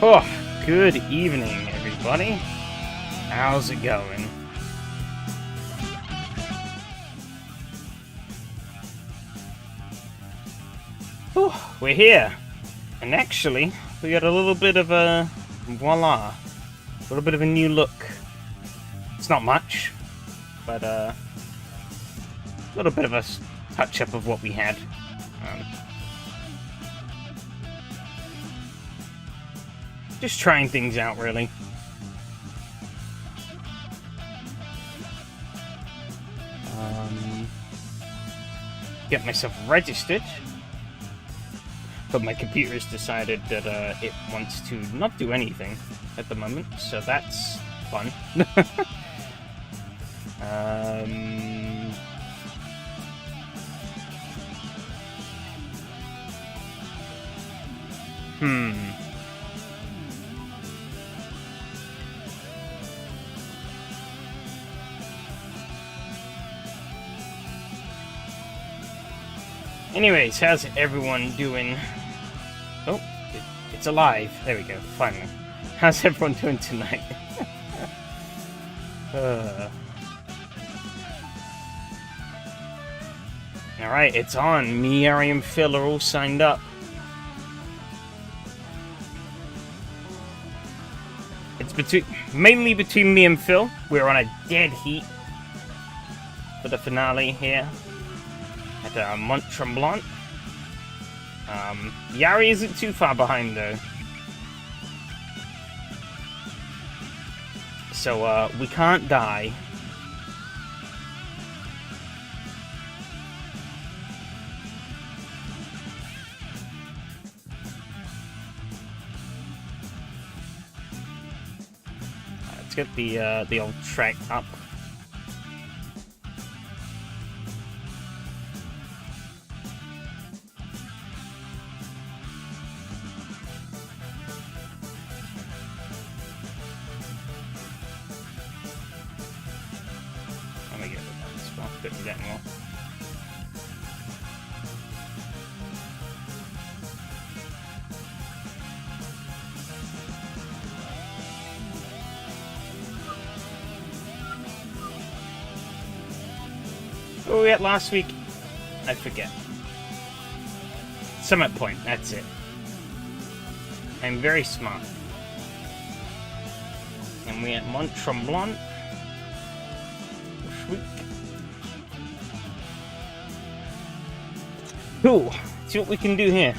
Oh, good evening, everybody. How's it going? Oh, we're here. And actually, we got a little bit of a voila. A little bit of a new look. It's not much, but a little bit of a touch-up of what we had. Just trying things out, really. Get myself registered. But my computer has decided that it wants to not do anything at the moment, so that's fun. Anyways, how's everyone doing? Oh, it's alive. There we go, finally. How's everyone doing tonight? Alright, it's on. Me, Ari, and Phil are all signed up. It's mainly between me and Phil. We're on a dead heat for the finale here at Mont Tremblant. Yari isn't too far behind though, so we can't die. Let's get the old track up. What were we at last week? I forget. Summit Point, that's it. I'm very smart. And we're at Mont Tremblant. Sweet. Cool. See what we can do here.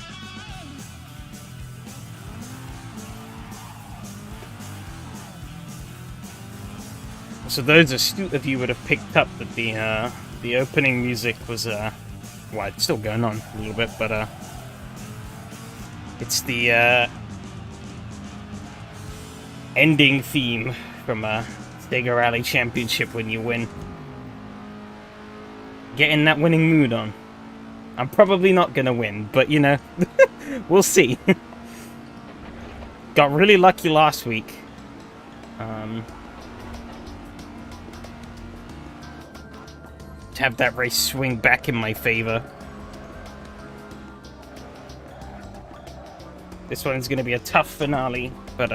So those astute of you would have picked up that the opening music was well, it's still going on a little bit, but it's the ending theme from Sega Rally Championship when you win. Getting that winning mood on. I'm probably not gonna win, but you know, we'll see. Got really lucky last week. To have that race swing back in my favor. This one's going to be a tough finale, but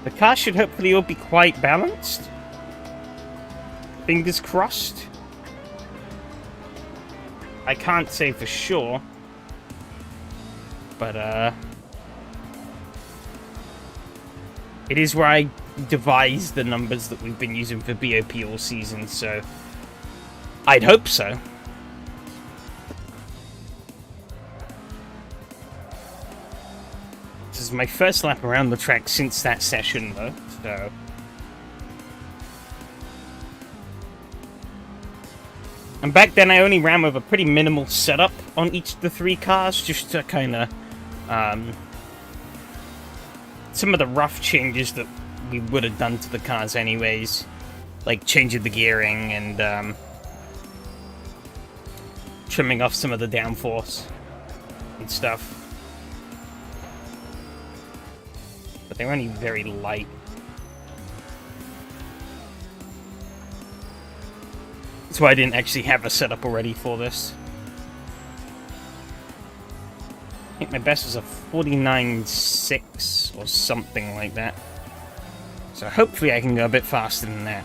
the car should hopefully all be quite balanced. Fingers crossed. I can't say for sure, but it is where I devised the numbers that we've been using for BOP all season, so I'd hope so. This is my first lap around the track since that session, though, so... And back then I only ran with a pretty minimal setup on each of the three cars, just to kind of... some of the rough changes that we would have done to the cars anyways. Like changing the gearing and, trimming off some of the downforce and stuff. But they're only very light. That's why I didn't actually have a setup already for this. I think my best was a 49.6 seconds or something like that. So hopefully I can go a bit faster than that.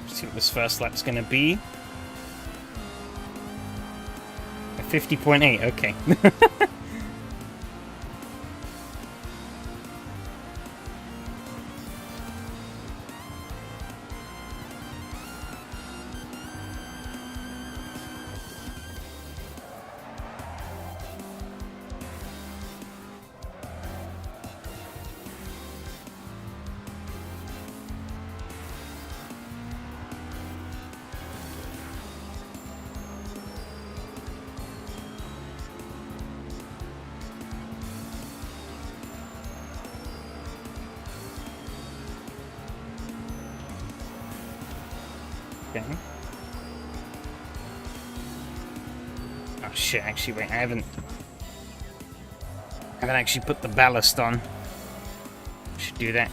Let's see what this first lap's gonna be. 50.8, okay. Okay. Oh shit, actually wait, I haven't actually put the ballast on. Should do that.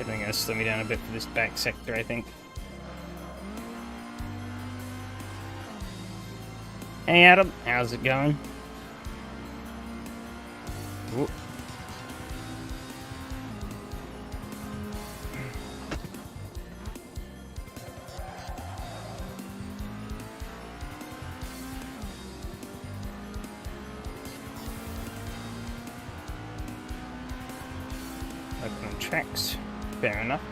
They're going to slow me down a bit for this back sector, I think. Hey Adam, how's it going? Ooh. Open tracks. Fair enough.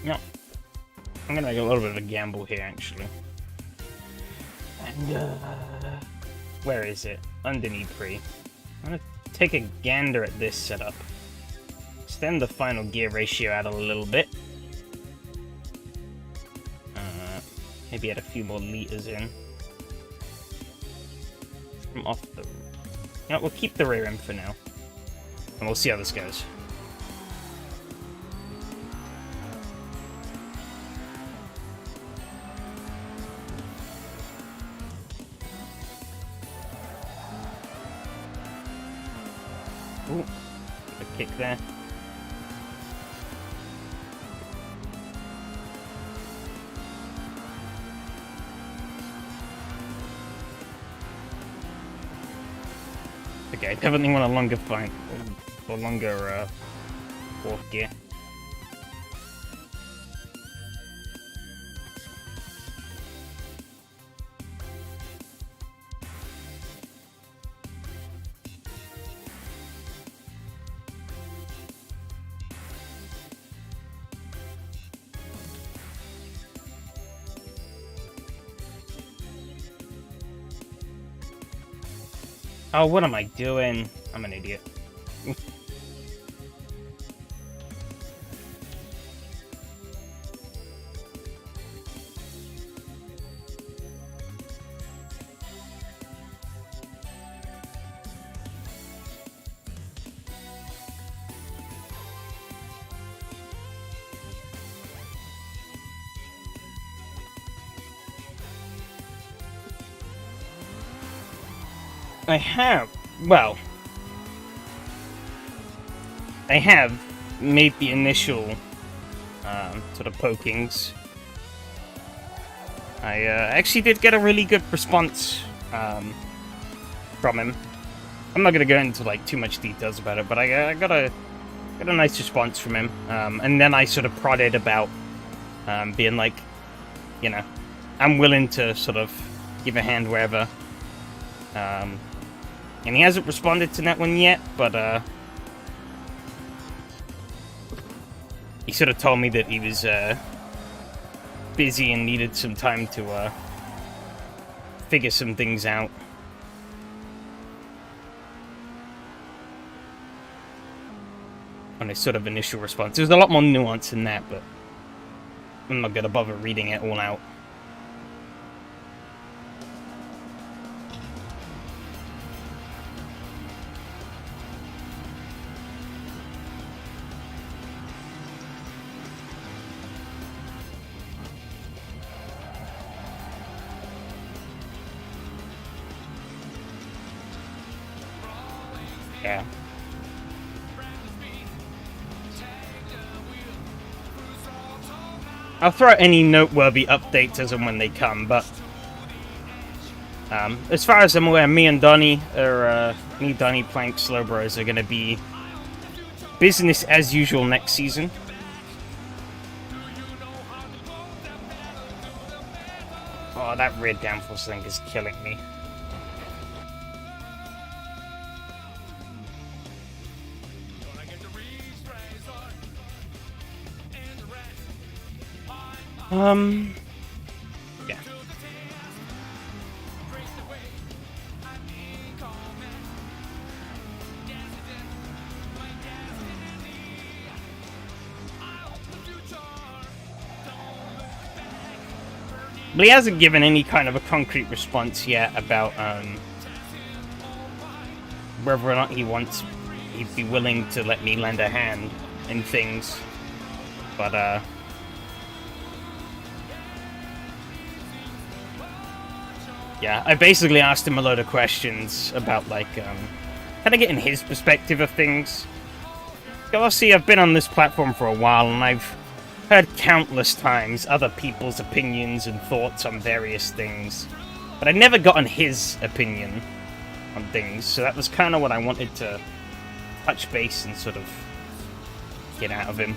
No. I'm gonna make a little bit of a gamble here, actually. And, where is it? Underneath pre. I'm gonna take a gander at this setup. Extend the final gear ratio out a little bit. Maybe add a few more liters in. I'm off the... You know, we'll keep the rear end for now. And we'll see how this goes. Ooh, a kick there. Okay, I definitely want a longer fight, or longer fourth gear. Oh, what am I doing? I'm an idiot. I have, well, I have made the initial sort of pokings. I actually did get a really good response from him. I'm not gonna go into like too much details about it, but I got a nice response from him. And then I sort of prodded about being like, you know, I'm willing to sort of give a hand wherever. And he hasn't responded to that one yet, but he sort of told me that he was busy and needed some time to figure some things out. On his sort of initial response. There's a lot more nuance in that, but I'm not gonna bother reading it all out. Yeah. I'll throw out any noteworthy updates as and when they come, but as far as I'm aware, me, Donnie, Plank, Slowbros are going to be business as usual next season. Oh, that rear downforce thing is killing me. Yeah. But he hasn't given any kind of a concrete response yet about, whether or not he'd be willing to let me lend a hand in things. But, yeah, I basically asked him a load of questions about, like, kind of getting his perspective of things. Obviously, I've been on this platform for a while, and I've heard countless times other people's opinions and thoughts on various things. But I'd never gotten his opinion on things, so that was kind of what I wanted to touch base and sort of get out of him.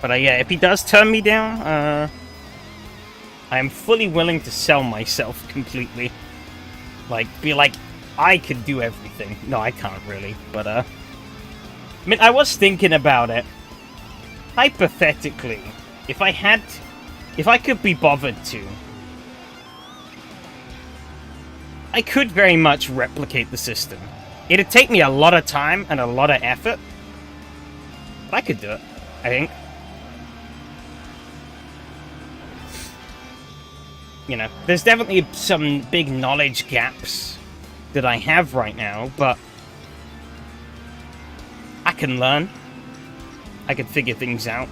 But yeah, if he does turn me down, I am fully willing to sell myself completely. Like, be like, I could do everything. No, I can't really, but I mean, I was thinking about it. Hypothetically, if I could be bothered to, I could very much replicate the system. It'd take me a lot of time and a lot of effort, but I could do it, I think. You know, there's definitely some big knowledge gaps that I have right now, but I can learn. I can figure things out.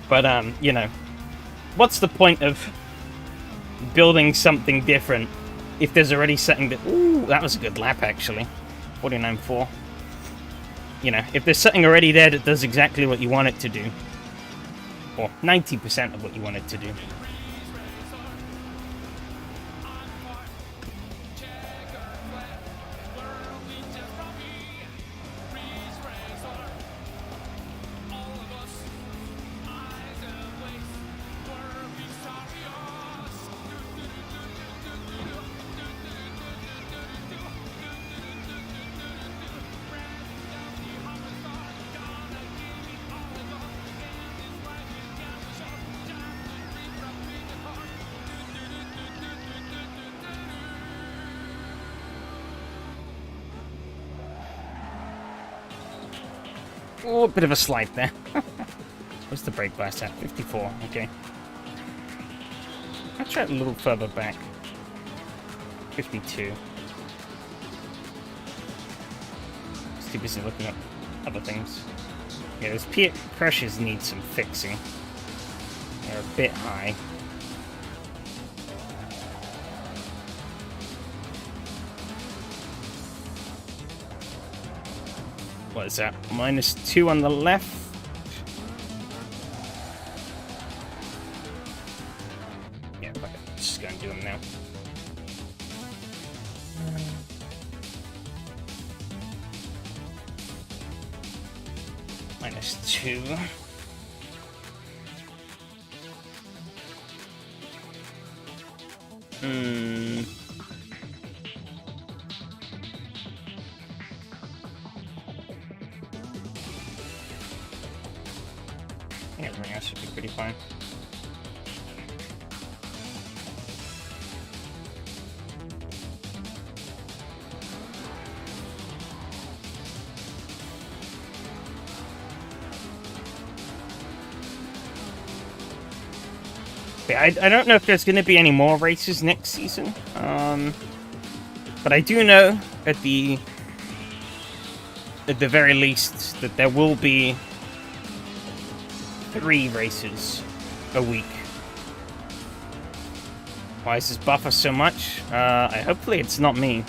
But, you know, what's the point of building something different if there's already something that... Ooh, that was a good lap, actually. 49.4. You know, if there's something already there that does exactly what you want it to do, or 90% of what you want it to do. Oh, a bit of a slide there. What's the brake blast at? 54, okay. I'll try it a little further back. 52. Just too busy looking at other things. Yeah, those pressures need some fixing. They're a bit high. What is that? -2 on the left. Yeah, fuck it. Just gonna do them now. -2. I think everything else should be pretty fine. I don't know if there's going to be any more races next season, but I do know at the very least that there will be 3 races a week. Why is this buffer so much? Hopefully it's not me.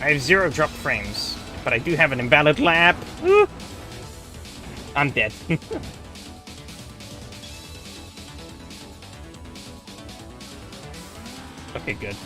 I have 0 drop frames. But I do have an invalid lap. Woo! I'm dead. Okay, good.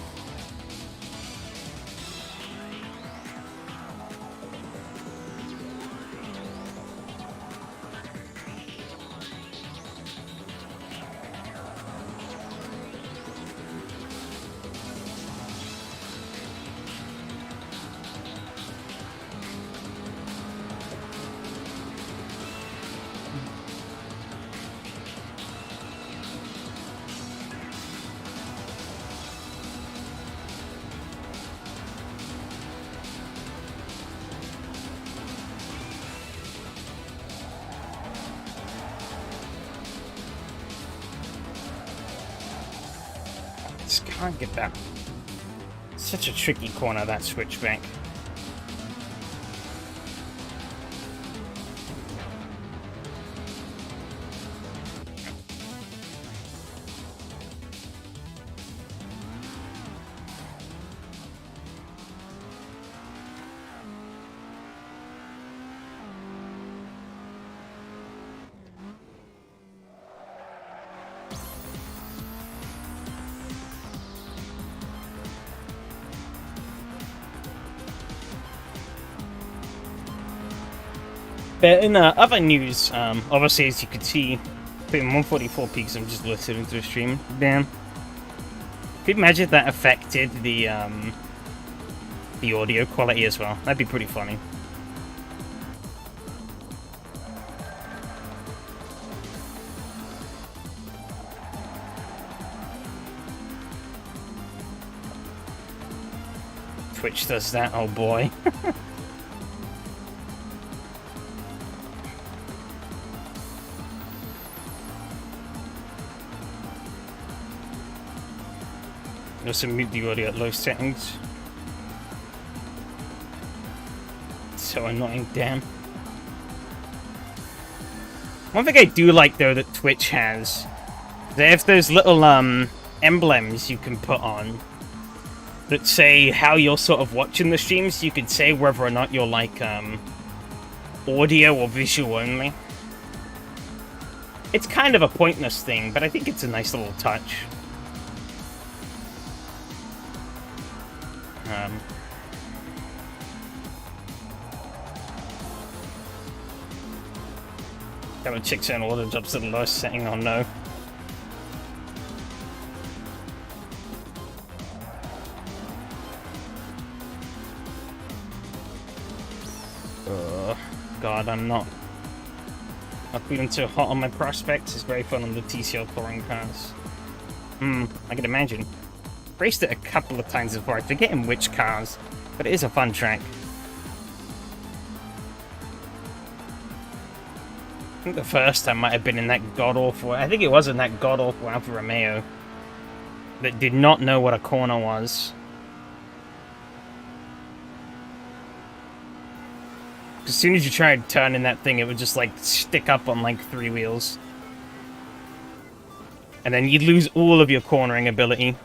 Can't get that. Such a tricky corner, that switchback. But in other news, obviously, as you can see, putting 144p because I'm just listening to the stream. Damn. Could you imagine that affected the audio quality as well? That'd be pretty funny. Twitch does that, oh boy. Also mute the audio at low settings. So annoying, damn. One thing I do like though that Twitch has, they have those little emblems you can put on that say how you're sort of watching the streams. You can say whether or not you're like audio or visual only. It's kind of a pointless thing, but I think it's a nice little touch. Got a chick saying all the jobs to the lowest setting, oh no. God, I'm not feeling too hot on my prospects. It's very fun on the TCL touring cars. I can imagine. Raced it a couple of times before, I'm forgetting which cars, but it is a fun track. I think the first time might have been in that god-awful... I think it was in that god-awful Alfa Romeo that did not know what a corner was. As soon as you tried turning that thing, it would just, like, stick up on, like, 3 wheels. And then you'd lose all of your cornering ability.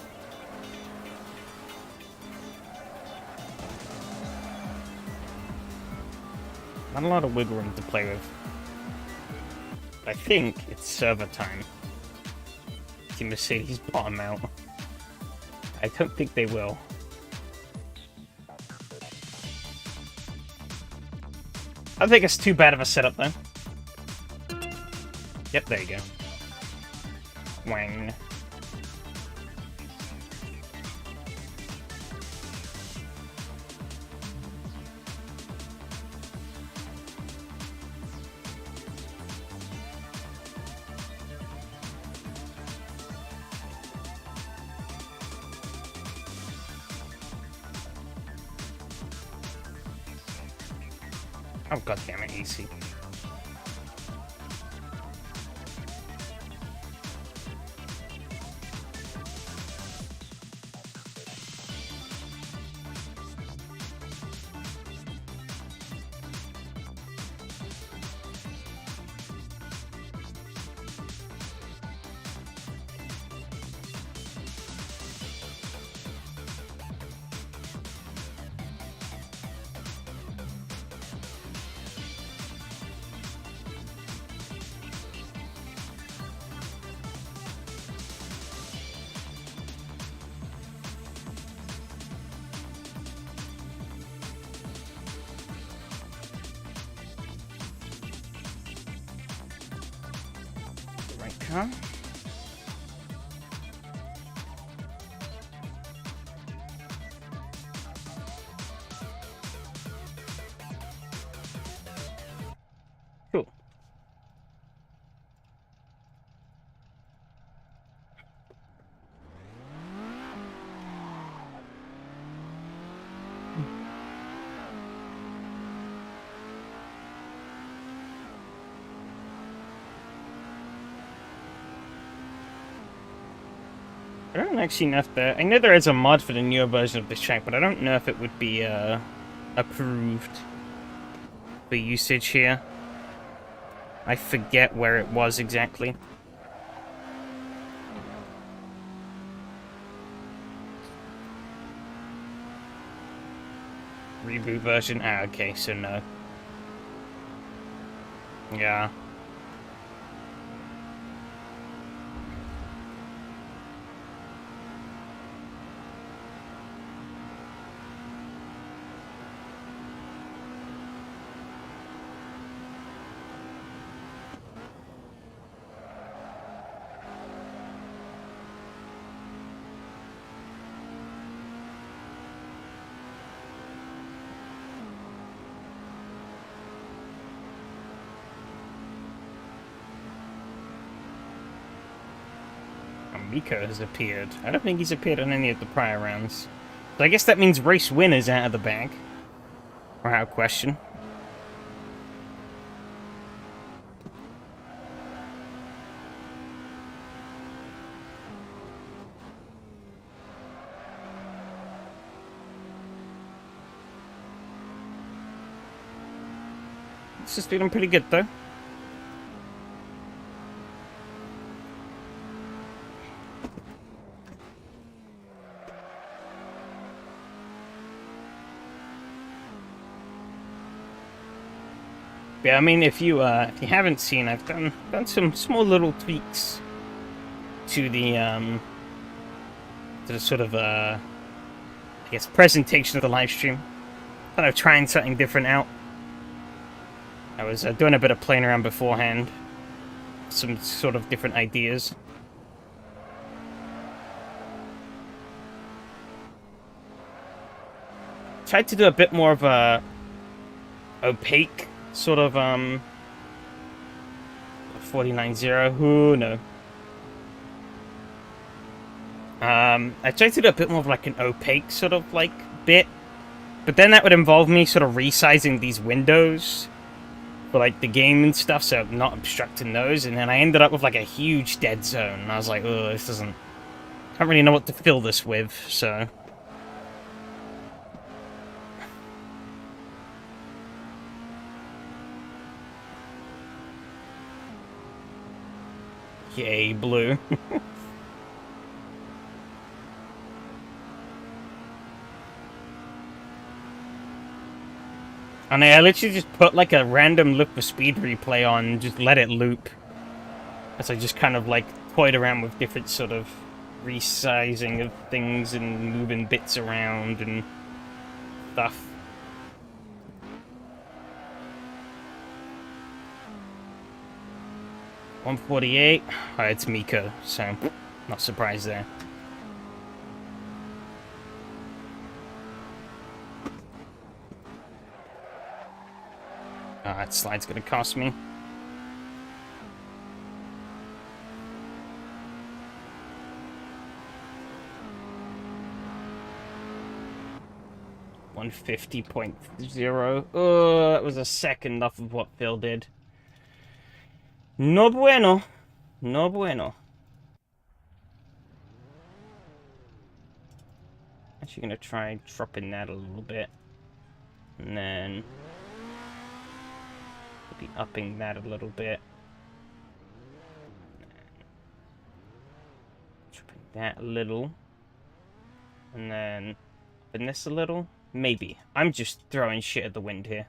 Not a lot of wiggle room to play with. I think it's server time. Team Mercedes bottom out. I don't think they will. I don't think it's too bad of a setup, though. Yep, there you go. Wang. Oh, god damn it, AC. Huh? Cool. I don't actually know if I know there is a mod for the newer version of this track, but I don't know if it would be approved for usage here. I forget where it was exactly. Reboot version? Ah, okay, so no. Yeah. Miko has appeared. I don't think he's appeared in any of the prior rounds. So I guess that means race winners out of the bag. Without question. This is feeling pretty good though. Yeah, I mean, if you haven't seen, I've done some small little tweaks to the sort of I guess presentation of the live stream. Kind of trying something different out. I was doing a bit of playing around beforehand, some sort of different ideas. Tried to do a bit more of a opaque sort of 49-0. Who no. I tried to do a bit more of like an opaque sort of like bit, but then that would involve me sort of resizing these windows for like the game and stuff, so I'm not obstructing those, and then I ended up with like a huge dead zone, and I was like, oh, this doesn't... I don't really know what to fill this with, so... Yay, blue. And I literally just put like a random loop for speed replay on and just let it loop. As I just kind of like toyed around with different sort of resizing of things and moving bits around and stuff. 148. Oh, it's Miko, so not surprised there. Oh, that slide's gonna cost me. $150.0. Oh, that was a second off of what Phil did. No bueno. No bueno. Actually gonna try dropping that a little bit. And then maybe upping that a little bit. Dropping that a little. And then upping this a little. Maybe. I'm just throwing shit at the wind here.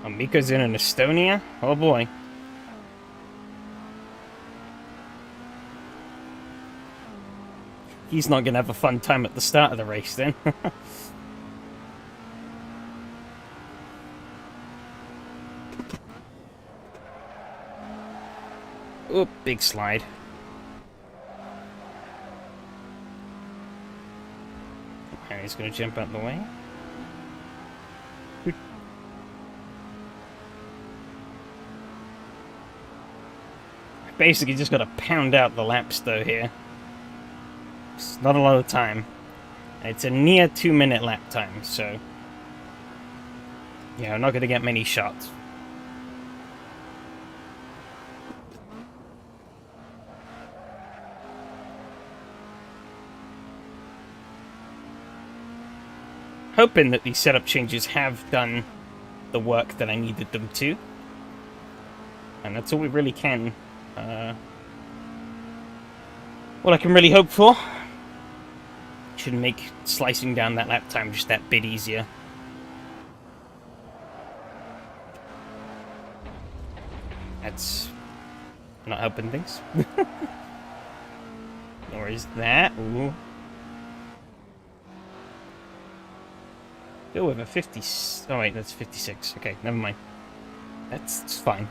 Oh, Miko's in Estonia? Oh boy. He's not gonna have a fun time at the start of the race then. Oh, big slide. And he's gonna jump out the way. Basically just gotta pound out the laps though here. It's not a lot of time. It's a near 2-minute lap time, so yeah, I'm not gonna get many shots. Hoping that these setup changes have done the work that I needed them to. And that's all we really can. What I can really hope for. Should make slicing down that lap time just that bit easier. That's not helping things. Nor is that. Ooh. Go with a 50. Oh wait, that's 56. Okay, never mind. That's fine.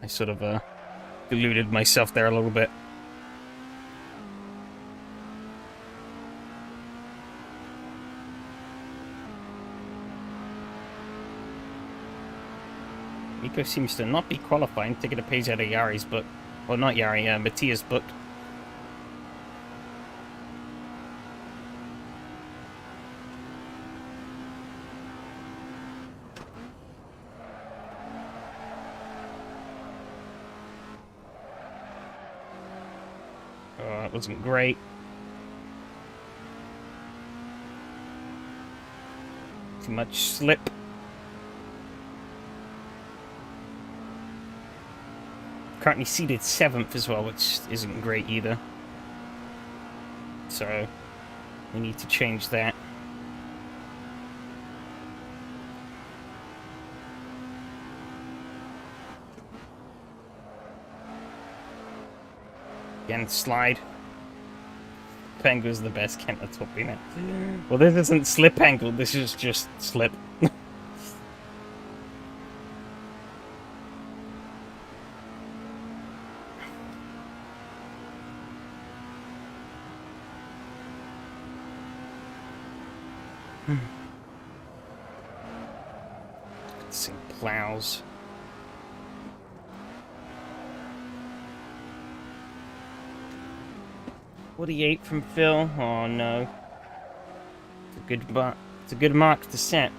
I sort of deluded myself there a little bit. Miko seems to not be qualifying, taking a page out of Yari's book. Well, not Yari, Mattia's book. Oh, that wasn't great. Too much slip. Currently seated 7th as well, which isn't great either. So, we need to change that. Again, slide. Angle is the best, Kent, that's what we meant. Well, this isn't slip angle, this is just slip. Some plows. $48 from Phil. Oh no. It's a good mark to set.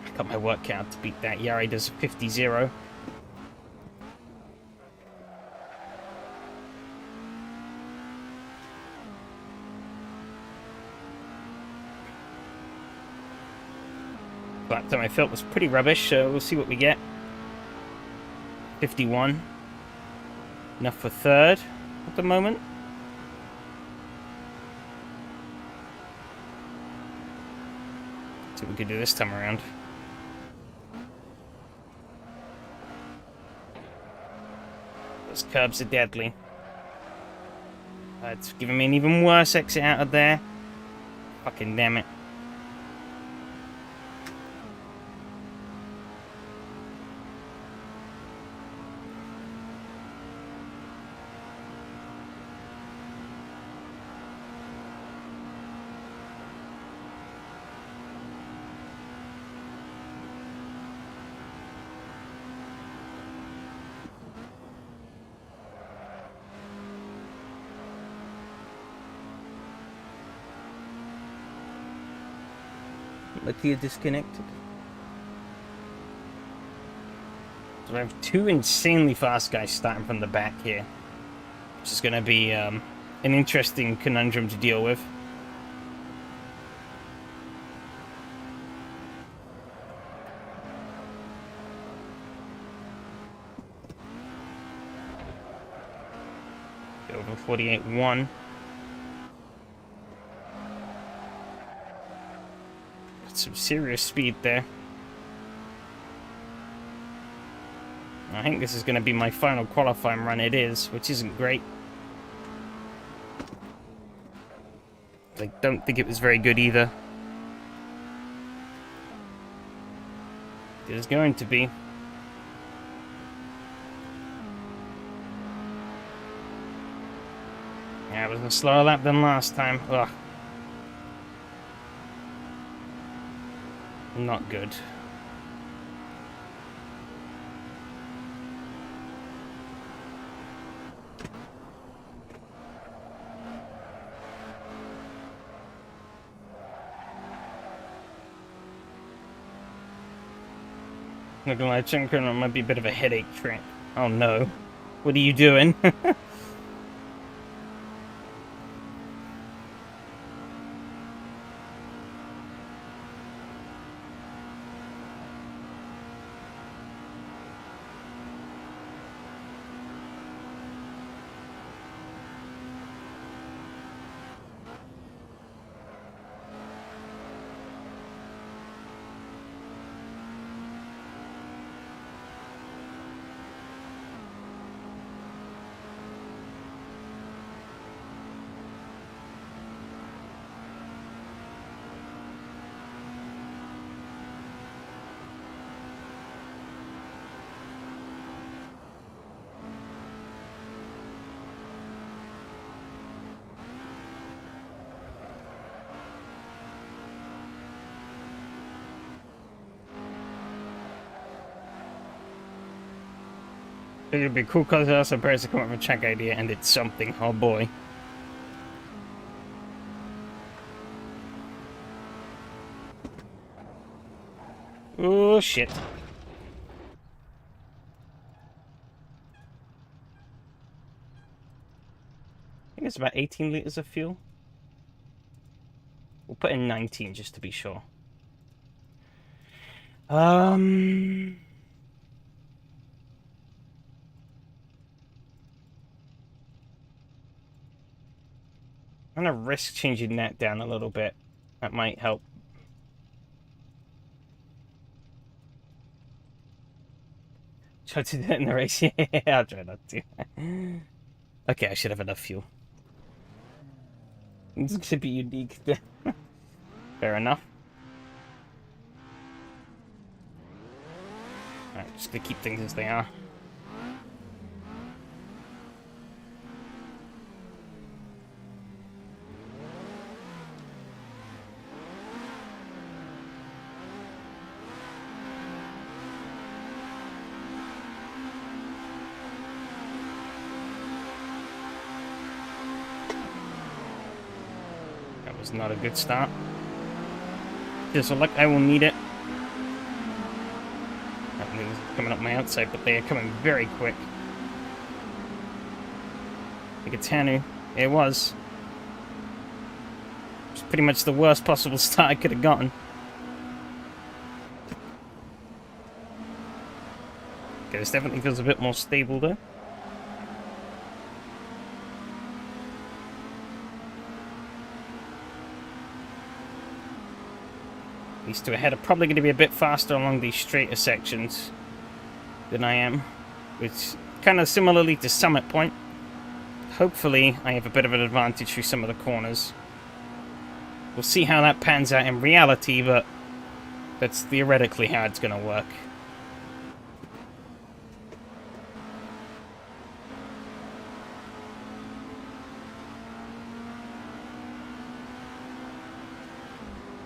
I got my work cut out to beat that. Yari does a 50-0. Lap time I felt was pretty rubbish, so we'll see what we get. 51. Enough for third at the moment. See what we can do this time around. Those curbs are deadly. It's giving me an even worse exit out of there. Fucking damn it. Lucky you're disconnected. So I have two insanely fast guys starting from the back here. Which is going to be an interesting conundrum to deal with. Get over 48.1. Some serious speed there. I think this is going to be my final qualifying run. It is, which isn't great. I don't think it was very good either. It is going to be. Yeah, it was a slower lap than last time. Ugh. Not good. Not gonna lie, Chinkern might be a bit of a headache trip. Oh no. What are you doing? It'd be cool because I'm surprised to come up with a check idea and it's something. Oh boy. Oh shit. I think it's about 18 liters of fuel. We'll put in 19 just to be sure. I'm gonna risk changing that down a little bit. That might help. Try to do that in the race. Yeah, I'll try not to. Okay, I should have enough fuel. This should be unique. Fair enough. Alright, just gonna keep things as they are. Was not a good start. Just luck, I will need it. That thing's coming up my outside, but they are coming very quick. I think it's Hanu. It was. It's pretty much the worst possible start I could have gotten. Okay, this definitely feels a bit more stable though. These two ahead are probably going to be a bit faster along these straighter sections than I am, which kind of similarly to Summit Point. Hopefully, I have a bit of an advantage through some of the corners. We'll see how that pans out in reality, but that's theoretically how it's going to work.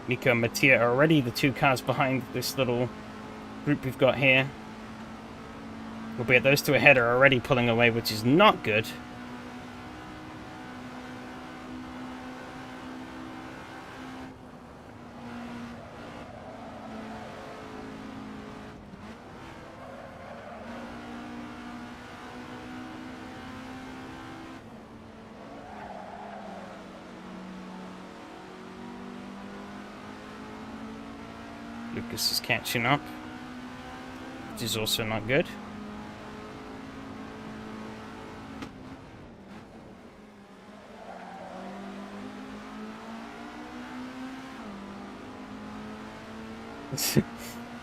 Miko and Mattia are already the 2 cars behind this little group we've got here. Albeit those 2 ahead are already pulling away, which is not good. Lucas is catching up, which is also not good.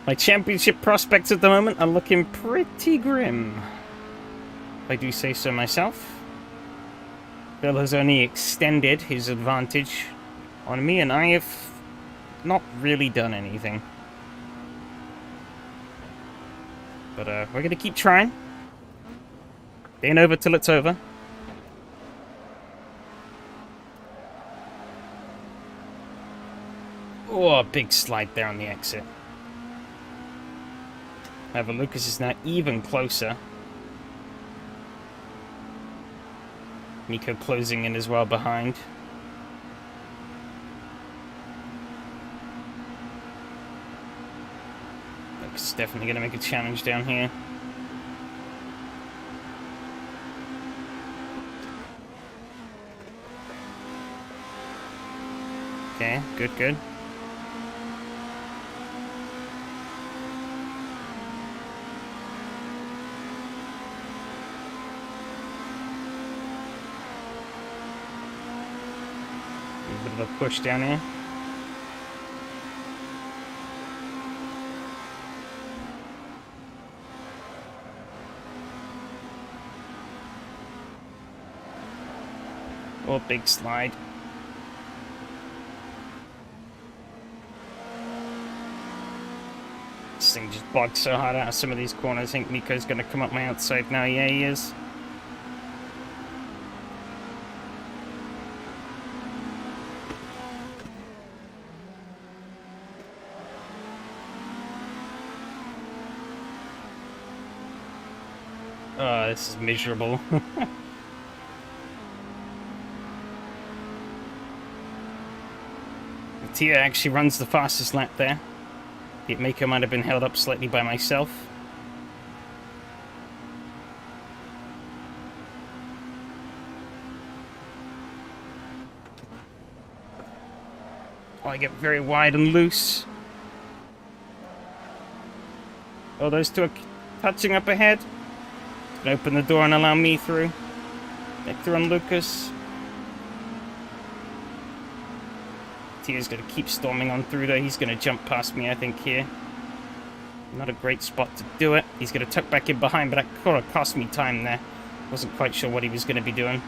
My championship prospects at the moment are looking pretty grim, if I do say so myself. Bill has only extended his advantage on me, and I have not really done anything. But we're going to keep trying. It ain't over till it's over. Oh, a big slide there on the exit. However, Lucas is now even closer. Miko closing in as well behind. Lucas is definitely going to make a challenge down here. Okay, good, good. A bit of a push down here. Oh, big slide. This thing just bogged so hard out of some of these corners. I think Miko's going to come up my outside now. Yeah, he is. Oh, this is miserable. Tia actually runs the fastest lap there. The Miko might have been held up slightly by myself. Oh, I get very wide and loose. Oh, those 2 are touching up ahead. Gonna open the door and allow me through. Victor and Lucas. Tia's gonna keep storming on through there. He's gonna jump past me, I think, here. Not a great spot to do it. He's gonna tuck back in behind, but that could have cost me time there. Wasn't quite sure what he was gonna be doing.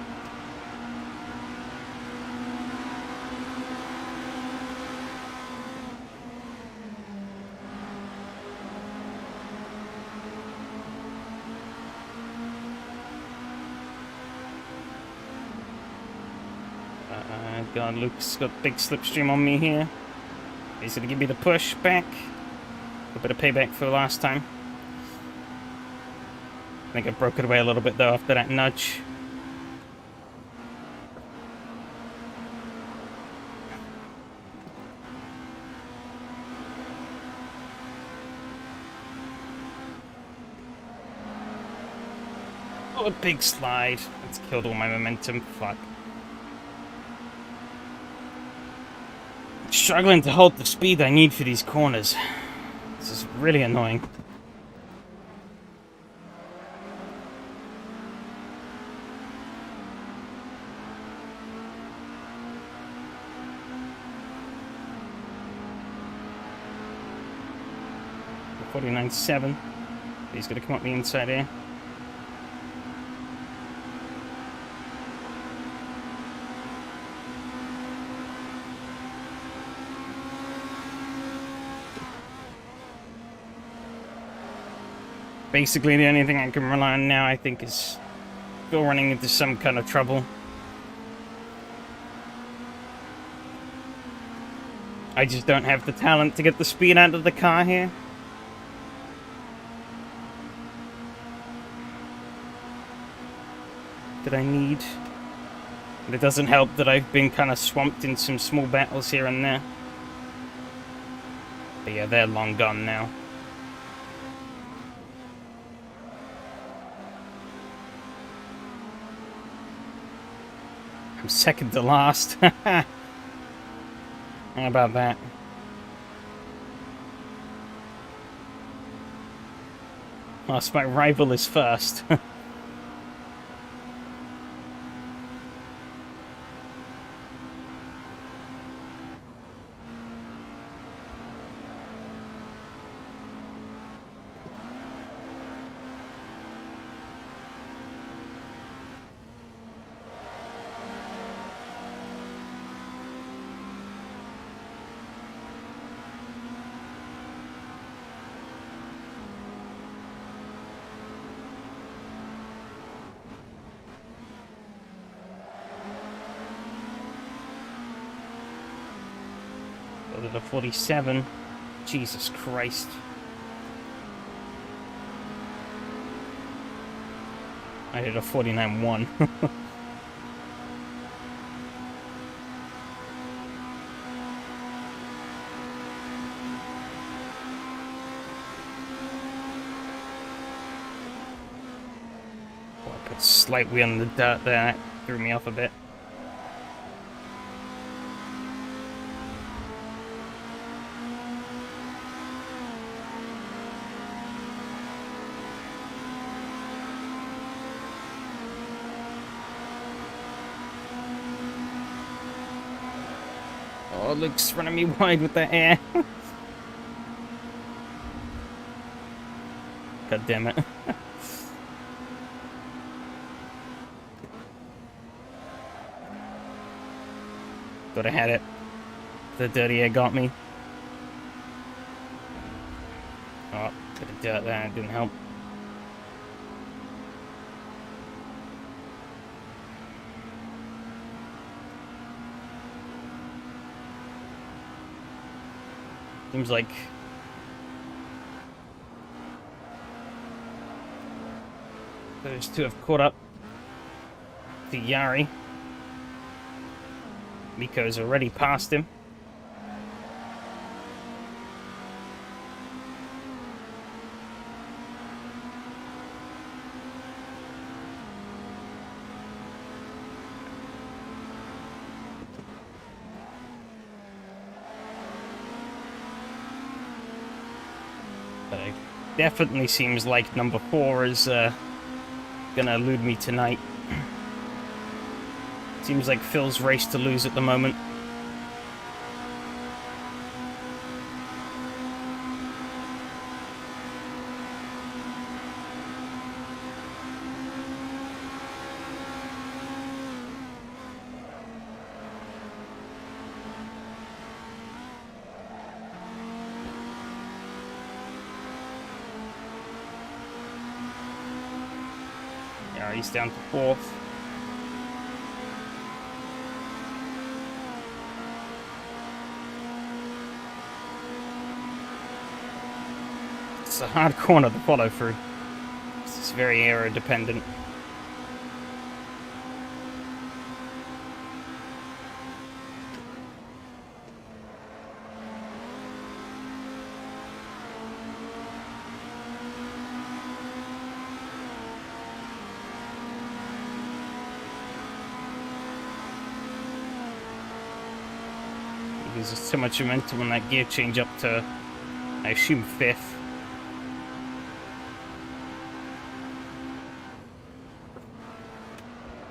God, Luke's got a big slipstream on me here. He's going to give me the push back. A bit of payback for last time. I think I broke it away a little bit though after that nudge. Oh, a big slide. That's killed all my momentum. Fuck. Struggling to hold the speed I need for these corners. This is really annoying. .49.7. He's going to come up the inside here. Basically, the only thing I can rely on now, I think, is still running into some kind of trouble. I just don't have the talent to get the speed out of the car here. That I need. But it doesn't help that I've been kind of swamped in some small battles here and there. But yeah, they're long gone now. I'm second to last. How about that? Whilst my rival is first. Go to the 47. Jesus Christ. I did a 49-1. I put slightly on the dirt there. That threw me off a bit. Oh, Luke's running me wide with the air. God damn it. Thought I had it. The dirty air got me. Oh, bit of dirt there, it didn't help. Seems like those two have caught up to Yari. Miko's already past him. But it definitely seems like number 4 is gonna elude me tonight. Seems like Phil's race to lose at the moment. Yeah, he's down to 4th. It's a hard corner to follow through. It's very aero dependent. Because there's too much momentum on that gear change up to, I assume, 5th.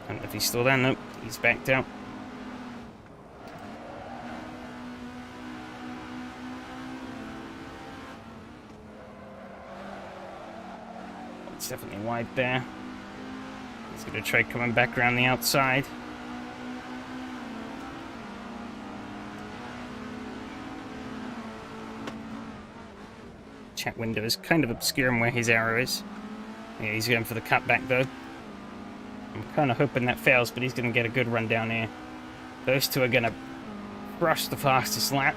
And if he's still there, nope, he's backed out. It's definitely wide there. He's going to try coming back around the outside. chat window is kind of obscuring where his arrow is. Yeah, he's going for the cutback though. I'm kind of hoping that fails, but he's going to get a good run down here. Those two are going to rush the fastest lap.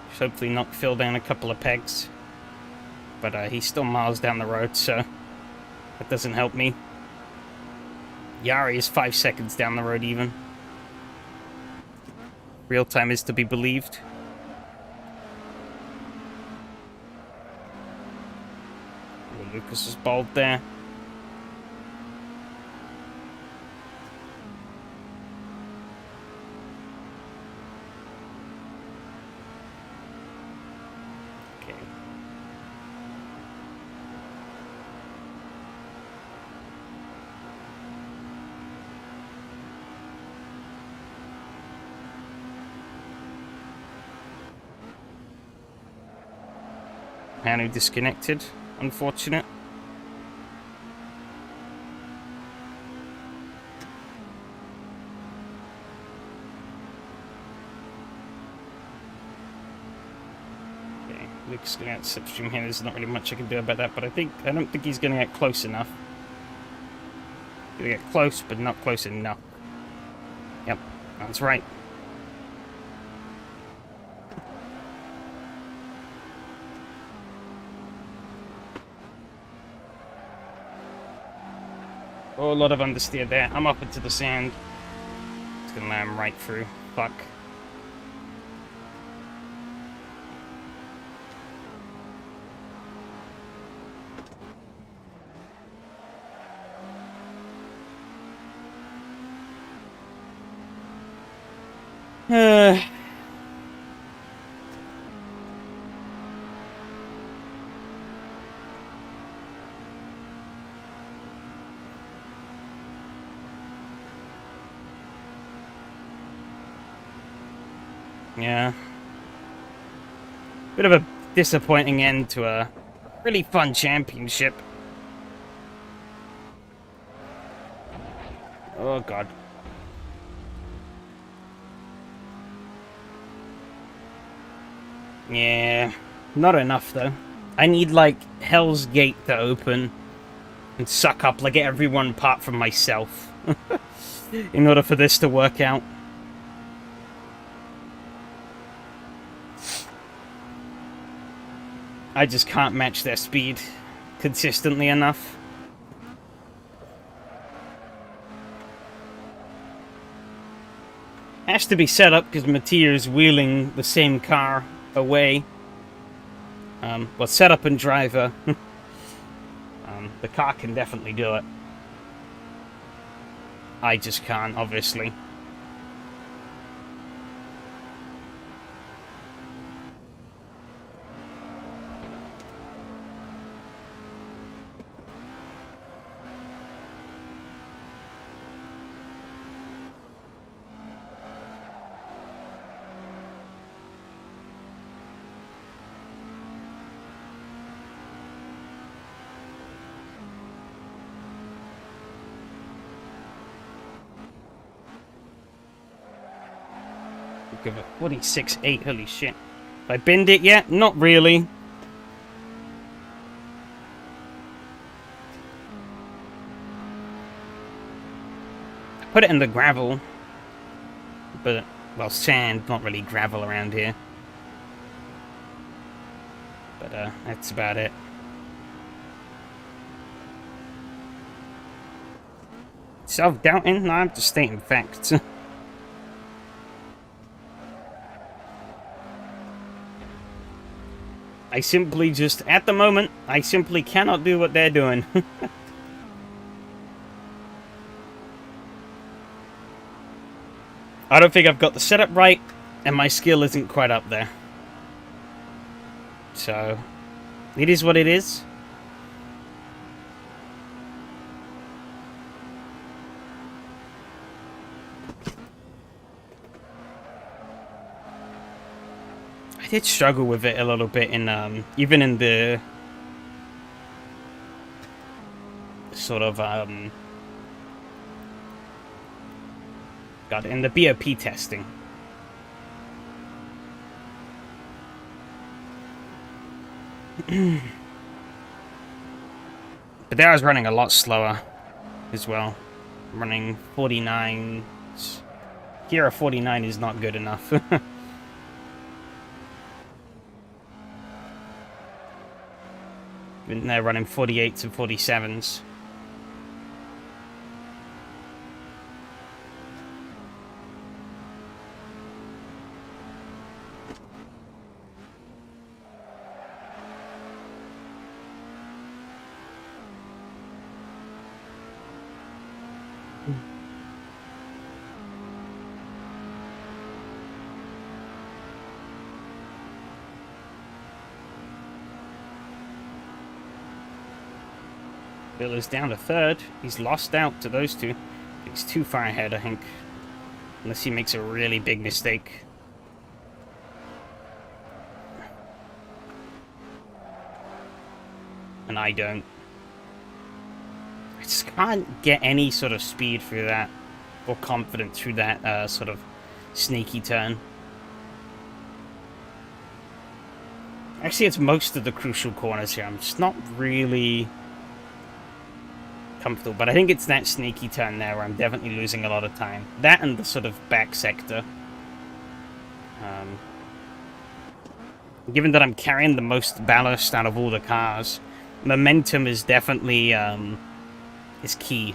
Just hopefully knock Phil down a couple of pegs. But he's still miles down the road, so that doesn't help me. Yari is 5 seconds down the road even. Real time is to be believed. Lucas is bowled there. Okay. Hanu disconnected. Unfortunate. Okay, Luke's going out slipstream here. There's not really much I can do about that, but I don't think he's going to get close enough. He's going to get close, but not close enough. Yep, that's right. Oh, a lot of understeer there. I'm up into the sand. It's gonna land him right through. Fuck. Yeah. Bit of a disappointing end to a really fun championship. Oh, God. Yeah. Not enough, though. I need, like, Hell's Gate to open and suck up, like, everyone apart from myself in order for this to work out. I just can't match their speed consistently enough. Has to be set up because Mathieu's wheeling the same car away. Well, setup and driver. The car can definitely do it. I just can't, obviously. Give it 46.8, holy shit. Have I binned it yet? Not really. I put it in the gravel. But, well, sand, not really gravel around here. But, that's about it. Self-doubting? No, I'm just stating facts. I simply just, at the moment, I simply cannot do what they're doing. I don't think I've got the setup right, and my skill isn't quite up there. So, it is what it is. I did struggle with it a little bit in, even in the sort of, in the BOP testing. But there I was running a lot slower as well. Running 49. Here a 49 is not good enough. And they're running 48s and 47s. Bill is down to third. He's lost out to those two. He's too far ahead, I think. Unless he makes a really big mistake. And I don't. I just can't get any sort of speed through that. Or confidence through that sort of sneaky turn. Actually, it's most of the crucial corners here. I'm just not really comfortable, but I think it's that sneaky turn there where I'm definitely losing a lot of time. That and the sort of back sector. Given that I'm carrying the most ballast out of all the cars, momentum is definitely is key.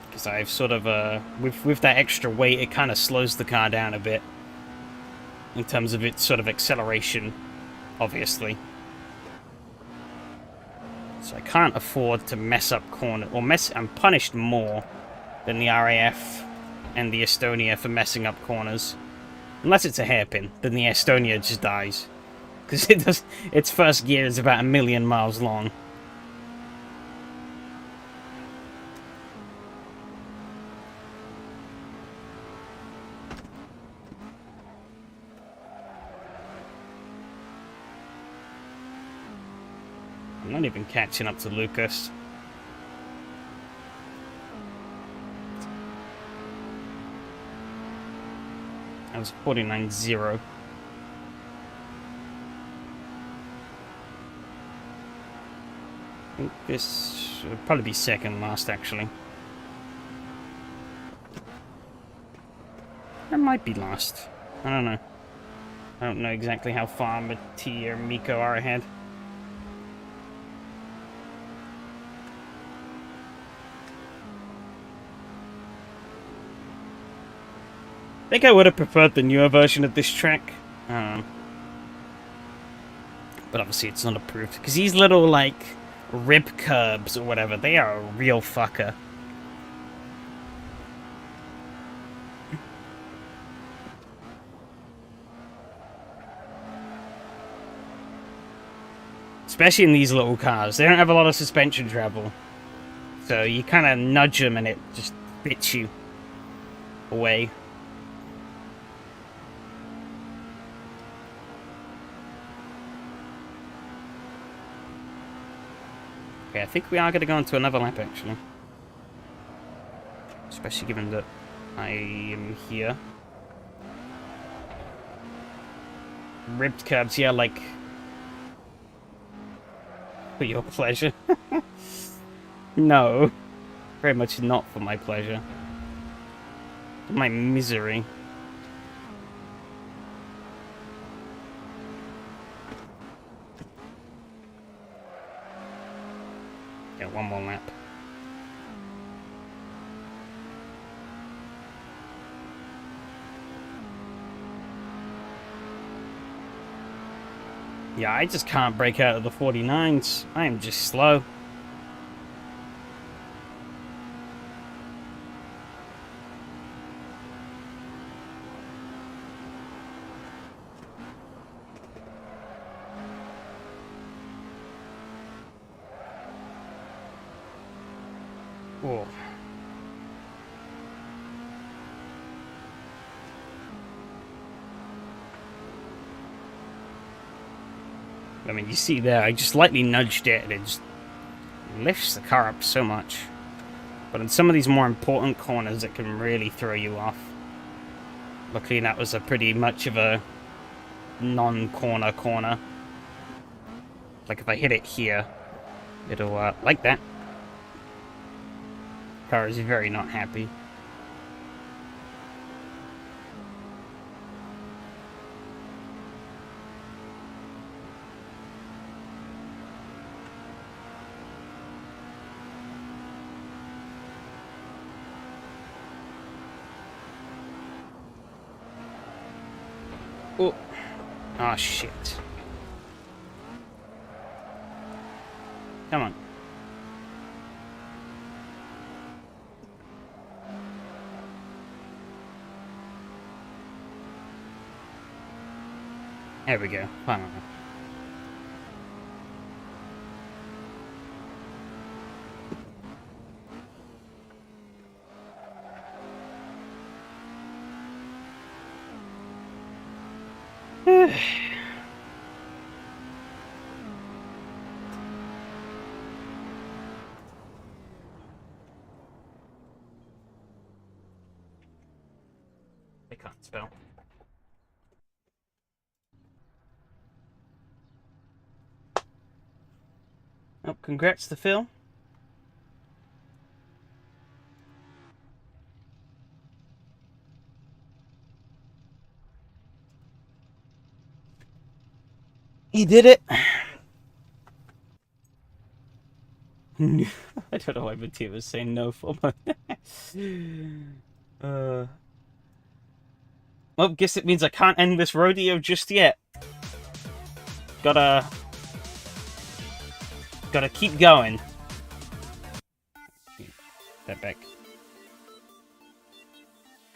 Because I've sort of with that extra weight, it kind of slows the car down a bit. In terms of its sort of acceleration, obviously. So I can't afford to mess up corner, or I'm punished more than the RAF and the Estonia for messing up corners. Unless it's a hairpin, then the Estonia just dies. Because its first gear is about 1,000,000 miles long. I'm not even catching up to Lucas. That was 49.0. I think this would probably be second last, actually. That might be last. I don't know. I don't know exactly how far Mati or Miko are ahead. I think I would have preferred the newer version of this track. But obviously it's not approved. Because these little, like, rib curbs or whatever, they are a real fucker. Especially in these little cars. They don't have a lot of suspension travel. So you kind of nudge them and it just bits you away. Okay, I think we are going to go into another lap, actually. Especially given that I am here. Ribbed curbs, yeah, like... for your pleasure. No. Very much not for my pleasure. For my misery. Yeah, one more lap. Yeah, I just can't break out of the 49s. I am just slow. Oh. I mean, you see there, I just lightly nudged it and it just lifts the car up so much. But in some of these more important corners, it can really throw you off. Luckily, that was a pretty much of a non-corner corner. Like, if I hit it here, it'll, like that. Car is very not happy. Oh. Oh, shit. Come on. There we go. Finally. I can't spell. Oh, congrats to Phil. He did it. I don't know why Mattia was saying no for my... Well, guess it means I can't end this rodeo just yet. Gotta keep going. That back.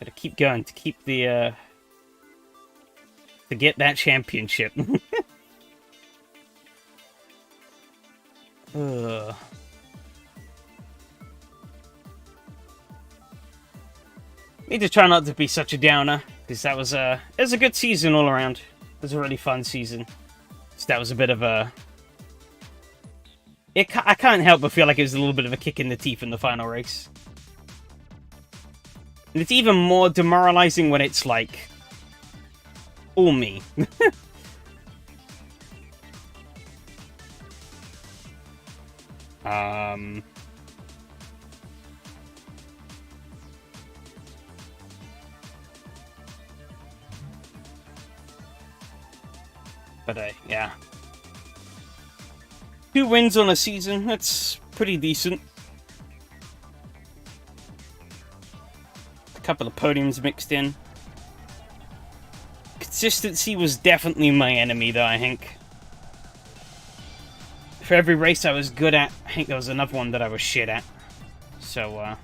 Gotta keep going to keep the, to get that championship. Ugh. Need to try not to be such a downer, because it was a good season all around. It was a really fun season. So that was a bit of a... I can't help but feel like it was a little bit of a kick in the teeth in the final race. And it's even more demoralizing when it's like... all me. But, yeah. 2 wins on a season, that's pretty decent. A couple of podiums mixed in. Consistency was definitely my enemy, though, I think. For every race I was good at, I think there was another one that I was shit at. So,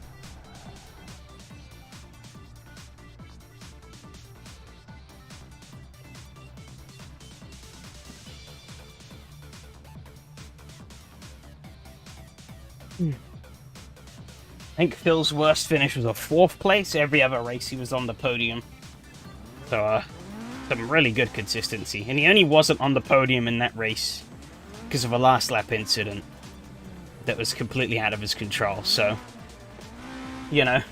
I think Phil's worst finish was a 4th place. Every other race he was on the podium. So, some really good consistency. And he only wasn't on the podium in that race because of a last lap incident that was completely out of his control. So, you know.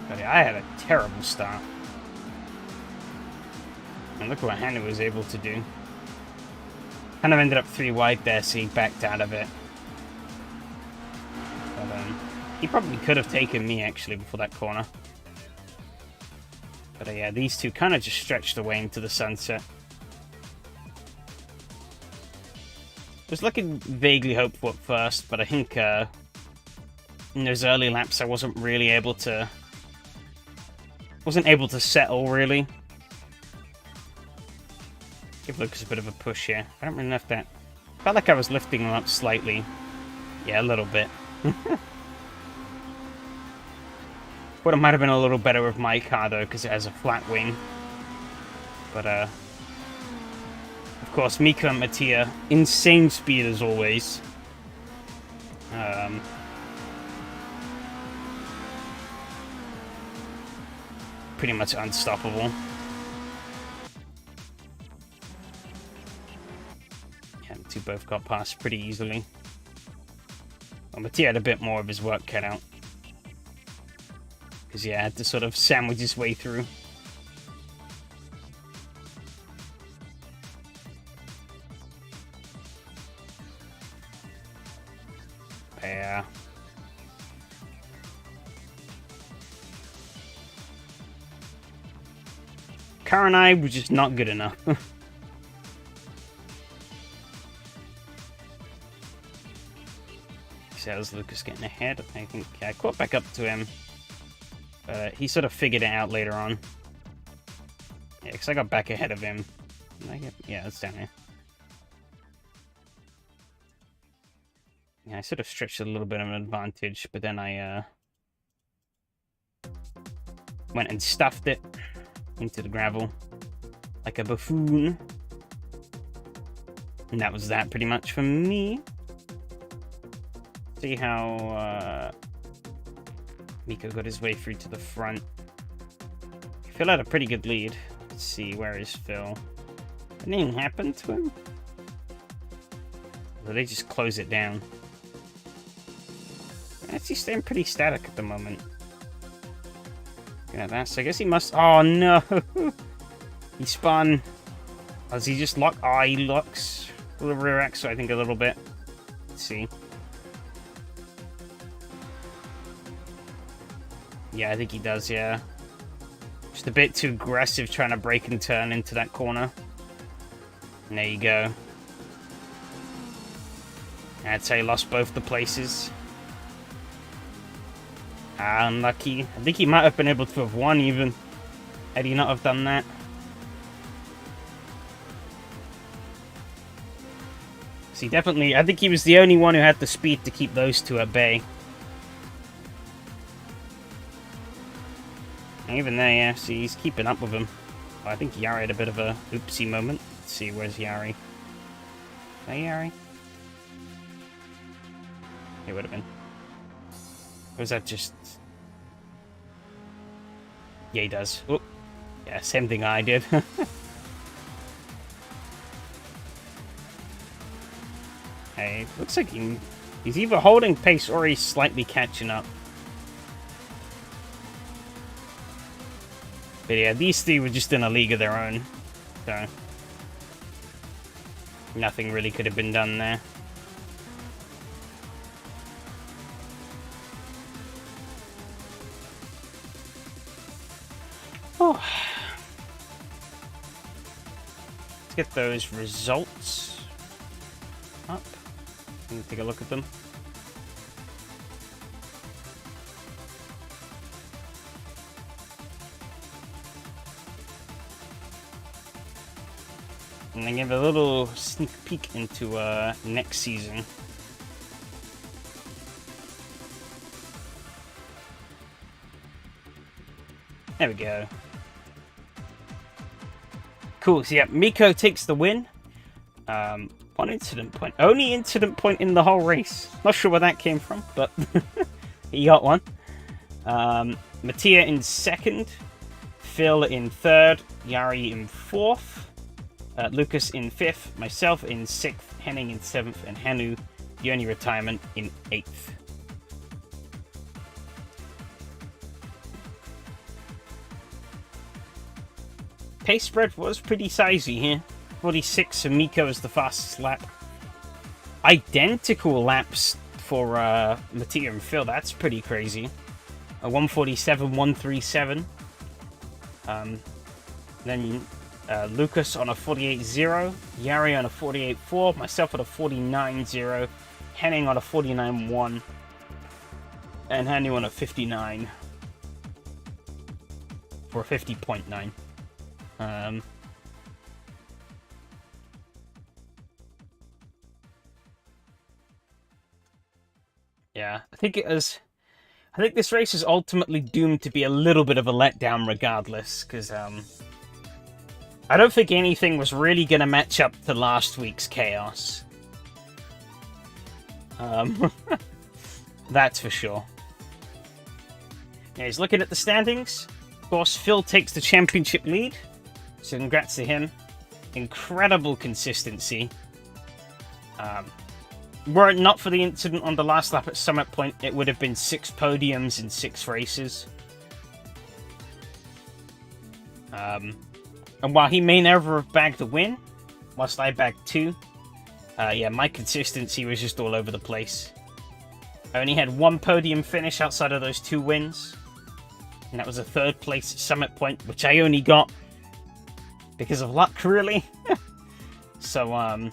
But yeah, I had a terrible start. And look what Henry was able to do. Kind of ended up 3 wide there, so he backed out of it. But, he probably could have taken me, actually, before that corner. But, yeah, these two kind of just stretched away into the sunset. I was looking vaguely hopeful at first, but I think in those early laps I wasn't really able to... wasn't able to settle, really. Give Lucas a bit of a push here. I don't really know if that... felt like I was lifting him up slightly. Yeah, a little bit. But it might have been a little better with my car, though, because it has a flat wing. But, of course, Mika and Mattia, insane speed as always. Pretty much unstoppable. Yeah, the two both got past pretty easily. Well, Mattia had a bit more of his work cut out. Because, yeah, had to sort of sandwich his way through. Yeah. Car and I were just not good enough. So that was Lucas getting ahead. I think I caught back up to him. But he sort of figured it out later on. Yeah, because I got back ahead of him. Yeah, it's down here. Yeah, I sort of stretched a little bit of an advantage, but then I went and stuffed it into the gravel like a buffoon. And that was that pretty much for me. See how Miko got his way through to the front. Phil had a pretty good lead. Let's see, where is Phil? Anything happened to him? Or did they just close it down? He's staying pretty static at the moment. Yeah, that's. I guess he must. Oh no! He spun. Does he just lock? Oh, he locks the rear axle, I think, a little bit. Let's see. Yeah, I think he does, yeah. Just a bit too aggressive trying to brake and turn into that corner. And there you go. That's how he lost both the places. Unlucky. I think he might have been able to have won even, had he not have done that. See, definitely, I think he was the only one who had the speed to keep those two at bay. And even there, yeah, see, he's keeping up with him. Oh, I think Yari had a bit of a oopsie moment. Let's see, where's Yari? Hey, Yari? He would have been. Or was that just... Yeah, he does. Oh, yeah, same thing I did. Hey, looks like he's either holding pace or he's slightly catching up. But yeah, these three were just in a league of their own. So, nothing really could have been done there. Oh. Let's get those results up. Let me take a look at them. And then give a little sneak peek into next season. There we go. Cool, so yeah, Miko takes the win. One incident point. Only incident point in the whole race. Not sure where that came from, but he got one. Mattia in second. Phil in third. Yari in fourth. Lucas in fifth. Myself in sixth. Henning in seventh. And Hanu, the only retirement, in eighth. Pace spread was pretty sizey here. 46 for Miko as the fastest lap. Identical laps for Mattia and Phil. That's pretty crazy. 147, 137. Then Lucas on a 48.0. Yari on a 48.4. Myself on a 49.0. Henning on a 49.1. And Hanu on a 59. For a 50.9. Yeah, I think this race is ultimately doomed to be a little bit of a letdown regardless, because I don't think anything was really going to match up to last week's chaos. That's for sure. Yeah, he's looking at the standings. Of course, Phil takes the championship lead. So congrats to him. Incredible consistency. Were it not for the incident on the last lap at Summit Point, it would have been 6 podiums in 6 races. And while he may never have bagged the win, whilst I bagged 2, yeah, my consistency was just all over the place. I only had 1 podium finish outside of those 2 wins. And that was a 3rd place at Summit Point, which I only got because of luck, really. So,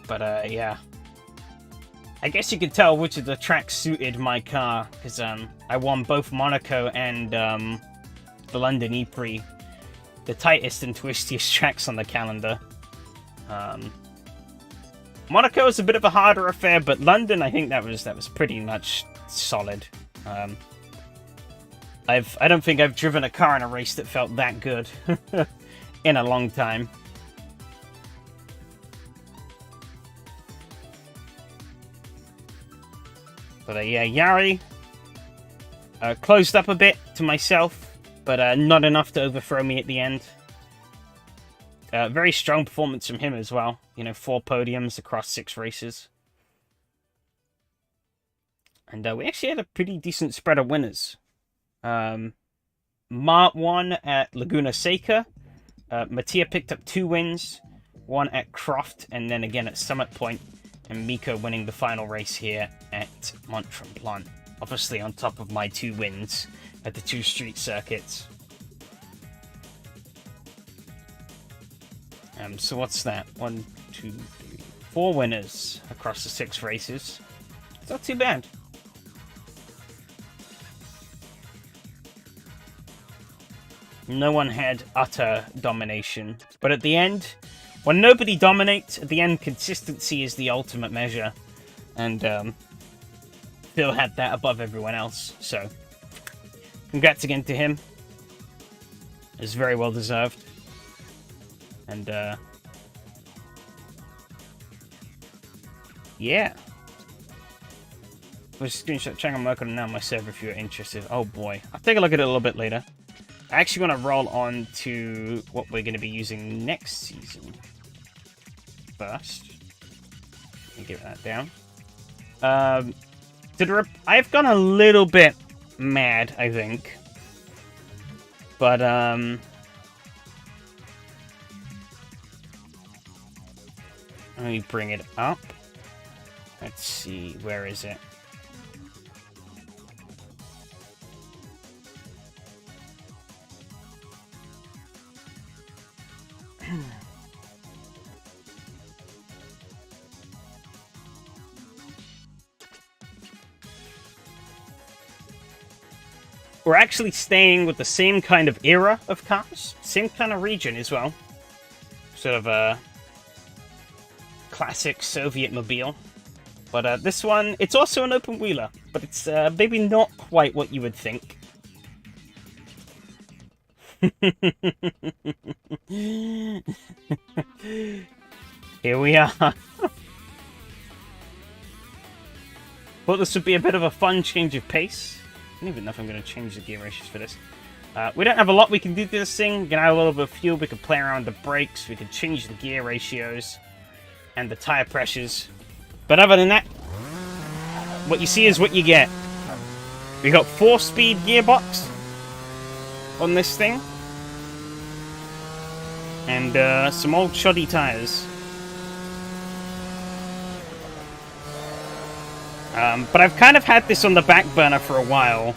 But, yeah. I guess you could tell which of the tracks suited my car, because, I won both Monaco and, the London E-Prix. The tightest and twistiest tracks on the calendar. Monaco is a bit of a harder affair, but London, I think that was pretty much solid. I don't think I've driven a car in a race that felt that good in a long time. But yeah, Yari closed up a bit to myself, but not enough to overthrow me at the end. Very strong performance from him as well. You know, 4 podiums across 6 races. And we actually had a pretty decent spread of winners. Mart won at Laguna Seca. Mattia picked up 2 wins. 1 at Croft, and then again at Summit Point. And Miko winning the final race here at Mont Tremblant. Obviously on top of my 2 wins at the 2 street circuits. So what's that? 1, 2, 3, 4 winners across the 6 races. It's not too bad. No one had utter domination. But at the end, when nobody dominates, at the end, consistency is the ultimate measure. And Phil had that above everyone else. So, congrats again to him. It's very well deserved. And, yeah. We'll screenshot check. I'm working on now my server if you're interested. Oh boy. I'll take a look at it a little bit later. I actually want to roll on to what we're going to be using next season. First. Let me get that down. I've gone a little bit mad, I think. But, let me bring it up. Let's see, where is it? We're actually staying with the same kind of era of cars, same kind of region as well. Sort of a classic Soviet mobile. But this one, it's also an open wheeler, but it's maybe not quite what you would think. Here we are. Thought this would be a bit of a fun change of pace. I don't even know if I'm going to change the gear ratios for this. We don't have a lot we can do to this thing. We can add a little bit of fuel, we can play around with the brakes, we can change the gear ratios and the tire pressures. But other than that, what you see is what you get. We got 4-speed gearbox on this thing. And some old shoddy tires. But I've kind of had this on the back burner for a while.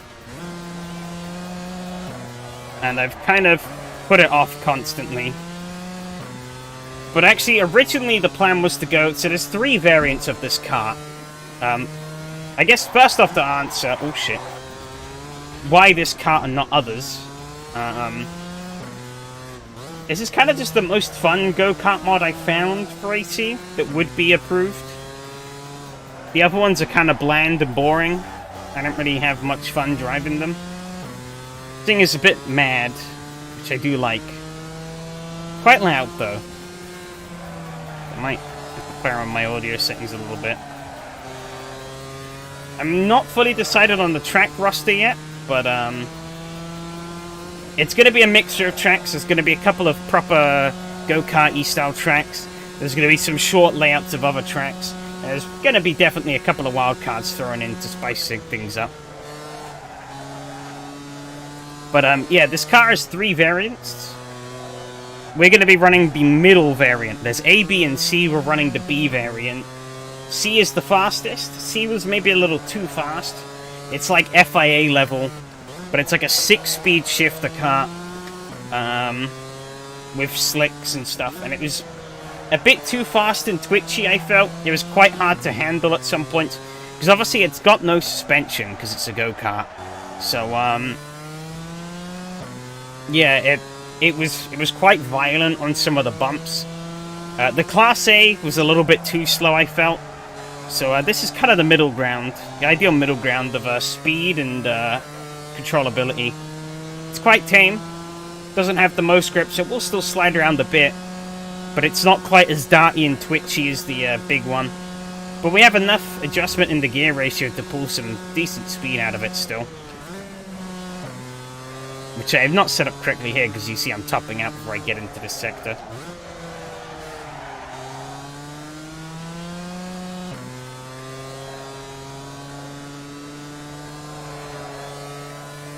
And I've kind of put it off constantly. But actually, originally the plan was to go... So there's 3 variants of this car. I guess first off to answer... Oh shit. Why this car and not others. This is kind of just the most fun go-kart mod I found for AT that would be approved. The other ones are kind of bland and boring. I don't really have much fun driving them. The thing is a bit mad, which I do like. Quite loud, though. I might play around my audio settings a little bit. I'm not fully decided on the track roster yet, but it's going to be a mixture of tracks. There's going to be a couple of proper go-karty style tracks. There's going to be some short layouts of other tracks. There's going to be definitely a couple of wildcards thrown in to spice things up. But yeah, this car has 3 variants. We're going to be running the middle variant. There's A, B, and C. We're running the B variant. C is the fastest. C was maybe a little too fast. It's like FIA level, but it's like a 6-speed shifter car with slicks and stuff, and it was a bit too fast and twitchy, I felt. It was quite hard to handle at some points, because obviously it's got no suspension, because it's a go-kart. So, yeah, it was quite violent on some of the bumps. The Class A was a little bit too slow, I felt. So this is kind of the middle ground, the ideal middle ground of speed and controllability. It's quite tame, doesn't have the most grip, so it will still slide around a bit, but it's not quite as darty and twitchy as the big one. But we have enough adjustment in the gear ratio to pull some decent speed out of it still. Which I have not set up correctly here, because you see I'm topping out before I get into this sector.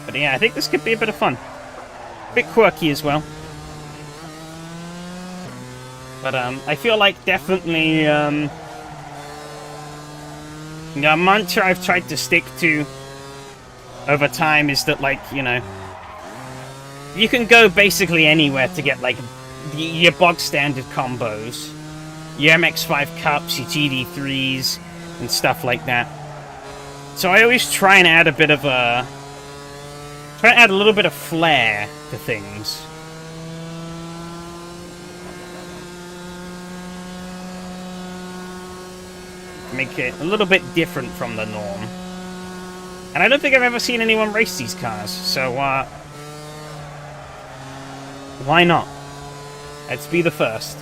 But yeah, I think this could be a bit of fun. A bit quirky as well. But I feel like definitely the mantra I've tried to stick to over time is that, like, you know, you can go basically anywhere to get, like, your bog standard combos. Your MX-5 Cups, your GD3s, and stuff like that. So I always try and add a bit of a... Try to add a little bit of flair to things. Make it a little bit different from the norm. And I don't think I've ever seen anyone race these cars, so why not? Let's be the first.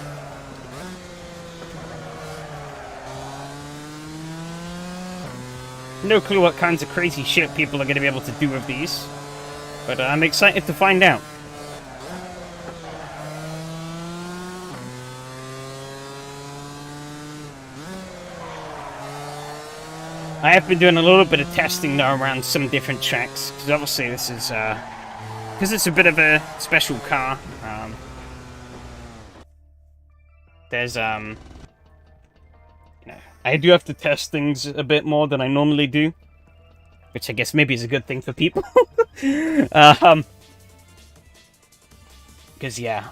No clue what kinds of crazy shit people are going to be able to do with these, but I'm excited to find out. I have been doing a little bit of testing though around some different tracks, because obviously this is because it's a bit of a special car. There's you know, I do have to test things a bit more than I normally do, which I guess maybe is a good thing for people. Because yeah,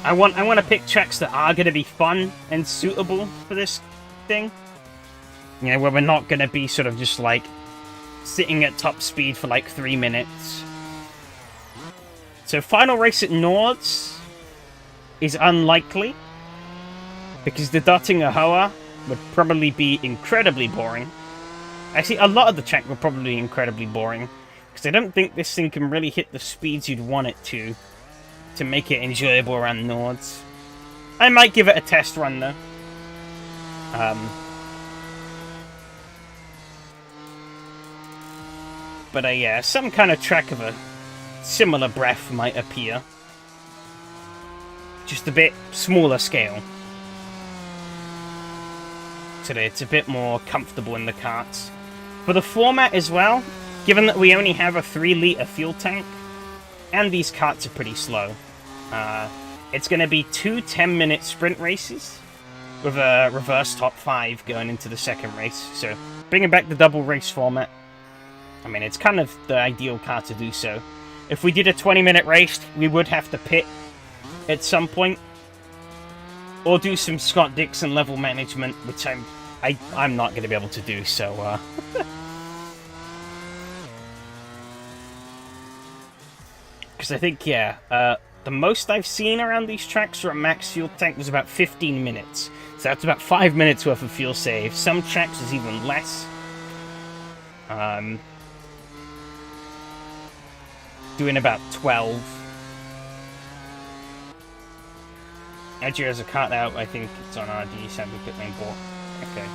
I want to pick tracks that are going to be fun and suitable for this thing. You know, where we're not going to be sort of just like sitting at top speed for like 3 minutes. So final race at Nords is unlikely, because the Dottinger Hoa would probably be incredibly boring. Actually, a lot of the track would probably be incredibly boring, because I don't think this thing can really hit the speeds you'd want it to make it enjoyable around Nords. I might give it a test run though. But yeah, some kind of track of a similar breadth might appear. Just a bit smaller scale. Today it's a bit more comfortable in the karts. For the format as well, given that we only have a 3-litre fuel tank, and these karts are pretty slow, it's going to be 2 10-minute sprint races with a reverse top 5 going into the second race. So bringing back the double race format. I mean, it's kind of the ideal car to do so. If we did a 20-minute race, we would have to pit at some point, or do some Scott Dixon level management, which I'm not going to be able to do. So because I think, yeah, the most I've seen around these tracks for a max fuel tank was about 15 minutes. So that's about 5 minutes worth of fuel save. Some tracks is even less. Doing about 12. Edger has a cut out, I think it's on RD, Sample Pit Lane Ball. Okay.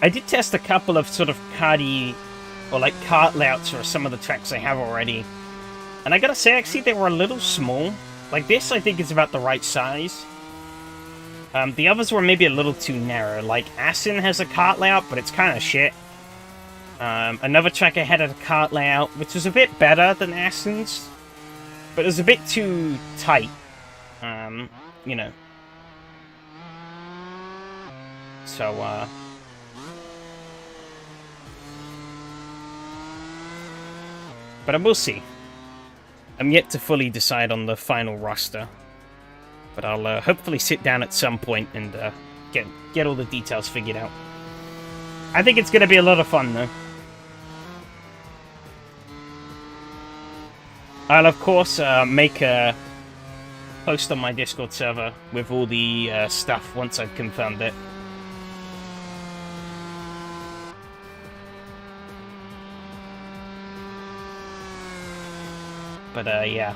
I did test a couple of sort of karty or like kart layouts for some of the tracks I have already. And I gotta say, actually, they were a little small. Like this, I think is about the right size. The others were maybe a little too narrow. Like Assen has a kart layout, but it's kind of shit. Another track I had a kart layout, which was a bit better than Assen's, but it was a bit too tight. You know. So, but I will see. I'm yet to fully decide on the final roster. But I'll hopefully sit down at some point and get all the details figured out. I think it's going to be a lot of fun, though. I'll, of course, make a post on my Discord server with all the stuff once I've confirmed it. But, yeah.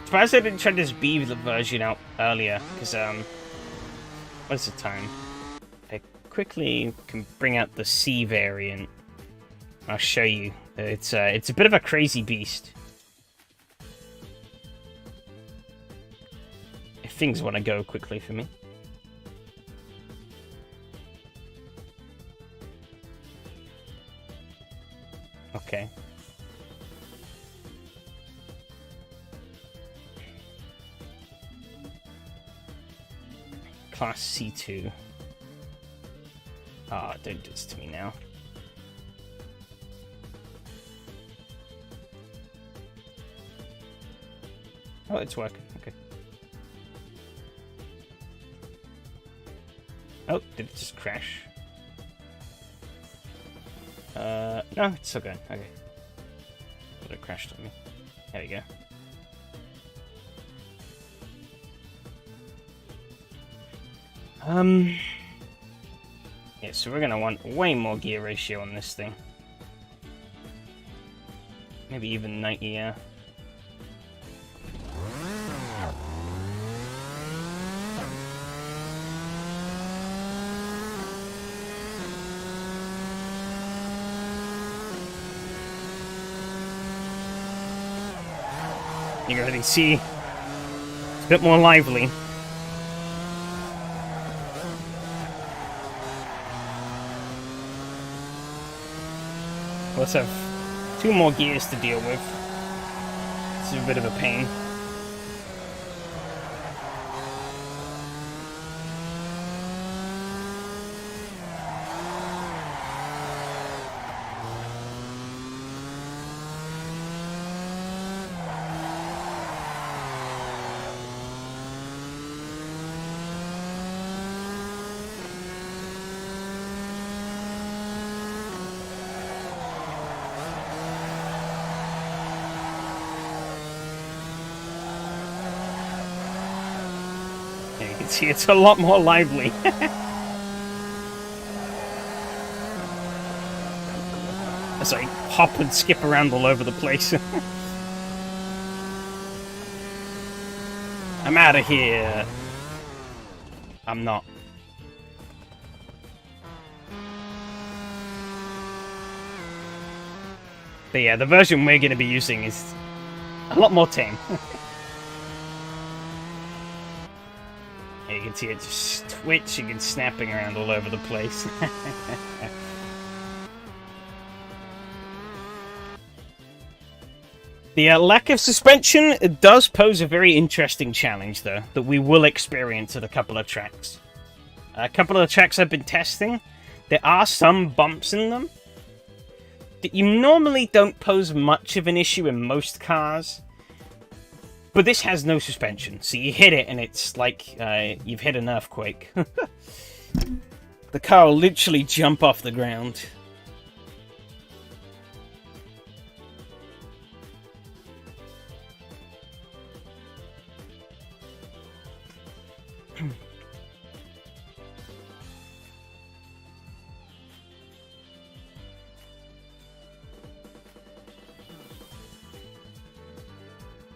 Surprised I didn't try this B version out earlier, because, what's the time? I quickly can bring out the C variant. I'll show you. It's a bit of a crazy beast. If things want to go quickly for me. Okay. Class C2. Ah, don't do this to me now. Oh, it's working. Okay. Oh, did it just crash? No, it's still going. Okay. But it crashed on me. There we go. Yeah, so we're gonna want way more gear ratio on this thing. Maybe even 90, yeah. You can already see it's a bit more lively. Let's have 2 more gears to deal with. This is a bit of a pain. Yeah, you can see it's a lot more lively. As I hop and skip around all over the place. I'm out of here. I'm not. But yeah, the version we're going to be using is a lot more tame. You can see it just twitching and snapping around all over the place. The lack of suspension does pose a very interesting challenge, though, that we will experience at a couple of tracks. A couple of the tracks I've been testing, there are some bumps in them that you normally don't pose much of an issue in most cars. But this has no suspension, so you hit it and it's like you've hit an earthquake. The car will literally jump off the ground.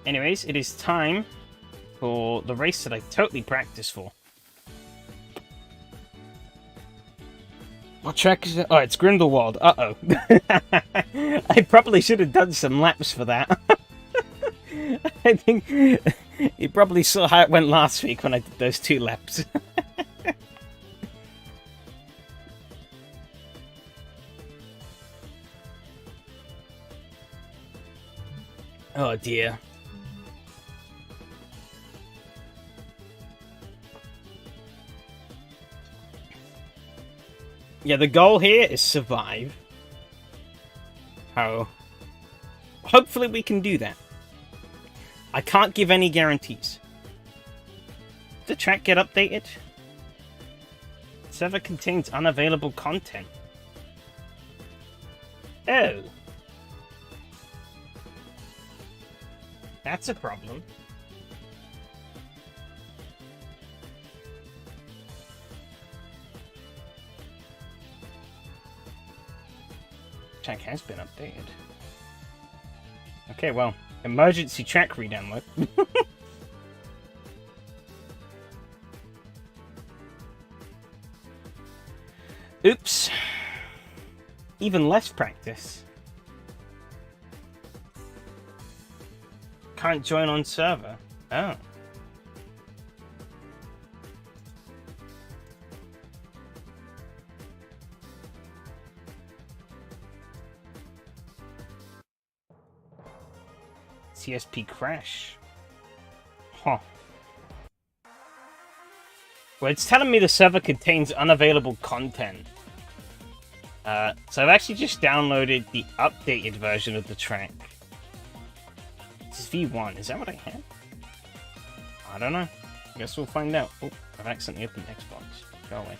Anyways, it is time for the race that I totally practiced for. What track is it? Oh, it's Grindelwald. Uh-oh. I probably should have done some laps for that. I think you probably saw how it went last week when I did those 2 laps. Oh dear. Yeah, the goal here is survive. Oh. Hopefully we can do that. I can't give any guarantees. Did the track get updated? Server contains unavailable content. Oh. That's a problem. Track has been updated. Okay, well, emergency track re-download. Oops. Even less practice. Can't join on server. Oh. CSP crash. Huh. Well, it's telling me the server contains unavailable content. So I've actually just downloaded the updated version of the track. This is V1. Is that what I have? I don't know. I guess we'll find out. Oh, I've accidentally opened Xbox. Go away.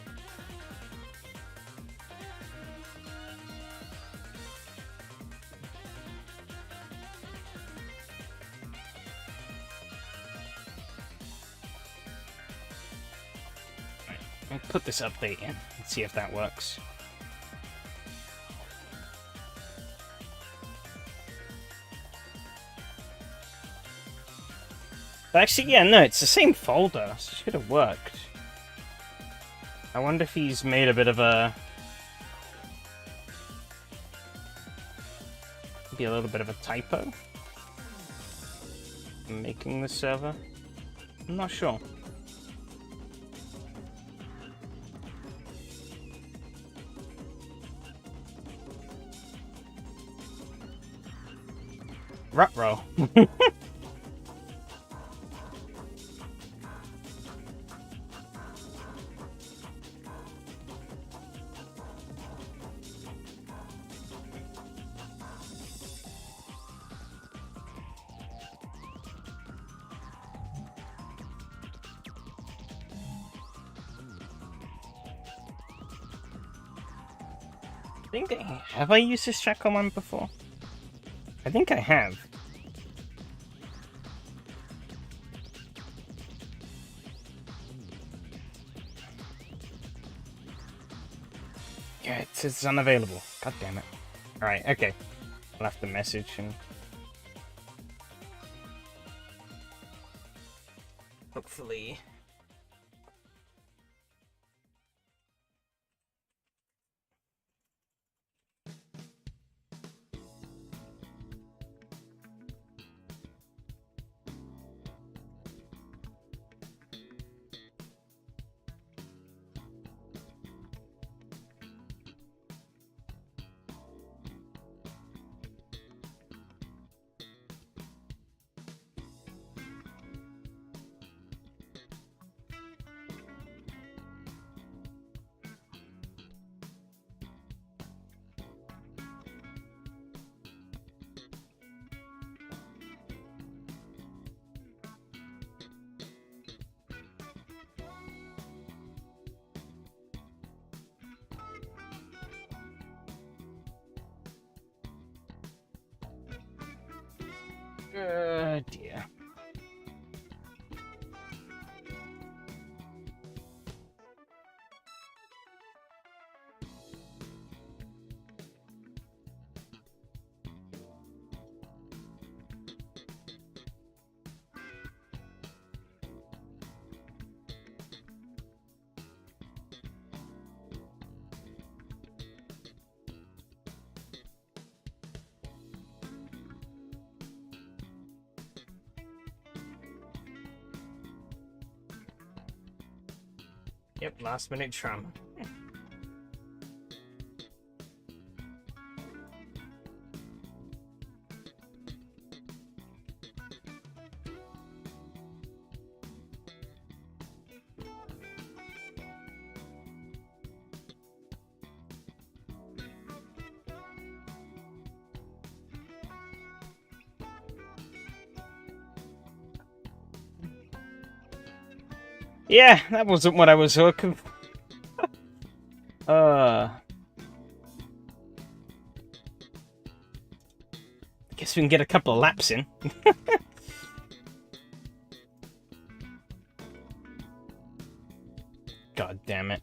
I'll put this update in and see if that works. But actually, yeah, no, it's the same folder, so it should have worked. I wonder if he's made a bit of a... maybe a little bit of a typo in making the server. I'm not sure. Ruh-roh. Have I used this track on one before? I think I have. Yeah, it says it's unavailable. God damn it. Alright, okay. I'll have to message and... hopefully... dear. Yep, last minute tram. Yeah, that wasn't what I was looking for. I guess we can get a couple of laps in. God damn it.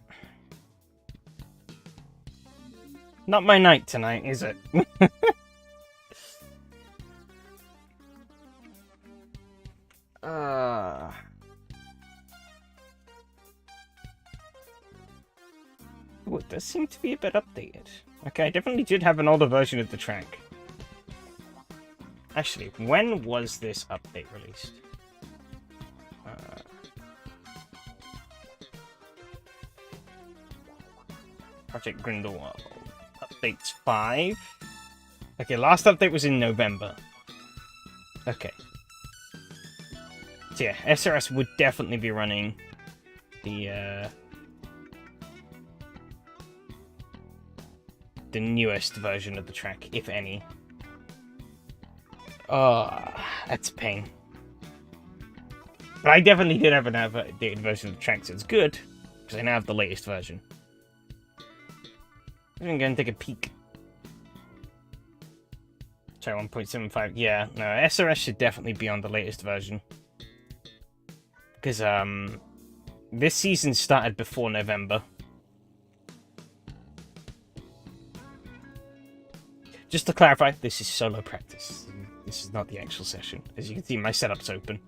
Not my night tonight, is it? Ooh, it does seem to be a bit updated. Okay, I definitely did have an older version of the track. Actually, when was this update released? Project Grindelwald. Updates 5. Okay, last update was in November. Okay. So yeah, SRS would definitely be running the newest version of the track, if any. That's a pain. But I definitely did have an updated version of the track, so it's good, because I now have the latest version. I'm going to take a peek. Try 1.75. Yeah, no, SRS should definitely be on the latest version. Because, this season started before November. Just to clarify, this is solo practice. This is not the actual session. As you can see, my setup's open.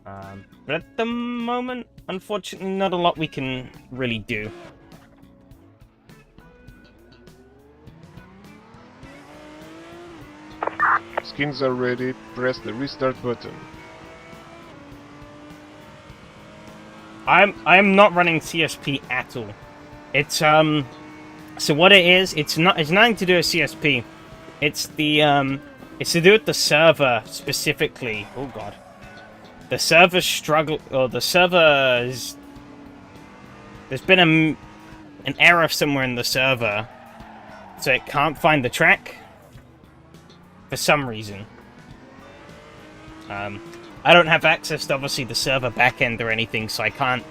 But at the moment, unfortunately, not a lot we can really do. Skins are ready. Press the restart button. I'm not running CSP at all. It's so what it is, it's nothing to do with CSP. It's the it's to do with the server specifically. Oh god. The server there's been an error somewhere in the server, so it can't find the track for some reason. I don't have access to obviously the server backend or anything, so I can't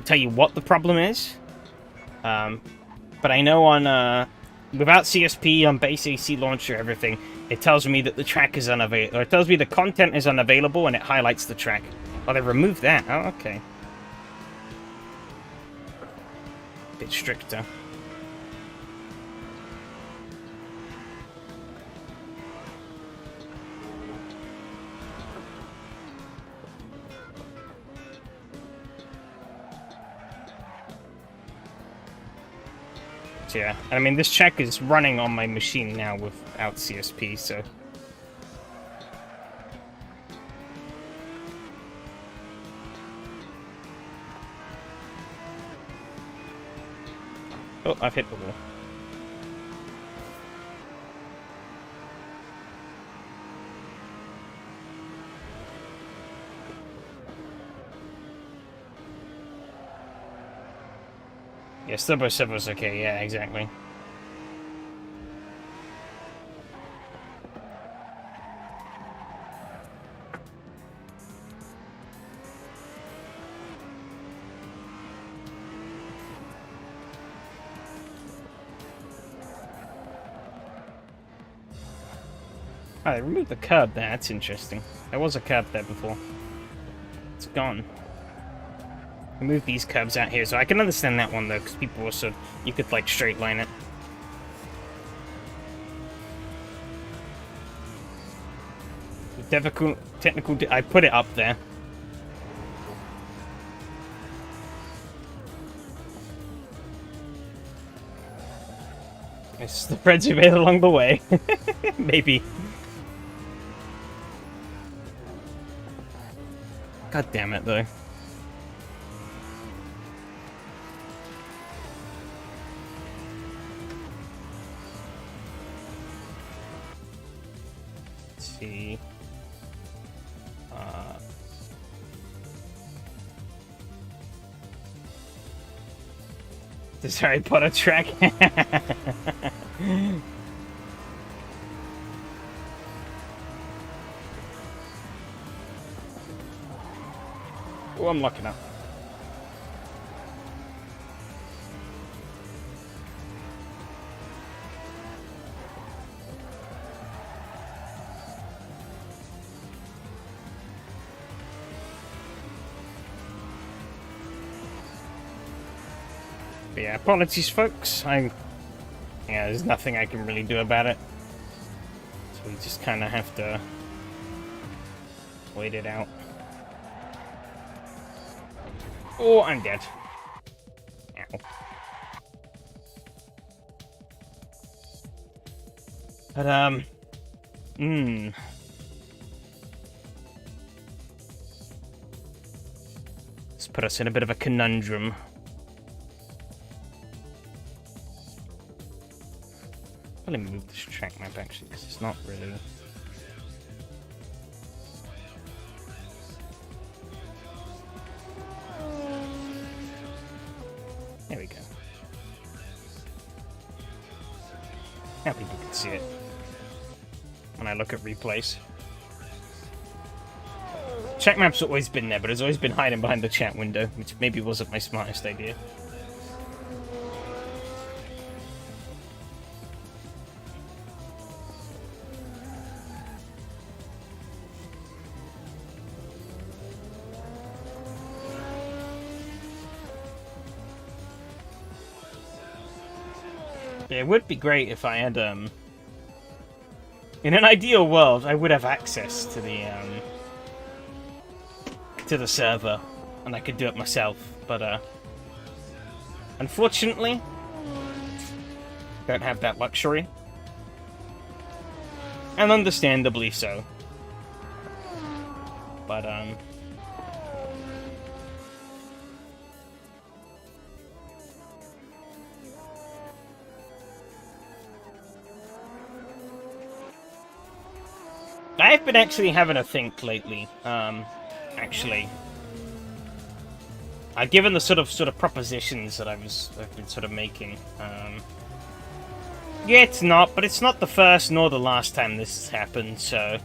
tell you what the problem is. But I know on without CSP on base AC launcher everything, it tells me that the track is unavailable, or it tells me the content is unavailable, and it highlights the track. Oh, they removed that. Oh, okay. Bit stricter. Yeah, I mean, this check is running on my machine now without CSP, so... Oh, I've hit the wall. Yeah, Turbo Servo's okay, yeah, exactly. Oh, they removed the curb there, that's interesting. There was a curb there before. It's gone. Move these curbs out here, so I can understand that one though, because people also, you could like straight line it. Technical, I put it up there. It's the friends we made along the way. Maybe. God damn it though. see. This Harry Potter track. Oh, I'm locking up. But yeah, apologies, folks. Yeah, there's nothing I can really do about it. So we just kind of have to wait it out. Oh, I'm dead. Ow. But, Let's put us in a bit of a conundrum. Let me move this track map actually, because it's not really. There we go. Now people can see it when I look at replays. Track map's always been there, but it's always been hiding behind the chat window, which maybe wasn't my smartest idea. Yeah, it would be great if I had, in an ideal world, I would have access to the server, and I could do it myself, but, unfortunately, don't have that luxury. And understandably so. But, I've been actually having a think lately, actually. Given the sort of propositions that I've been sort of making, yeah, it's not, but it's not the first nor the last time this has happened, so.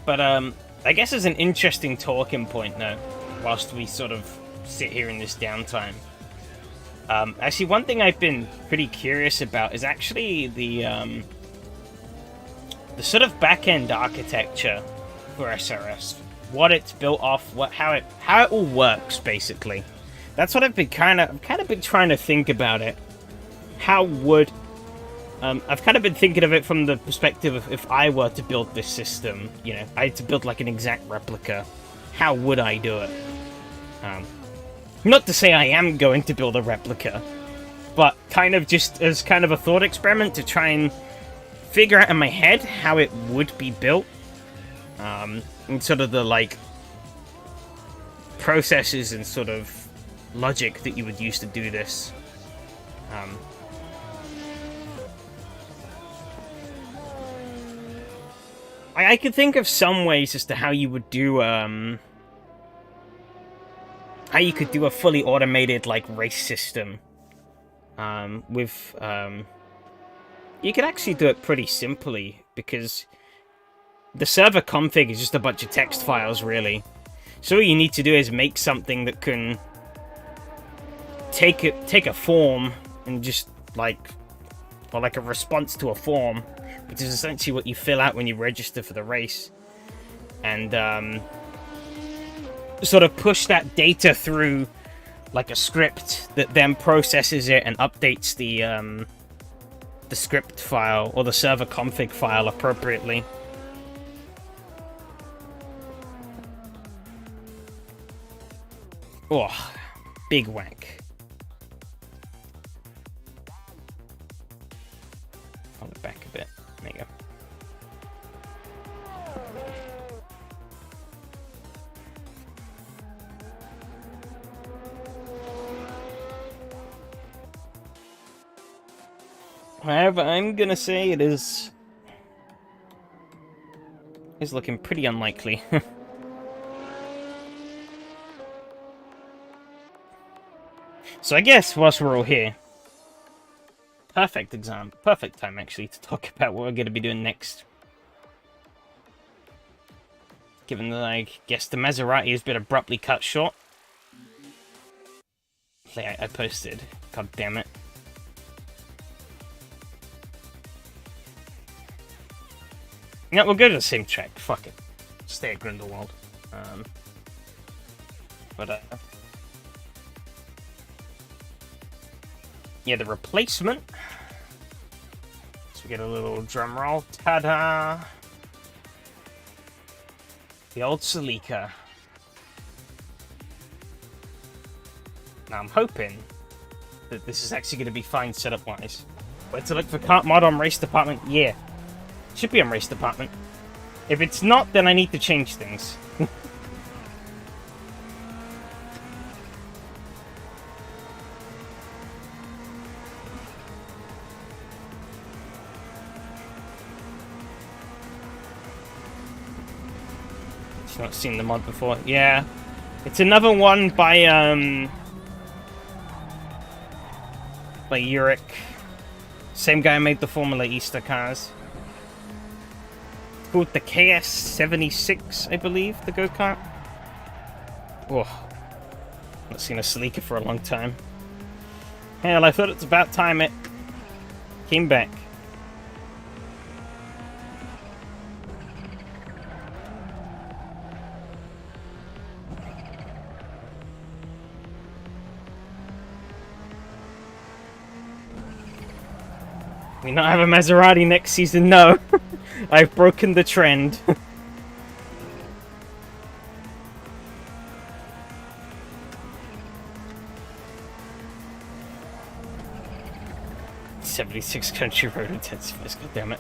But, I guess as an interesting talking point now, whilst we sort of sit here in this downtime. Actually, one thing I've been pretty curious about is actually the sort of back-end architecture for SRS. What it's built off, how it all works, basically. That's what I've been kind of been trying to think about it. How would I've kind of been thinking of it from the perspective of if I were to build this system, you know, I had to build like an exact replica. How would I do it? Not to say I am going to build a replica, but kind of just as kind of a thought experiment to try and figure out in my head how it would be built. And sort of the, like, processes and sort of logic that you would use to do this. I could think of some ways as to how you would do, how you could do a fully automated, like, race system. You could actually do it pretty simply, because the server config is just a bunch of text files, really. So all you need to do is make something that can take a form and just, like, or like a response to a form, which is essentially what you fill out when you register for the race. And, sort of push that data through like a script that then processes it and updates the script file or the server config file appropriately. Oh, big whack. On the back a bit. There you go. However, I'm gonna say it is looking pretty unlikely. So I guess whilst we're all here, perfect time actually to talk about what we're going to be doing next. Given that I guess the Maserati has been abruptly cut short. Like I posted. God damn it. Yeah, we'll go to the same track. Fuck it. Stay at Grindelwald. Yeah, the replacement. So we get a little drum roll. Ta-da! The old Celica. Now I'm hoping that this is actually going to be fine setup-wise. Where to look for kart mod on race department? Yeah. Should be on race department. If it's not, then I need to change things. Not seen the mod before. Yeah. It's another one by Uric. Same guy made the Formula Easter cars. It's called the KS76, I believe, the go-kart. Oh. Not seen a Celica for a long time. Hell, I thought it's about time it came back. We not have a Maserati next season, no. I've broken the trend. '76 country road intensifiers, god damn it.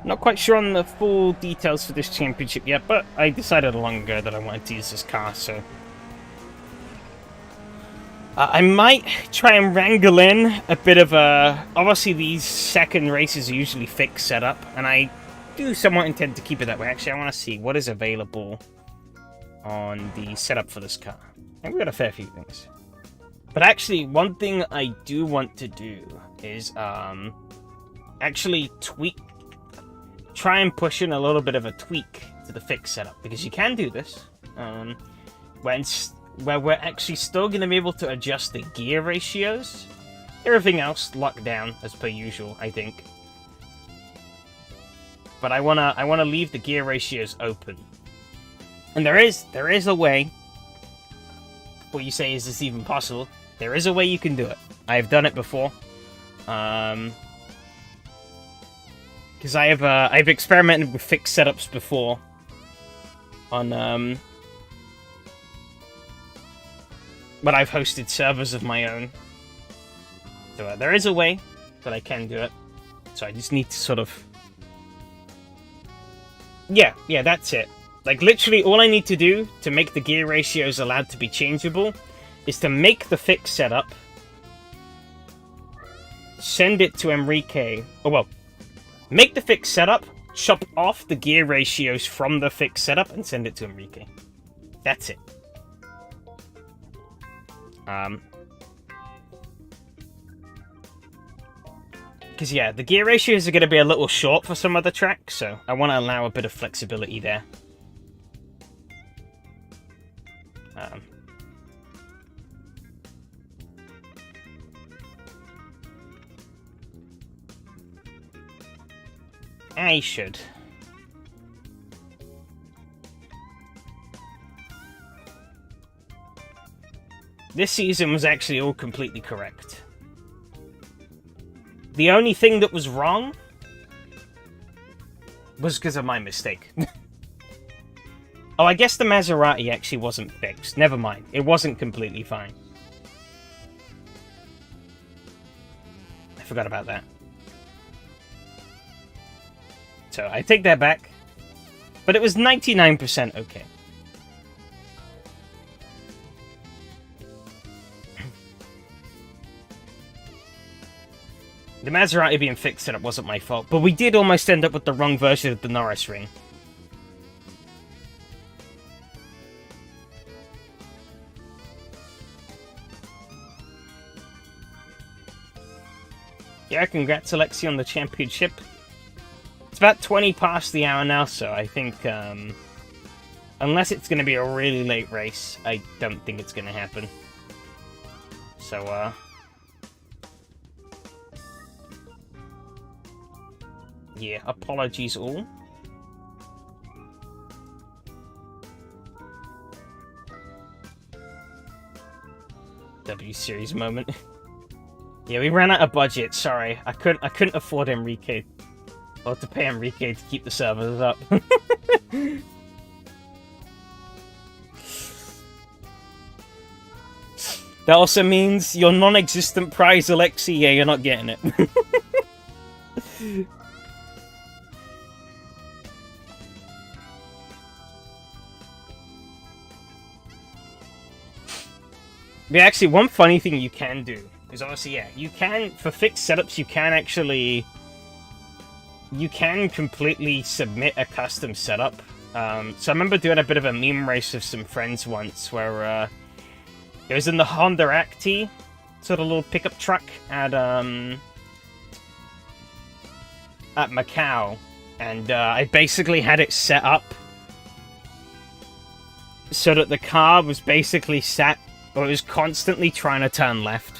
Not quite sure on the full details for this championship yet, but I decided long ago that I wanted to use this car, so... I might try and wrangle in a bit of a... Obviously, these second races are usually fixed setup, and I do somewhat intend to keep it that way. Actually, I want to see what is available on the setup for this car. And we've got a fair few things. But actually, one thing I do want to do is actually try and push in a little bit of a tweak to the fixed setup, because you can do this where we're actually still going to be able to adjust the gear ratios. Everything else locked down as per usual, I think. But I wanna leave the gear ratios open, and there is a way. What you say, is this even possible? There is a way you can do it. I've done it before. Because I've experimented with fixed setups before on when I've hosted servers of my own. So there is a way that I can do it. So I just need to sort of... Yeah, that's it. Like, literally all I need to do to make the gear ratios allowed to be changeable is to make the fixed setup, send it to Enrique, make the fixed setup, chop off the gear ratios from the fixed setup, and send it to Enrique. That's it. Because, yeah, the gear ratios are going to be a little short for some other tracks, so I want to allow a bit of flexibility there. I should. This season was actually all completely correct. The only thing that was wrong was because of my mistake. Oh, I guess the Maserati actually wasn't fixed. Never mind. It wasn't completely fine. forgot about that. So I take that back. But it was 99% okay. The Maserati being fixed setup wasn't my fault, but we did almost end up with the wrong version of the Norris ring. Yeah, congrats Alexi on the championship. It's about 20 past the hour now, so I think, unless it's going to be a really late race, I don't think it's going to happen. So, yeah, apologies all. W Series moment. Yeah, we ran out of budget, sorry. I couldn't afford Enrique. Or to pay Enrique to keep the servers up. That also means your non-existent prize, Alexi. Yeah, you're not getting it. But actually, one funny thing you can do is obviously, yeah, you can, for fixed setups, you can actually... You can completely submit a custom setup. So I remember doing a bit of a meme race with some friends once where it was in the Honda Acti, sort of little pickup truck at Macau, and I basically had it set up so that the car was basically sat, or it was constantly trying to turn left.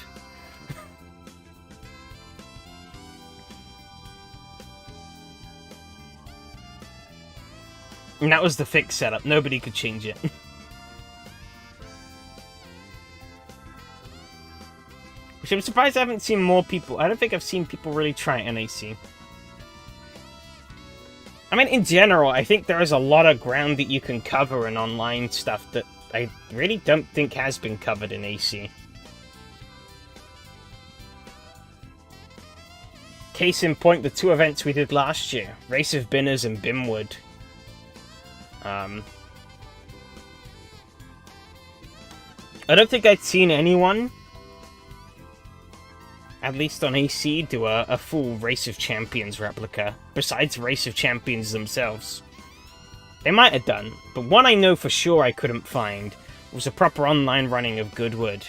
And that was the fixed setup. Nobody could change it. Which I'm surprised I haven't seen more people. I don't think I've seen people really try NAC. I mean, in general, I think there is a lot of ground that you can cover in online stuff that I really don't think has been covered in AC. Case in point, the two events we did last year. Race of Binners and Bimwood. I don't think I'd seen anyone, at least on AC, do a full Race of Champions replica, besides Race of Champions themselves. They might have done, but one I know for sure I couldn't find was a proper online running of Goodwood.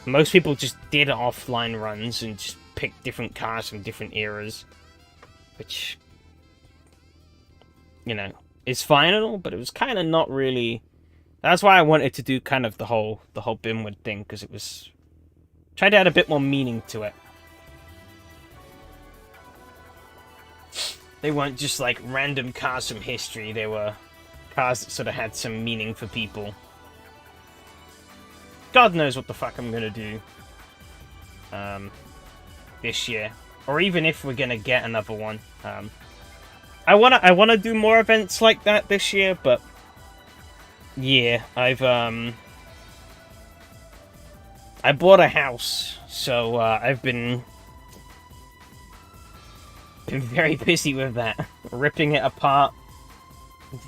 Most people just did offline runs and just picked different cars from different eras, which, you know, is fine and all, but it was kind of not really... That's why I wanted to do kind of the whole Bimwood thing, because it was... Tried to add a bit more meaning to it. They weren't just like random cars from history, they were cars that sort of had some meaning for people. God knows what the fuck I'm gonna do this year. Or even if we're gonna get another one. I wanna do more events like that this year, but yeah, I bought a house, so I've been very busy with that, ripping it apart,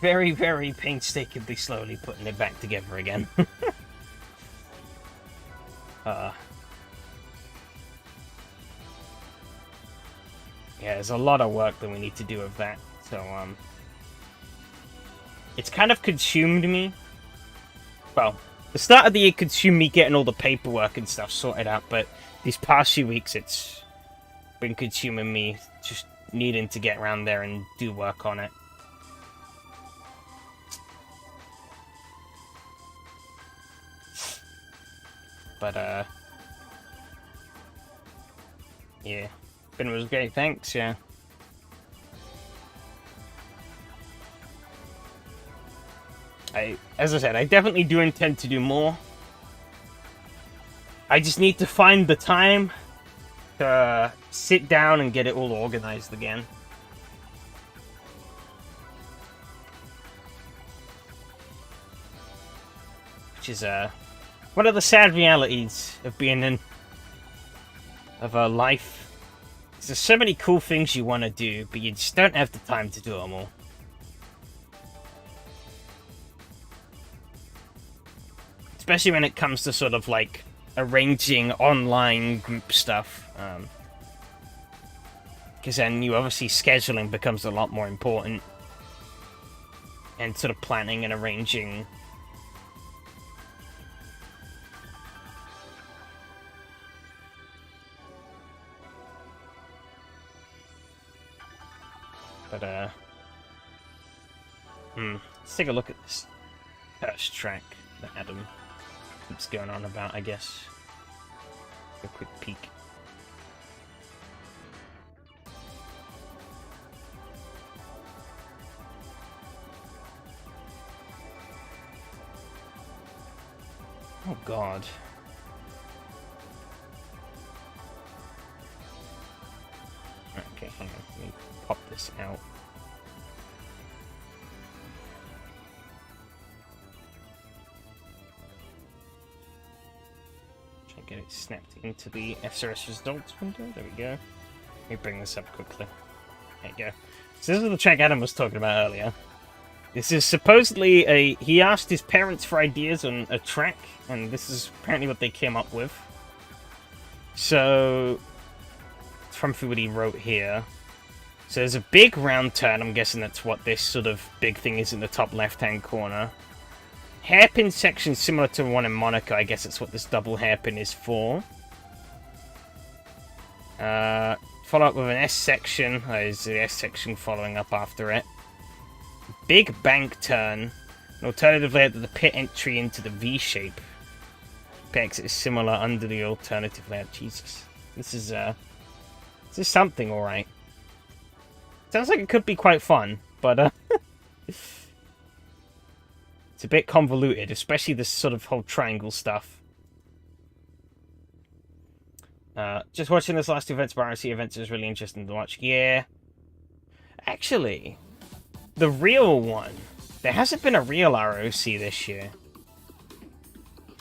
very, very painstakingly slowly putting it back together again. Yeah, there's a lot of work that we need to do with that, so it's kind of consumed me. Well, the start of the year consumed me getting all the paperwork and stuff sorted out, but these past few weeks it's been consuming me just needing to get around there and do work on it. But, yeah. It was great, thanks, yeah. As I said, I definitely do intend to do more. I just need to find the time to sit down and get it all organized again. Which is, one of the sad realities of being of life. There's so many cool things you want to do, but you just don't have the time to do them all. Especially when it comes to sort of like arranging online group stuff. Because then obviously scheduling becomes a lot more important. And sort of planning and arranging. But, let's take a look at this first track that Adam keeps going on about, I guess. A quick peek. Oh god. Okay, hang on. Let me pop this out. Try and get it snapped into the SRS results window. There we go. Let me bring this up quickly. There you go. So this is the track Adam was talking about earlier. This is supposedly a... He asked his parents for ideas on a track, and this is apparently what they came up with. So, from what he wrote here. So there's a big round turn, I'm guessing that's what this sort of big thing is in the top left-hand corner. Hairpin section similar to one in Monaco, I guess that's what this double hairpin is for. Follow up with an S section, there's the S section following up after it. Big bank turn, an alternative layout to the pit entry into the V shape. Pit exit is similar under the alternative layout. Jesus, this is something, all right. Sounds like it could be quite fun, but it's a bit convoluted, especially this sort of whole triangle stuff. Just watching this last events, ROC events is really interesting to watch. Yeah, actually. The real one. There hasn't been a real ROC this year.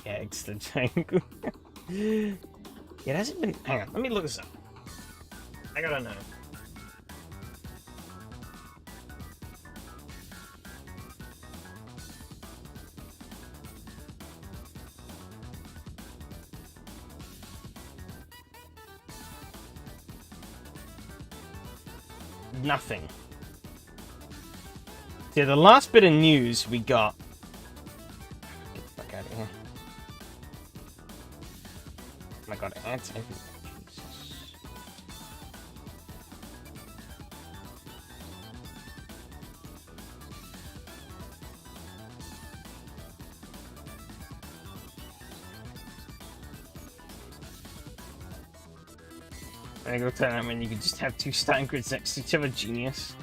Yeah, it's the triangle. Yeah, it hasn't been... Hang on, let me look this up. I gotta know. Nothing. Yeah, the last bit of news we got... Get the fuck out of here. Oh my god, ads everywhere. Jesus. I go tell that when you could just have two starting grids next to each other, genius.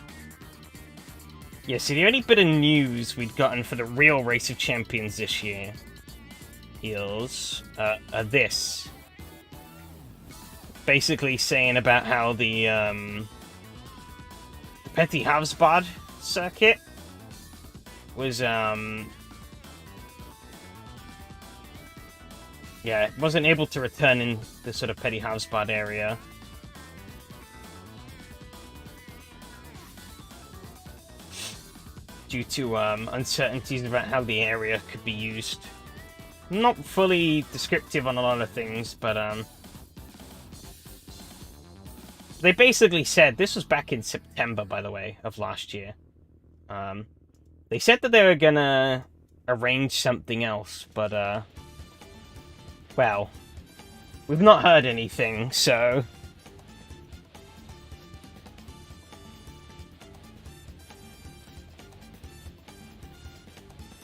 Yeah, so the only bit of news we'd gotten for the real Race of Champions this year is this. Basically saying about how the Petit Havsbad circuit was, yeah, it wasn't able to return in the sort of Petit Havsbad area. Due to uncertainties about how the area could be used. Not fully descriptive on a lot of things, but they basically said, this was back in September, by the way, of last year. They said that they were gonna arrange something else, but well, we've not heard anything, so...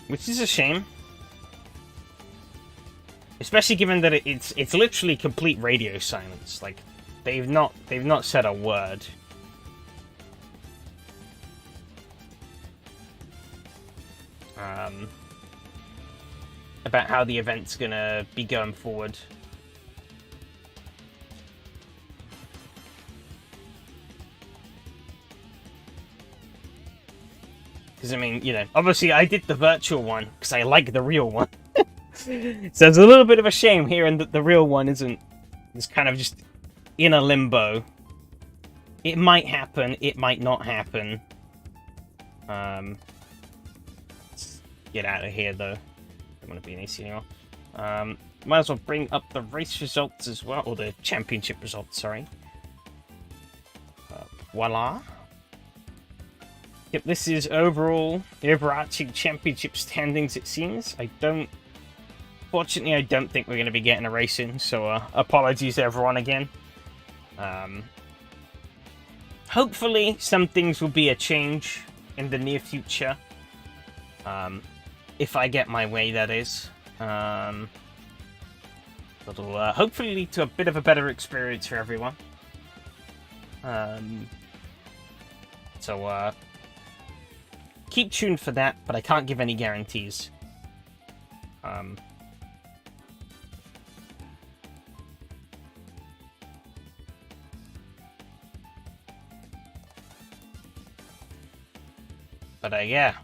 Which is a shame. Especially given that it's literally complete radio silence. Like, they've not said a word. About how the event's gonna be going forward. Because, I mean, you know, obviously I did the virtual one, because I like the real one. So it's a little bit of a shame hearing that the real one isn't... It's kind of just in a limbo. It might happen, it might not happen. Let's get out of here, though. Don't want to be in AC anymore. Might as well bring up the race results as well, or the championship results, sorry. Voila. Yep, this is overall the overarching championship standings, it seems. Fortunately, I don't think we're going to be getting a race in, so apologies to everyone again. Hopefully, some things will be a change in the near future. If I get my way, that is. That'll hopefully lead to a bit of a better experience for everyone. So, keep tuned for that, but I can't give any guarantees. But yeah.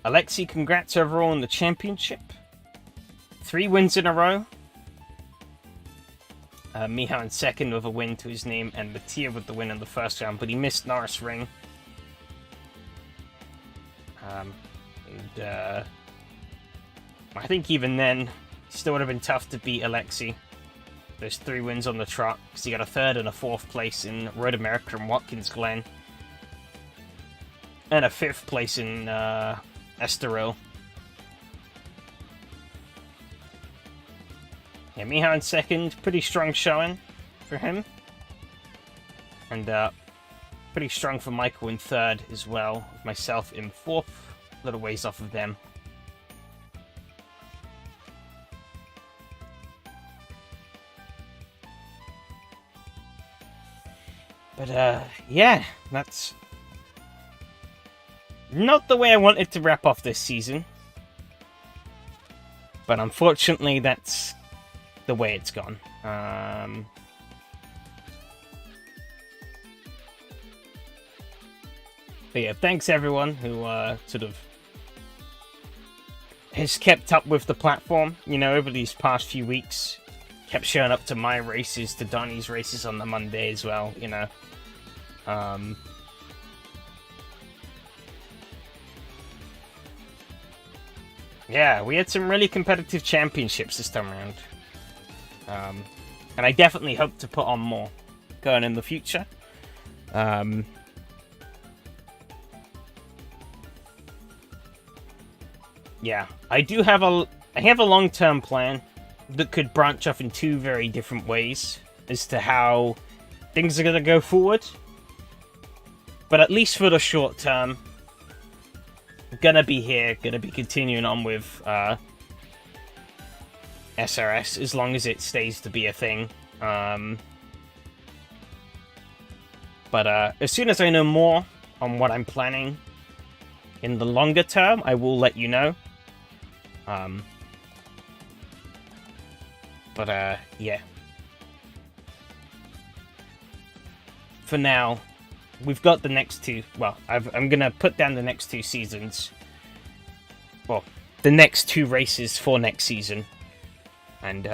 Alexi, congrats overall in the championship. 3 wins in a row. Miha in second with a win to his name, and Mattia with the win in the first round, but he missed Norris Ring. I think even then, still would have been tough to beat Alexi. There's 3 wins on the trot, because he got a 3rd and a 4th place in Road America and Watkins Glen. And a 5th place in Estoril. Yeah, Miha in second, pretty strong showing for him. And pretty strong for Michael in 3rd as well, with myself in 4th, a little ways off of them. But yeah, that's not the way I wanted to wrap off this season. But unfortunately, that's the way it's gone. But yeah, thanks everyone who sort of has kept up with the platform, you know, over these past few weeks. Kept showing up to my races, to Donnie's races on the Monday as well, you know. Yeah, we had some really competitive championships this time around. And I definitely hope to put on more going in the future. Yeah, I have a long-term plan that could branch off in 2 very different ways as to how things are going to go forward. But at least for the short term, gonna be here, gonna be continuing on with SRS as long as it stays to be a thing. But as soon as I know more on what I'm planning in the longer term, I will let you know. But yeah. For now, we've got the next 2. Well, I'm gonna put down the next 2 seasons. Well, the next 2 races for next season, and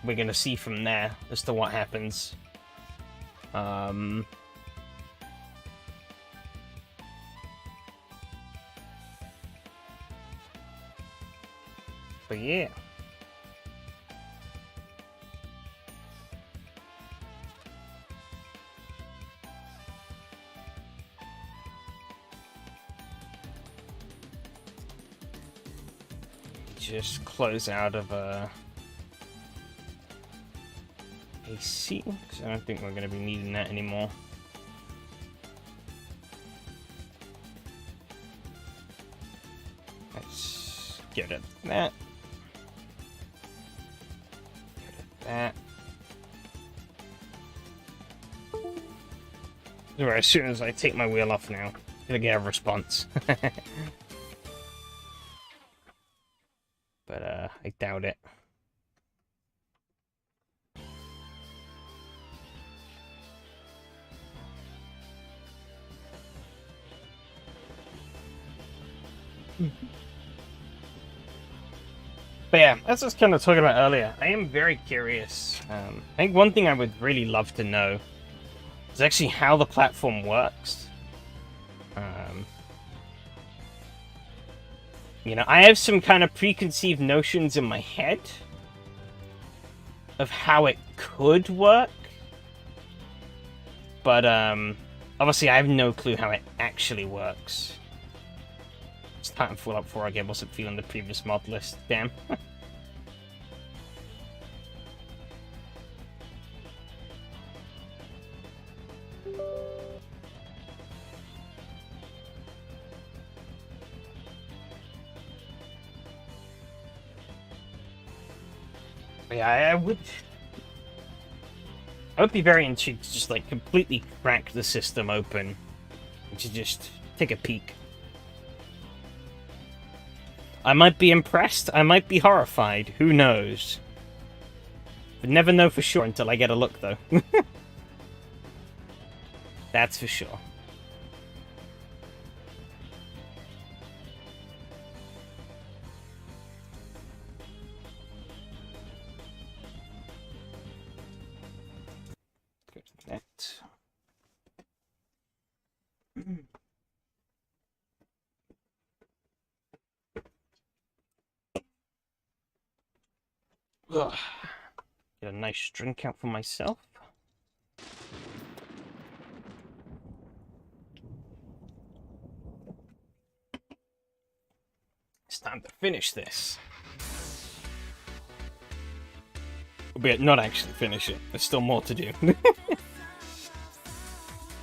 we're gonna see from there as to what happens. But yeah. Just close out of AC, because I don't think we're going to be needing that anymore. Let's get rid of that. Get rid of that. Alright, as soon as I take my wheel off now, I'm going to get a response. But I doubt it. But yeah, as I was kind of talking about earlier, I am very curious. I think one thing I would really love to know is actually how the platform works. You know, I have some kind of preconceived notions in my head of how it could work. But, obviously I have no clue how it actually works. It's Titanfall up 4 again, wasn't feeling the previous mod list, damn. Yeah, I would be very intrigued to just like completely crack the system open and to just take a peek. I might be impressed, I might be horrified, who knows? But never know for sure until I get a look though. That's for sure. Ugh. Get a nice drink out for myself. It's time to finish this. But not actually finish it. There's still more to do. But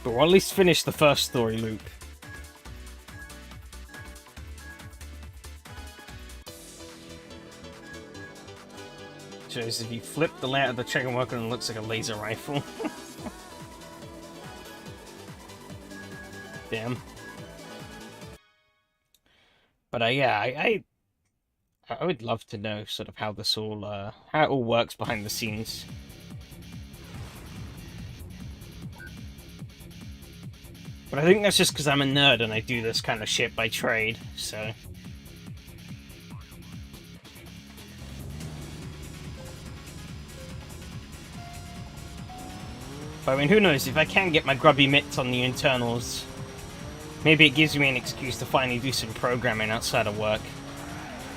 we'll at least finish the first story loop. Shows if you flip the layout of the chicken worker and it looks like a laser rifle. Damn. But yeah, I would love to know sort of how this all how it all works behind the scenes. But I think that's just because I'm a nerd and I do this kind of shit by trade, so. But I mean, who knows, if I can get my grubby mitts on the internals, maybe it gives me an excuse to finally do some programming outside of work.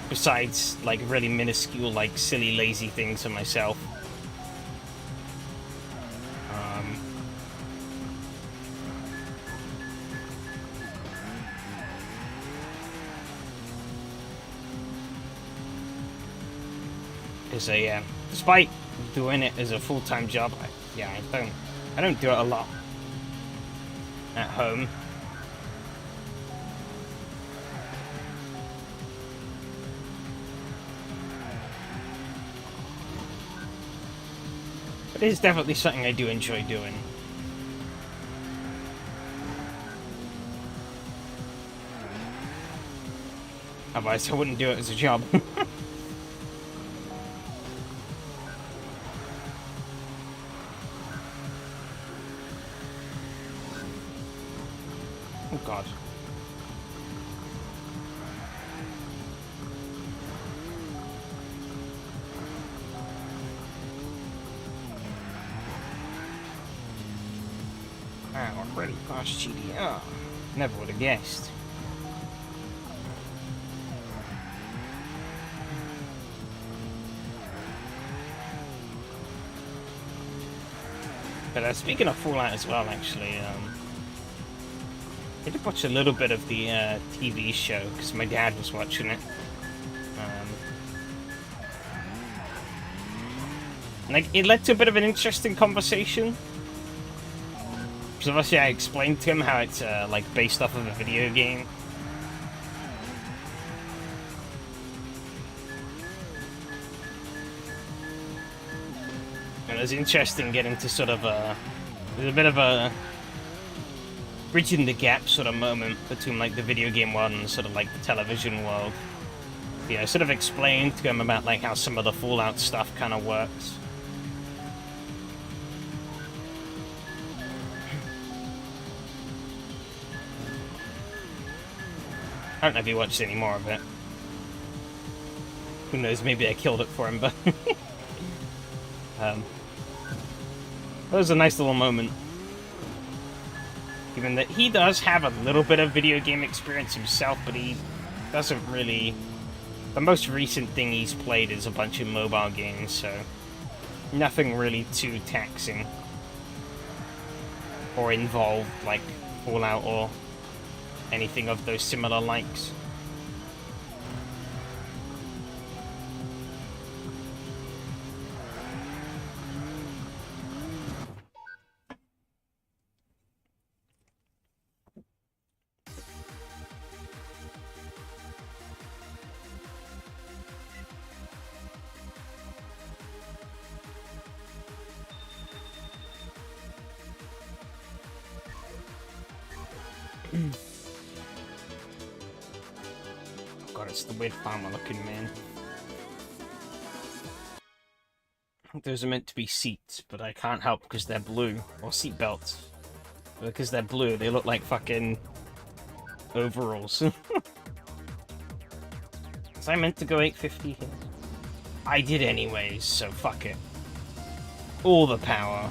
Besides, like, really minuscule, like, silly, lazy things for myself. Despite doing it as a full-time job, I don't do it a lot at home. But it is definitely something I do enjoy doing. Otherwise, I wouldn't do it as a job. Oh god. Wow, already past GDR. Never would have guessed. But speaking of Fallout as well, actually, I did watch a little bit of the TV show because my dad was watching it. Like, it led to a bit of an interesting conversation. Because obviously I explained to him how it's like based off of a video game. And it was interesting getting to sort of there's a bit of a bridging the gap sort of moment between like the video game world and sort of like the television world. You know, sort of explained to him about like how some of the Fallout stuff kind of works. I don't know if you watched any more of it. Who knows, maybe I killed it for him, but... that was a nice little moment. Given that he does have a little bit of video game experience himself, but he doesn't really... The most recent thing he's played is a bunch of mobile games, so... Nothing really too taxing. Or involved, like Fallout or anything of those similar likes. God, it's the weird farmer looking man. Those are meant to be seats, but I can't help because they're blue. Or seat belts. Because they're blue, they look like fucking overalls. Was I meant to go 850 here? I did anyways, so fuck it. All the power.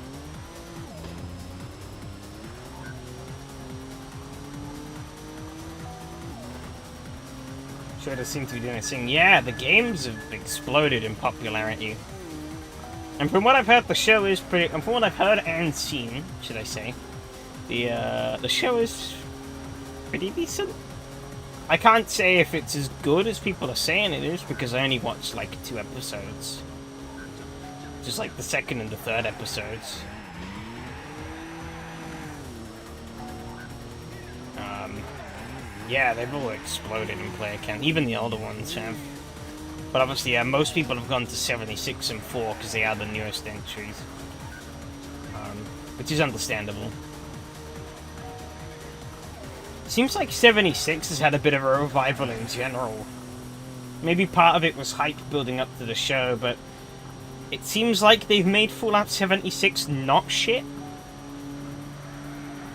Sure does seem to be doing a thing. Yeah, the games have exploded in popularity. And from what I've heard, the show is pretty... And from what I've heard and seen, should I say, the show is pretty decent. I can't say if it's as good as people are saying it is, because I only watched, like, 2 episodes. Just, like, the second and the third episodes. Yeah, they've all exploded in player count. Even the older ones have. But obviously, yeah, most people have gone to 76 and 4 because they are the newest entries. Which is understandable. Seems like 76 has had a bit of a revival in general. Maybe part of it was hype building up to the show, but it seems like they've made Fallout 76 not shit.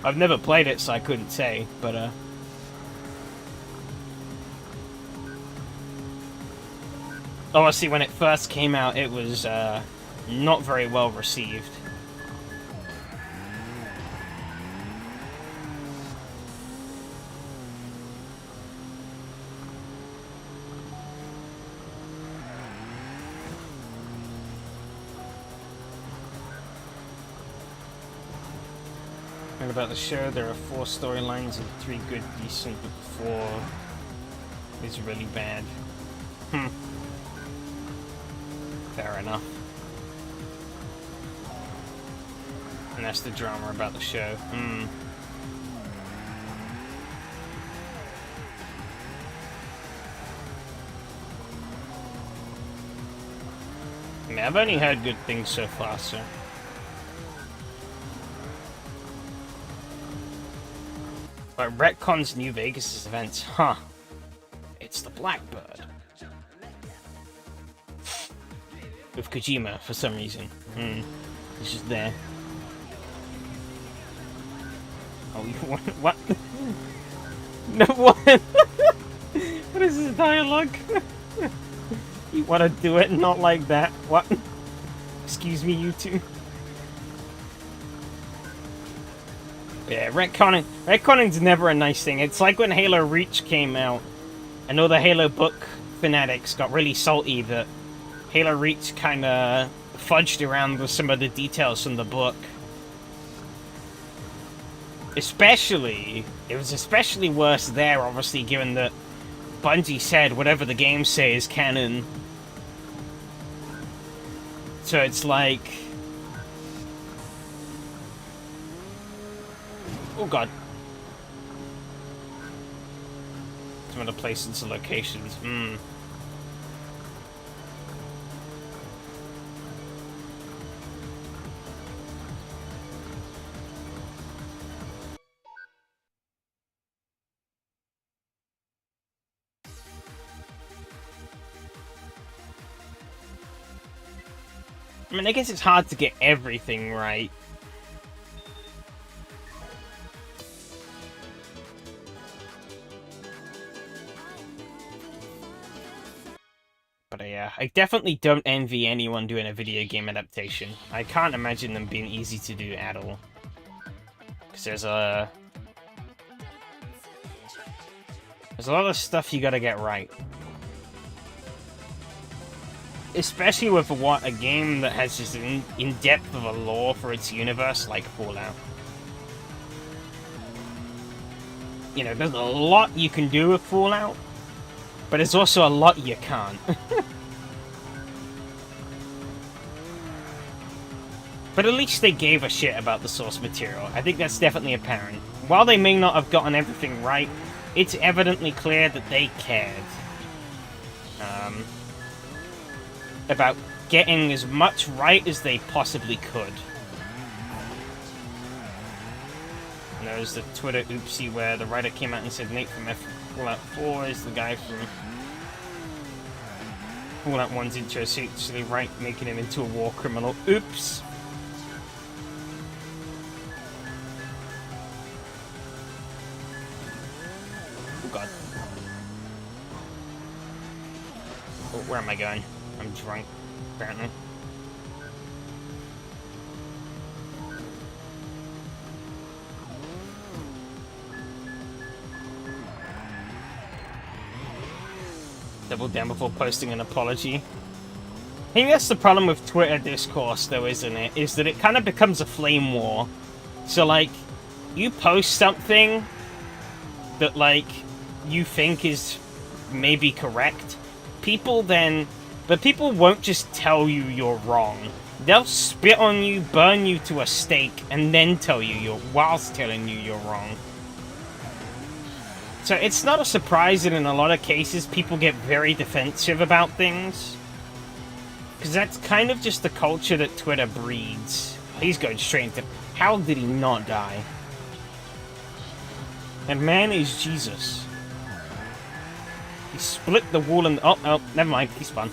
I've never played it, so I couldn't say, but obviously, when it first came out, it was not very well received. And about the show, there are 4 storylines and 3 good, decent, but 4 is really bad. Fair enough. And that's the drama about the show. I mean, I've only heard good things so far, so... But retcons New Vegas' events, huh? It's the Blackbird. With Kojima, for some reason. He's just there. Oh, you want... What? No, what? What is this dialogue? You want to do it not like that? What? Excuse me, you two. Yeah, retconning's never a nice thing. It's like when Halo Reach came out. I know the Halo book fanatics got really salty that Halo Reach kind of fudged around with some of the details from the book. It was especially worse there, obviously, given that Bungie said whatever the games say is canon. So it's like... Oh god. Some of the places and locations. I mean, I guess it's hard to get everything right. But Yeah, I definitely don't envy anyone doing a video game adaptation. I can't imagine them being easy to do at all. Because there's a lot of stuff you gotta get right. Especially with a game that has just an in-depth of a lore for its universe like Fallout. You know, there's a lot you can do with Fallout, but there's also a lot you can't. But at least they gave a shit about the source material. I think that's definitely apparent. While they may not have gotten everything right, it's evidently clear that they cared. About getting as much right as they possibly could. And there was the Twitter oopsie where the writer came out and said Nate from Fallout 4 is the guy from Fallout 1's intro, so actually right, making him into a war criminal. Oops! Oh god. Oh, where am I going? I'm drunk, apparently. Double down before posting an apology. I think that's the problem with Twitter discourse, though, isn't it? Is that it kind of becomes a flame war. So, like, you post something that, like, you think is maybe correct. But people won't just tell you you're wrong. They'll spit on you, burn you to a stake, and then tell you whilst telling you you're wrong. So it's not a surprise that in a lot of cases people get very defensive about things. Because that's kind of just the culture that Twitter breeds. He's going straight into... How did he not die? And man is Jesus. He split the wall and... Oh, never mind. He's fun.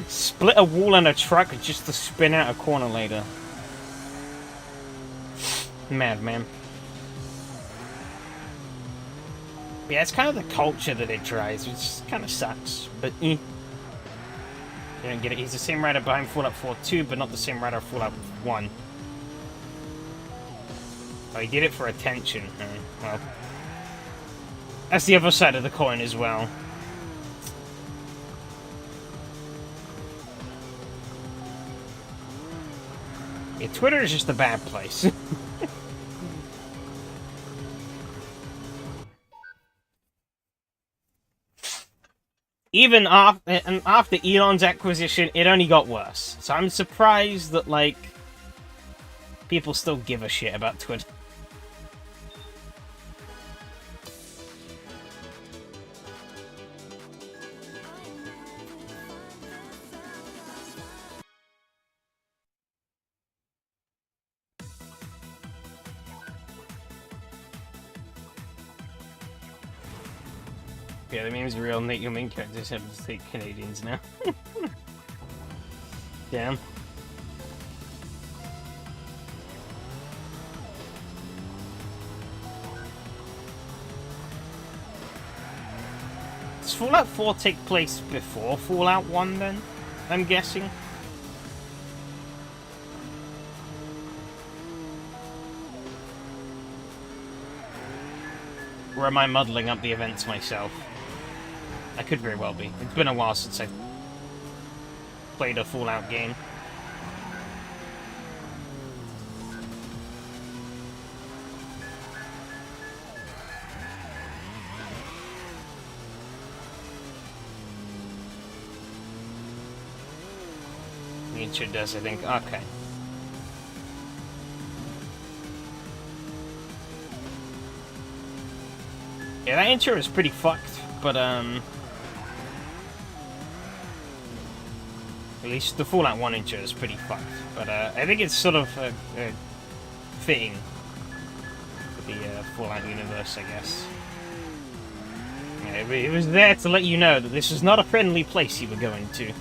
Split a wall and a truck just to spin out a corner later. Madman. Yeah, it's kind of the culture that it drives, which kind of sucks, but You don't get it. He's the same writer behind Fallout 4 2, but not the same writer of Fallout 1. Oh, he did it for attention. Well, that's the other side of the coin as well. Yeah, Twitter is just a bad place. Even after Elon's acquisition, it only got worse. So I'm surprised that, like, people still give a shit about Twitter. Yeah, the meme's real. Nate, your main characters have to take Canadians now. Damn. Does Fallout 4 take place before Fallout 1 then? I'm guessing. Or am I muddling up the events myself? I could very well be. It's been a while since I've played a Fallout game. The intro does, I think. Okay. Yeah, that intro is pretty fucked, but at least the Fallout 1 intro is pretty fucked, but I think it's sort of fitting for the Fallout universe, I guess. Yeah, it was there to let you know that this was not a friendly place you were going to.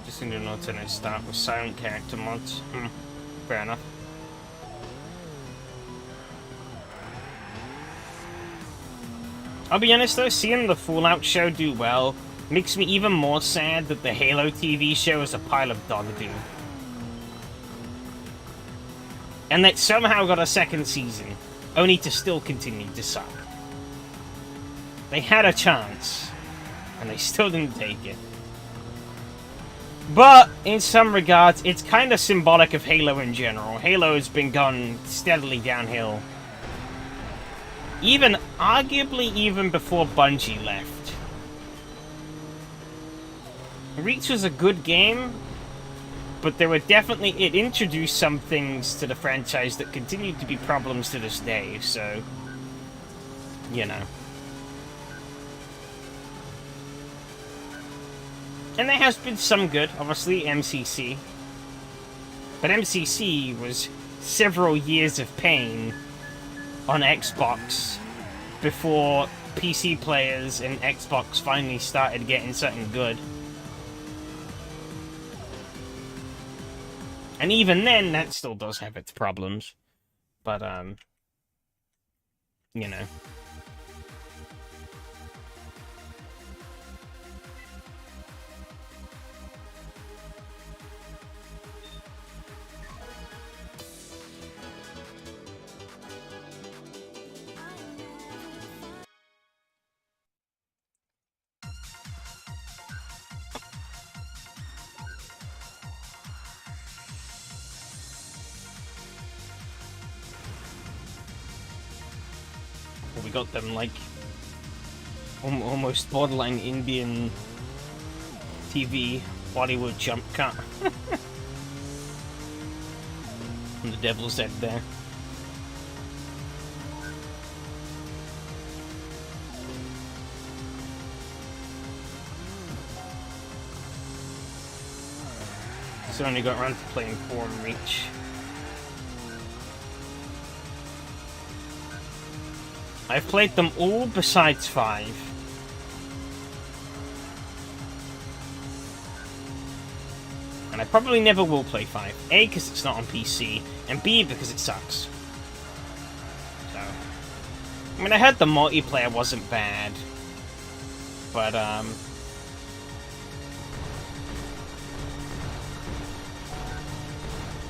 Just gonna do an alternate start with silent character mods. Fair enough. I'll be honest though, seeing the Fallout show do well makes me even more sad that the Halo TV show is a pile of dog do. And that somehow got a second season, only to still continue to suck. They had a chance, and they still didn't take it. But, in some regards, it's kind of symbolic of Halo in general. Halo has been going steadily downhill. Arguably even before Bungie left. Reach was a good game, but there were definitely... It introduced some things to the franchise that continue to be problems to this day, so... You know. And there has been some good, obviously, MCC. But MCC was several years of pain on Xbox before PC players and Xbox finally started getting something good. And even then, that still does have its problems. But, you know. We got them, like, almost borderline Indian TV Bollywood jump cut. And the devil's head there. So only got around to playing 4 and Reach. I've played them all besides 5. And I probably never will play 5. A, because it's not on PC, and B, because it sucks. So... I mean, I heard the multiplayer wasn't bad. But,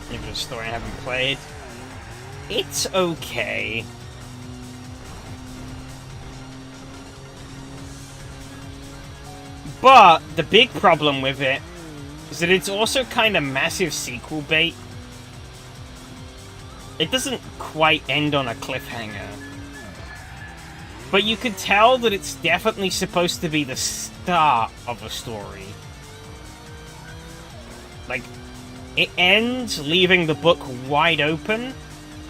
maybe the story I haven't played. It's okay. But the big problem with it is that it's also kind of massive sequel bait. It doesn't quite end on a cliffhanger. But you could tell that it's definitely supposed to be the start of a story. Like, it ends leaving the book wide open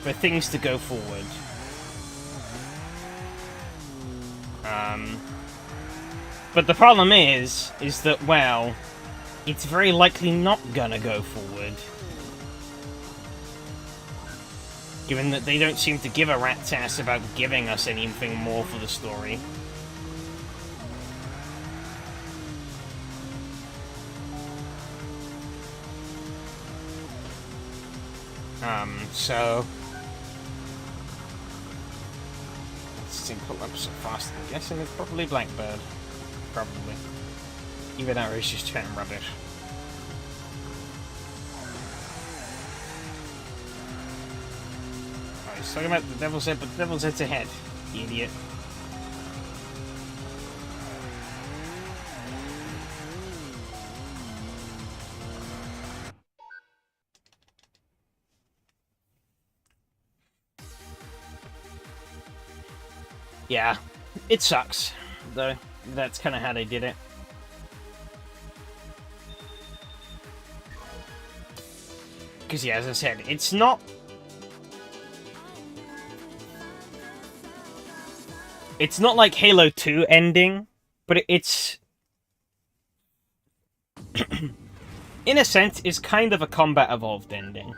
for things to go forward. But the problem is that, well, it's very likely not gonna go forward. Given that they don't seem to give a rat's ass about giving us anything more for the story. So... Let's see, pull up so fast. I'm guessing it's probably Blackbird. Probably. Even though it's just chatting rubbish. Oh, he's talking about the Devil's Head, but the Devil's Head's ahead. You idiot. Yeah, it sucks, though. That's kind of how they did it. Because, yeah, as I said, it's not... It's not like Halo 2 ending, but it's... in a sense, it's kind of a Combat Evolved ending.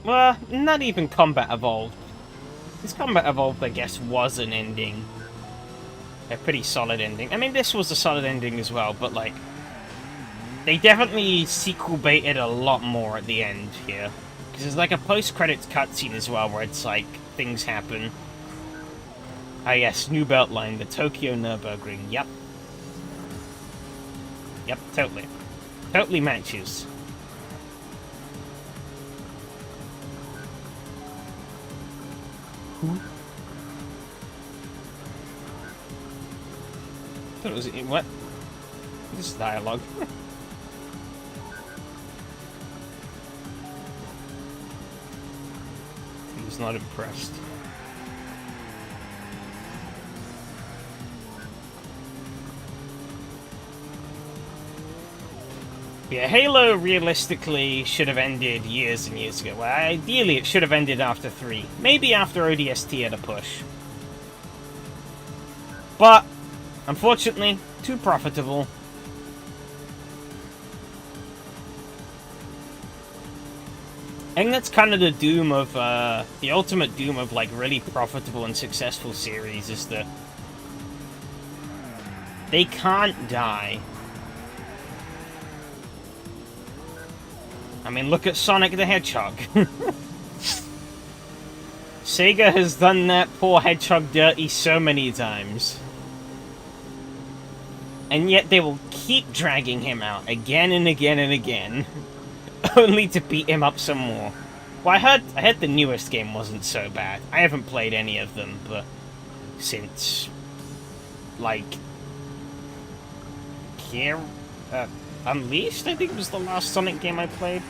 Well, not even Combat Evolved. This Combat Evolved, I guess, was an ending. A pretty solid ending. I mean, this was a solid ending as well, but, like... They definitely sequel-baited a lot more at the end here. Because there's like a post-credits cutscene as well, where it's like, things happen. Ah yes, new belt line, the Tokyo Nürburgring, yep. Yep, totally. Totally matches. Thought it was what? This is dialogue. He's not impressed. Yeah, Halo realistically should have ended years and years ago. Well, ideally it should have ended after 3. Maybe after ODST had a push. But, unfortunately, too profitable. I think that's kind of the doom of, the ultimate doom of, like, really profitable and successful series is that they can't die. I mean, look at Sonic the Hedgehog. Sega has done that poor Hedgehog dirty so many times. And yet they will keep dragging him out again and again and again. Only to beat him up some more. Well, I heard the newest game wasn't so bad. I haven't played any of them, but since, like, here, Unleashed, I think was the last Sonic game I played.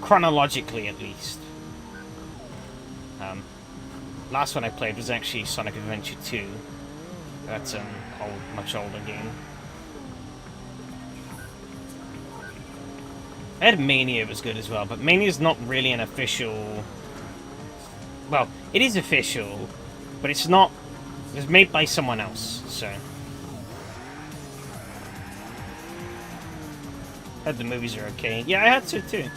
Chronologically, at least. Last one I played was actually Sonic Adventure 2. That's an much older game. I had Mania was good as well, but Mania's not really an official... Well, it is official, but it's not... It was made by someone else, so... I heard the movies are okay. Yeah, I had to too.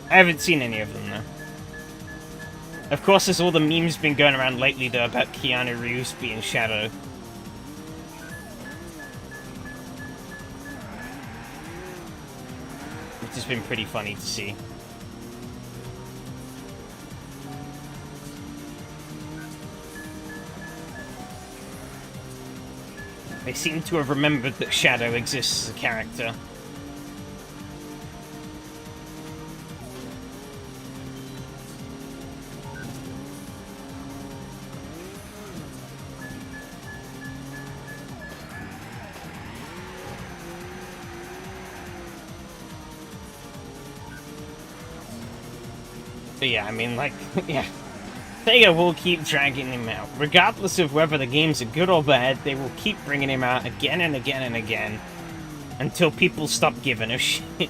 I haven't seen any of them though. Of course, there's all the memes been going around lately though about Keanu Reeves being Shadow. Which has been pretty funny to see. They seem to have remembered that Shadow exists as a character. But yeah, I mean, like, yeah. Sega will keep dragging him out. Regardless of whether the games are good or bad, they will keep bringing him out again and again and again. Until people stop giving a shit.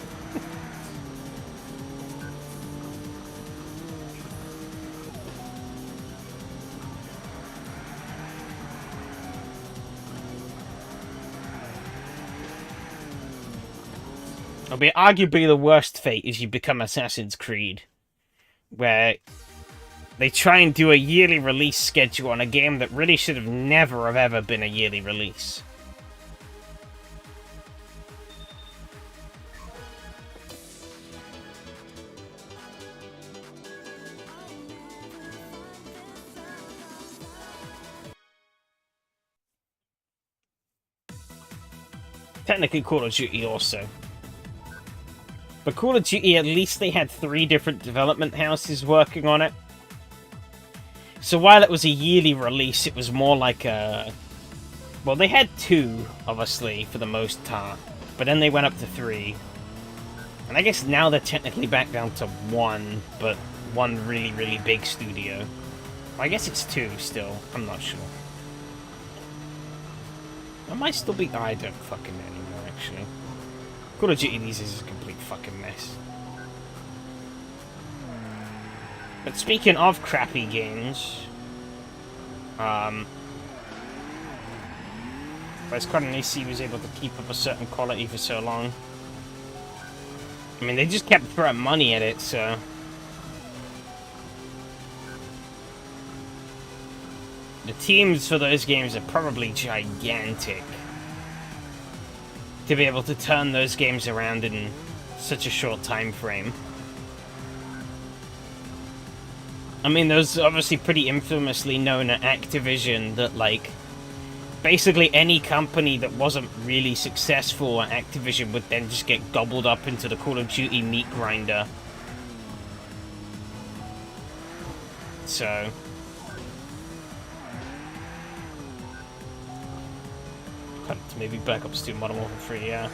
It'll be arguably the worst fate is you become Assassin's Creed. Where they try and do a yearly release schedule on a game that really should have never have ever been a yearly release. Technically Call of Duty also. But Call of Duty, at least they had 3 different development houses working on it. So while it was a yearly release, it was more like a... Well, they had 2, obviously, for the most part. But then they went up to 3. And I guess now they're technically back down to 1, but 1 really, really big studio. Well, I guess it's 2 still. I'm not sure. I might still be... I don't fucking know anymore, actually. Call of Duty these is a complete fucking mess. But speaking of crappy games, it's quite nice he was able to keep up a certain quality for so long. I mean, they just kept throwing money at it, so... The teams for those games are probably gigantic. To be able to turn those games around in such a short time frame. I mean, there's obviously pretty infamously known at Activision that, like, basically any company that wasn't really successful at Activision would then just get gobbled up into the Call of Duty meat grinder. So... maybe Black Ops 2 Modern Warfare 3, yeah.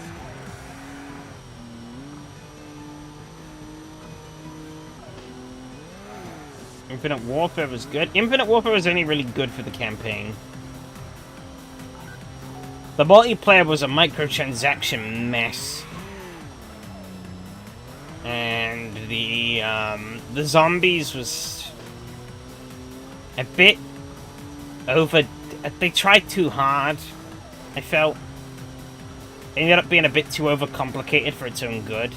Infinite Warfare was good. Infinite Warfare was only really good for the campaign. The multiplayer was a microtransaction mess. And the zombies was a bit over... They tried too hard, I felt. It ended up being a bit too overcomplicated for its own good.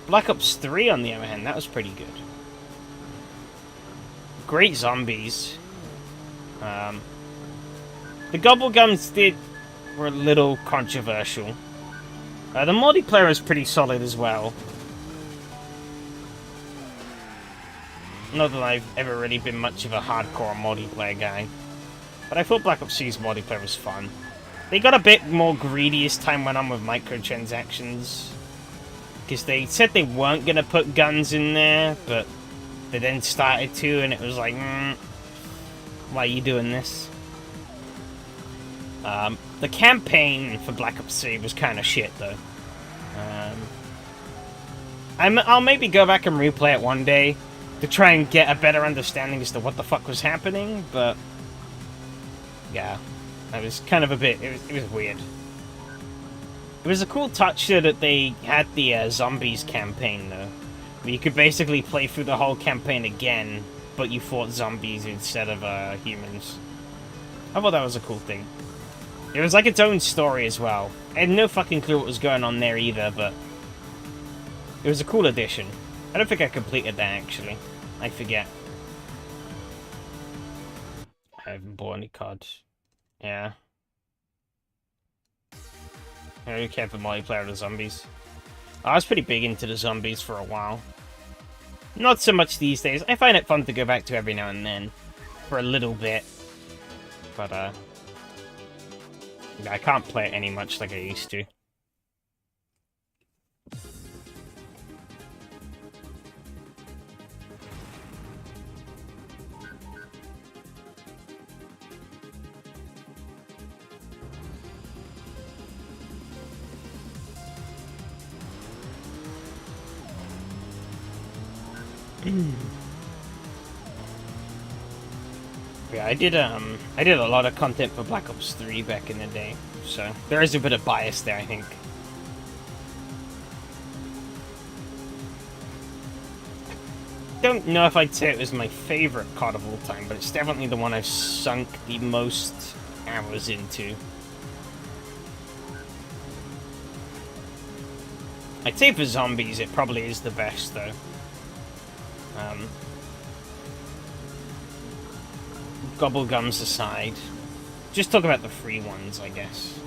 Black Ops 3, on the other hand, that was pretty good. Great zombies. The Gobblegums were a little controversial. The multiplayer was pretty solid as well. Not that I've ever really been much of a hardcore multiplayer guy. But I thought Black Ops 3's multiplayer was fun. They got a bit more greedy as time went on with microtransactions. Because they said they weren't going to put guns in there, but they then started to, and it was like, why are you doing this? The campaign for Black Ops 3 was kind of shit, though. I'll maybe go back and replay it one day to try and get a better understanding as to what the fuck was happening, but yeah, it was kind of a bit, it was weird. It was a cool touch that they had the zombies campaign, though, where you could basically play through the whole campaign again, but you fought zombies instead of humans. I thought that was a cool thing. It was like its own story as well. I had no fucking clue what was going on there either, but it was a cool addition. I don't think I completed that, actually. I forget. I haven't bought any cards. Yeah. I really care for multiplayer of the zombies. I was pretty big into the zombies for a while. Not so much these days. I find it fun to go back to every now and then. For a little bit. But, I can't play it any much like I used to. Yeah, I did a lot of content for Black Ops 3 back in the day, so there is a bit of bias there, I think. Don't know if I'd say it was my favorite COD of all time, but it's definitely the one I've sunk the most hours into. I'd say for zombies, it probably is the best, though. Gobblegums aside, just talk about the free ones, I guess.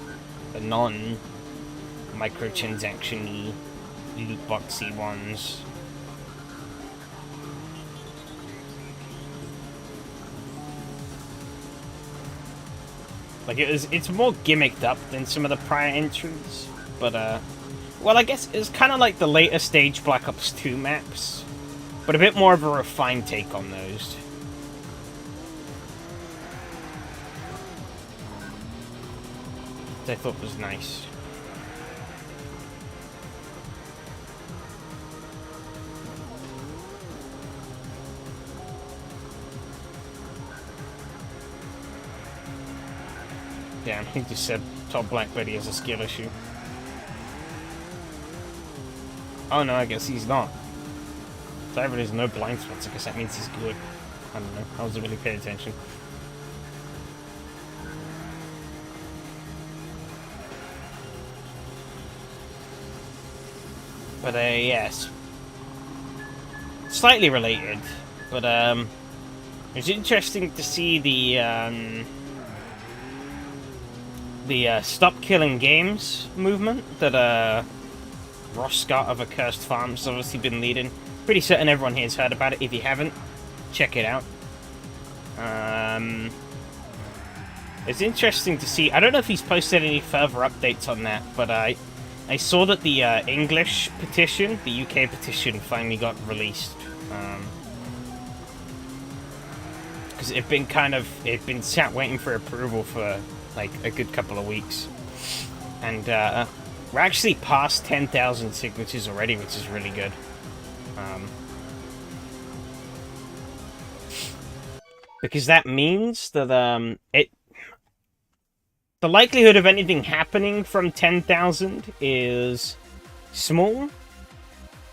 The non-microtransaction-y, loot-boxy ones. Like, it's more gimmicked up than some of the prior entries, but, well, I guess it's kind of like the later stage Black Ops 2 maps, but a bit more of a refined take on those. I thought was nice. Damn, he just said Todd Blackberry has a skill issue. Oh no, I guess he's not. If ever there's no blind spots, I guess that means he's good. I don't know, I wasn't really paying attention. But, yes. Slightly related, but, it's interesting to see the Stop Killing Games movement that, Roscott of Accursed Farms has obviously been leading. Pretty certain everyone here has heard about it. If you haven't, check it out. It's interesting to see. I don't know if he's posted any further updates on that, but I saw that the English petition, the UK petition, finally got released. Because it'd been sat waiting for approval for like a good couple of weeks, and we're actually past 10,000 signatures already, which is really good. Because that means that the likelihood of anything happening from 10,000 is small,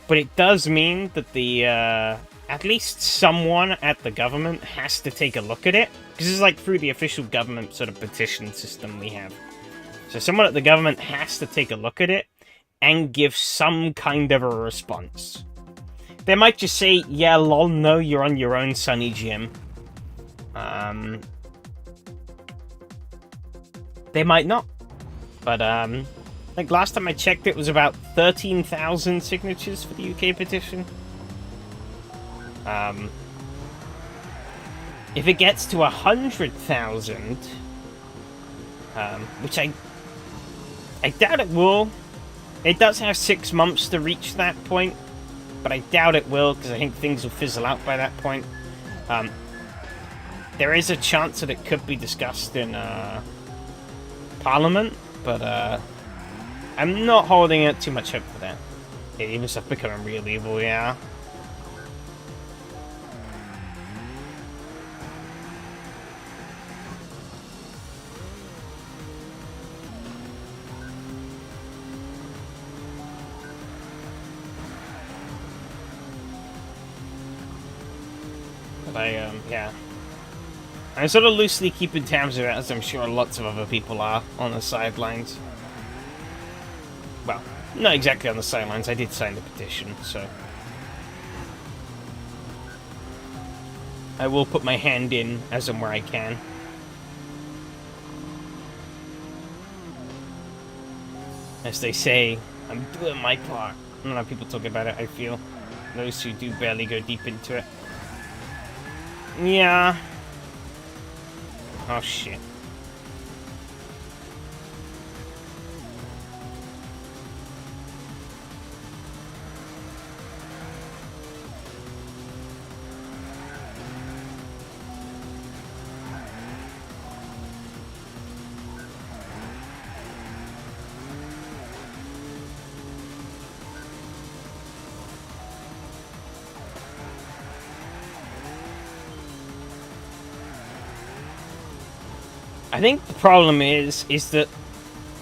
but it does mean that the at least someone at the government has to take a look at it, because it's like through the official government sort of petition system we have. So someone at the government has to take a look at it and give some kind of a response. They might just say, yeah, lol, no, you're on your own, Sonny Jim. They might not. But, I think last time I checked it was about 13,000 signatures for the UK petition. If it gets to 100,000, which I doubt it will. It does have 6 months to reach that point, but I doubt it will, because I think things will fizzle out by that point. There is a chance that it could be discussed in Parliament, but I'm not holding out too much hope for that. It even stuff becoming real evil, yeah. But yeah. I'm sort of loosely keeping tabs of it, as I'm sure lots of other people are on the sidelines. Well, not exactly on the sidelines, I did sign the petition, so... I will put my hand in as and where I can. As they say, I'm doing my part. I don't know how people talk about it, I feel. Those who do barely go deep into it. Yeah. Oh, shit. I think the problem is that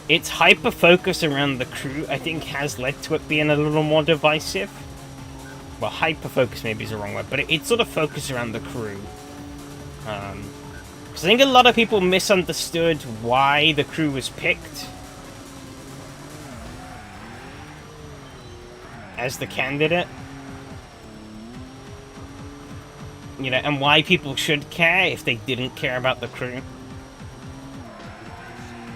its hyper-focus around the crew, I think, has led to it being a little more divisive. Well, hyper-focus maybe is the wrong word, but it's sort of focused around the crew. Because I think a lot of people misunderstood why the crew was picked as the candidate. You know, and why people should care if they didn't care about the crew.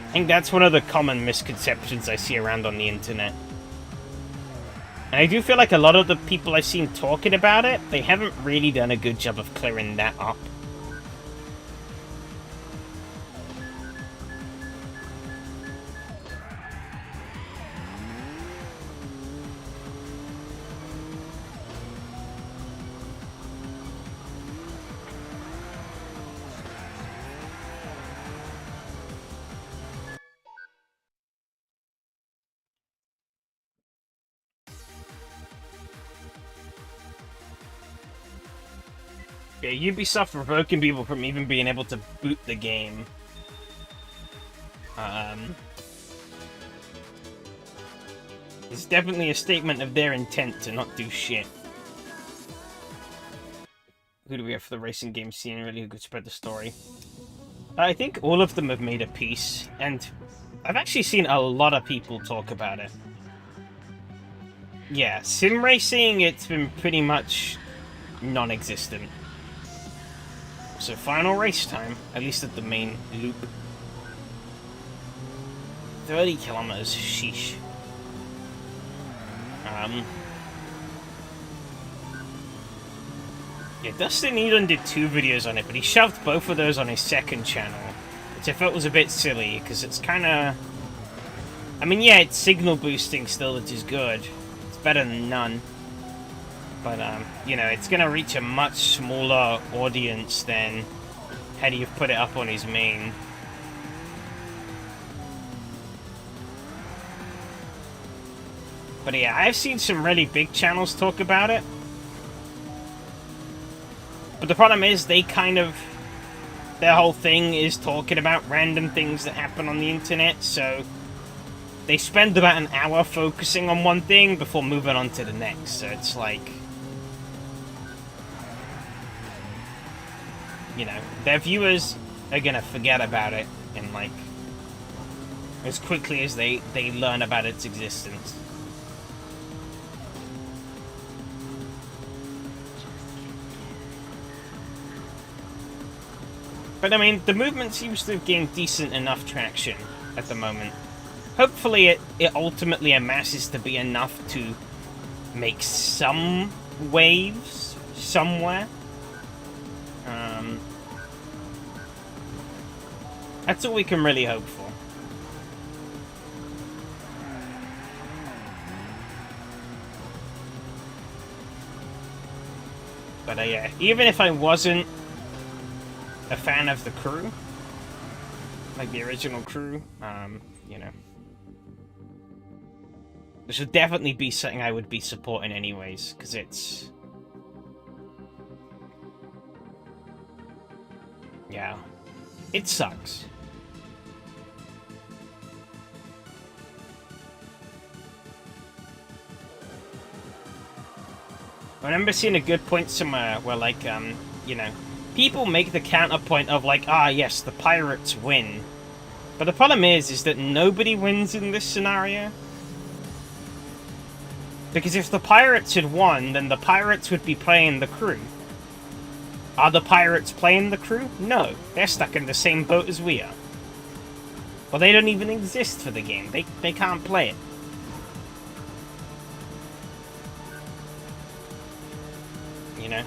I think that's one of the common misconceptions I see around on the internet. And I do feel like a lot of the people I've seen talking about it, they haven't really done a good job of clearing that up. Yeah, Ubisoft revoking people from even being able to boot the game. It's definitely a statement of their intent to not do shit. Who do we have for the racing game scene, really, who could spread the story? I think all of them have made a piece, and I've actually seen a lot of people talk about it. Yeah, sim racing, it's been pretty much non-existent. So final race time, at least at the main loop. 30 kilometers, sheesh. Yeah, Dustin Eden did 2 videos on it, but he shoved both of those on his second channel, which I felt was a bit silly, because it's kind of... I mean, yeah, it's signal boosting still, which is good. It's better than none. But, you know, it's going to reach a much smaller audience than had he have put it up on his main. But yeah, I've seen some really big channels talk about it. But the problem is, they kind of... their whole thing is talking about random things that happen on the internet, so... they spend about an hour focusing on one thing before moving on to the next, so it's like... you know, their viewers are gonna forget about it in, like... as quickly as they learn about its existence. But I mean, the movement seems to have gained decent enough traction at the moment. Hopefully it ultimately amasses to be enough to make some waves somewhere. That's all we can really hope for. But yeah, even if I wasn't a fan of the crew, like the original crew, you know, this would definitely be something I would be supporting anyways, because it's... yeah, it sucks. I remember seeing a good point somewhere where, like, you know, people make the counterpoint of, like, ah, yes, the pirates win. But the problem is that nobody wins in this scenario. Because if the pirates had won, then the pirates would be playing the crew. Are the pirates playing the crew? No. They're stuck in the same boat as we are. Well, they don't even exist for the game. They can't play it. You know?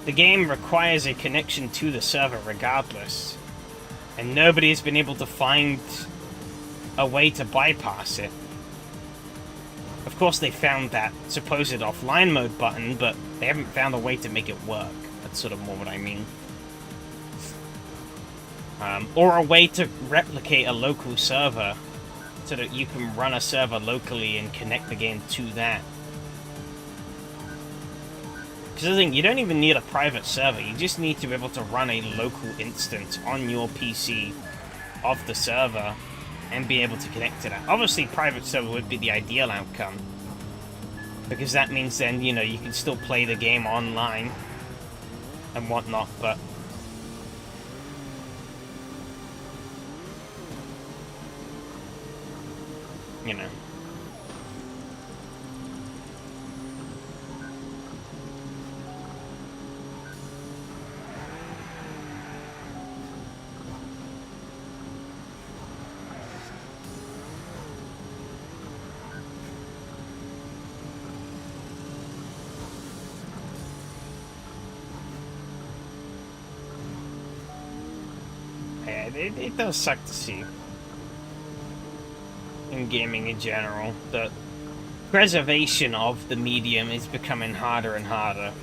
The game requires a connection to the server regardless. And nobody has been able to find a way to bypass it. Of course they found that supposed offline mode button, but they haven't found a way to make it work. That's sort of more what I mean. Or a way to replicate a local server so that you can run a server locally and connect the game to that. Because the thing, you don't even need a private server, you just need to be able to run a local instance on your PC of the server and be able to connect to that. Obviously, private server would be the ideal outcome, because that means then, you know, you can still play the game online and whatnot, but... you know. It does suck to see, in gaming in general, that preservation of the medium is becoming harder and harder.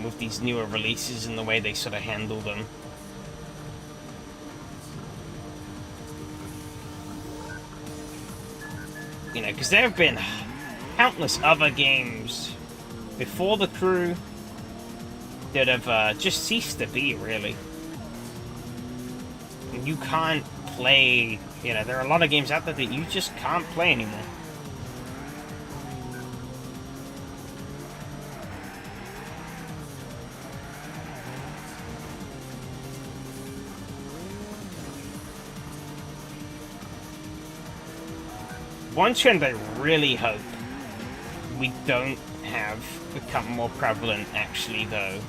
With these newer releases and the way they sort of handle them. You know, because there have been countless other games before the crew that have just ceased to be, really. You can't play, you know, there are a lot of games out there that you just can't play anymore. One trend I really hope we don't have become more prevalent, actually, though,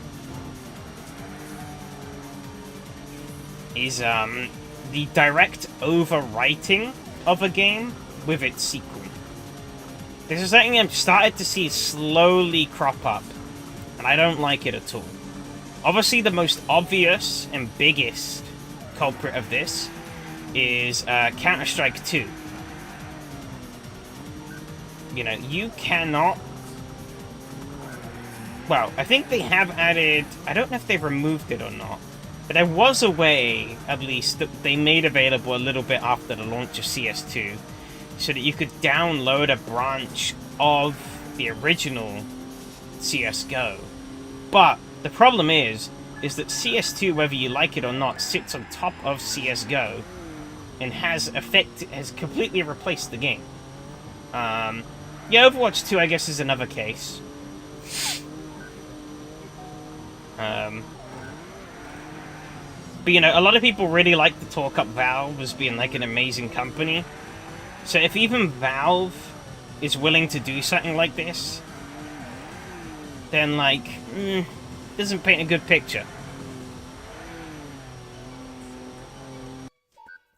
is the direct overwriting of a game with its sequel. This is something I'm started to see slowly crop up, and I don't like it at all. Obviously, the most obvious and biggest culprit of this is Counter-Strike 2. You know, you cannot... Well, I think they have added... I don't know if they've removed it or not, but there was a way, at least, that they made available a little bit after the launch of CS2, so that you could download a branch of the original CSGO. But the problem is that CS2, whether you like it or not, sits on top of CSGO and has completely replaced the game. Yeah, Overwatch 2, I guess, is another case. But, you know, a lot of people really like to talk up Valve as being, like, an amazing company. So if even Valve is willing to do something like this, then, like, doesn't paint a good picture.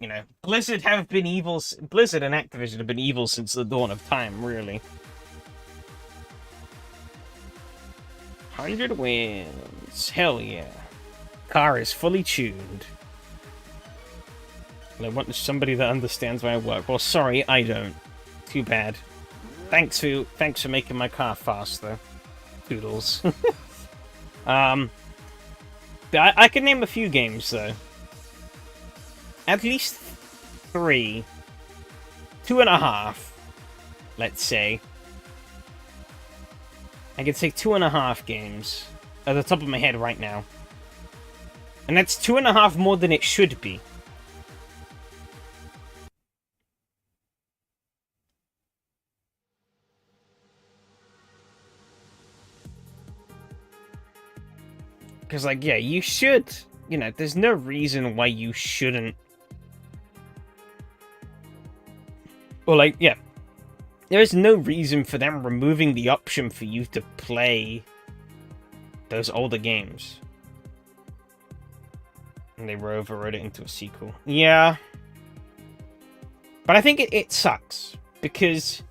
You know, Blizzard have been evil. Blizzard and Activision have been evil since the dawn of time, really. 100 wins. Hell yeah. Car is fully tuned. And I want somebody that understands my work. Well, sorry, I don't. Too bad. Thanks for making my car fast, though. Doodles. But I can name a few games, though. At least 3. 2.5, let's say. I can say 2.5 games at the top of my head right now. And that's 2.5 more than it should be. Because, like, yeah, you should. You know, there's no reason why you shouldn't. Or, like, yeah. There is no reason for them removing the option for you to play those older games. And they overrode it into a sequel. Yeah. But I think it sucks. Because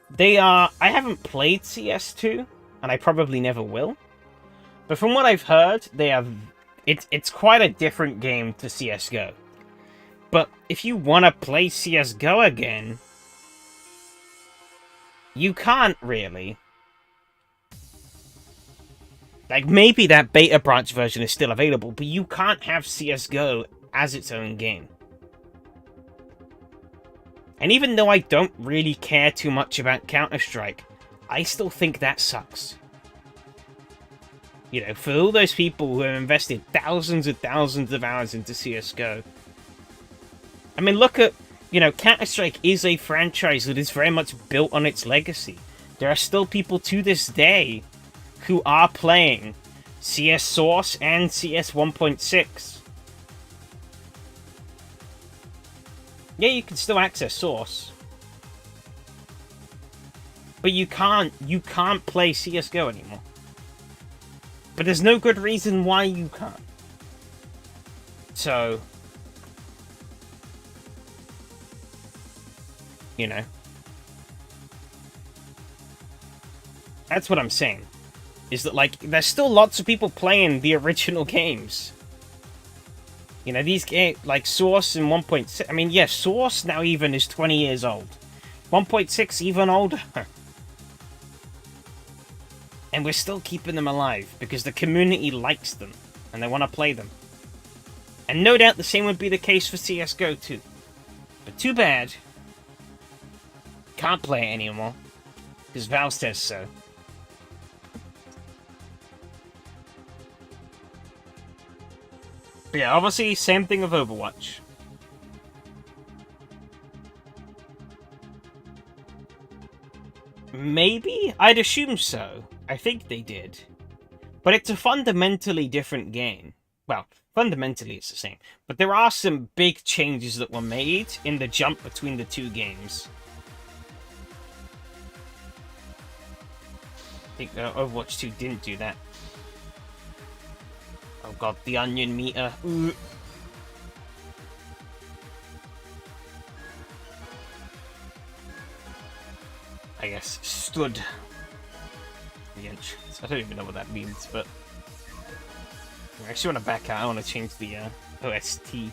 they are... I haven't played CS2. And I probably never will. But from what I've heard, they have... It's quite a different game to CSGO. But if you want to play CSGO again... You can't, really. Like, maybe that beta branch version is still available, but you can't have CSGO as its own game. And even though I don't really care too much about Counter-Strike, I still think that sucks. You know, for all those people who have invested thousands and thousands of hours into CSGO. I mean, look at... You know, Counter-Strike is a franchise that is very much built on its legacy. There are still people to this day who are playing CS Source and CS 1.6. Yeah, you can still access Source. But you can't play CSGO anymore. But there's no good reason why you can't. So... You know. That's what I'm saying. Is that, like, there's still lots of people playing the original games. You know, these games, like Source and 1.6... I mean, yeah, Source now even is 20 years old. 1.6 even older. And we're still keeping them alive, because the community likes them, and they want to play them. And no doubt the same would be the case for CSGO too. But too bad... Can't play it anymore. Because Valve says so. But yeah, obviously, same thing with Overwatch. Maybe? I'd assume so. I think they did. But it's a fundamentally different game. Well, fundamentally it's the same. But there are some big changes that were made in the jump between the two games. I think Overwatch 2 didn't do that. Oh god, the onion meter. Ooh. Understood. The inch. I don't even know what that means, but I actually want to back out. I want to change the OST.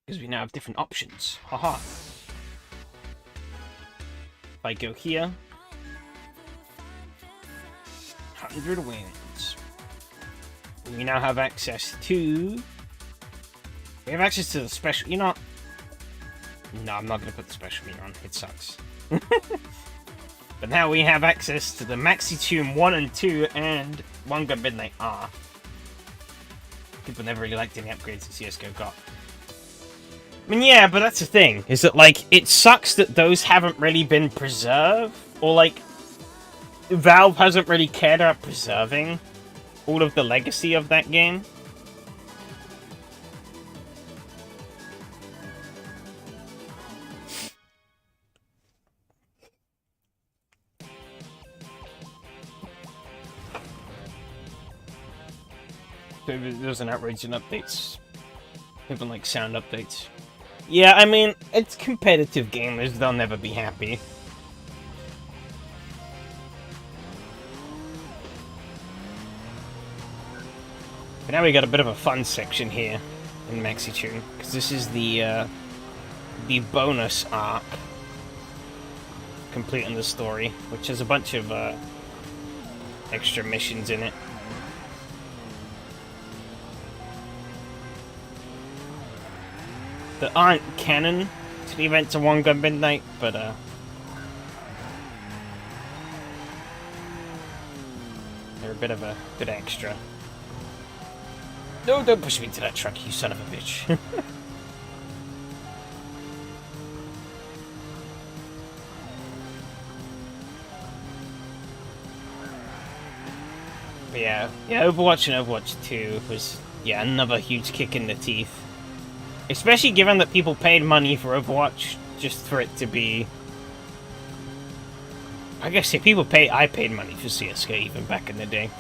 Because we now have different options. Haha. If I go here, 100 wins. We now have access to... We have access to the special... You know... No, I'm not going to put the special meter on. It sucks. But now we have access to the Maxi Tune 1 and 2 and One Gun Midnight R. People never really liked any upgrades that CSGO got. I mean, yeah, but that's the thing. Is that, like, it sucks that those haven't really been preserved. Or, like, Valve hasn't really cared about preserving all of the legacy of that game. There's an outrage in updates. Even like sound updates. Yeah, I mean, it's competitive gamers, they'll never be happy. But now we got a bit of a fun section here in MaxiTune, because this is the bonus arc completing the story, which has a bunch of extra missions in it. That aren't canon to the events of One Gun Midnight, but they're a bit of a good extra. No, don't push me into that truck, you son of a bitch. But yeah, Overwatch and Overwatch 2 was, yeah, another huge kick in the teeth. Especially given that people paid money for Overwatch just for it to be... I guess if I paid money for CSGO even back in the day.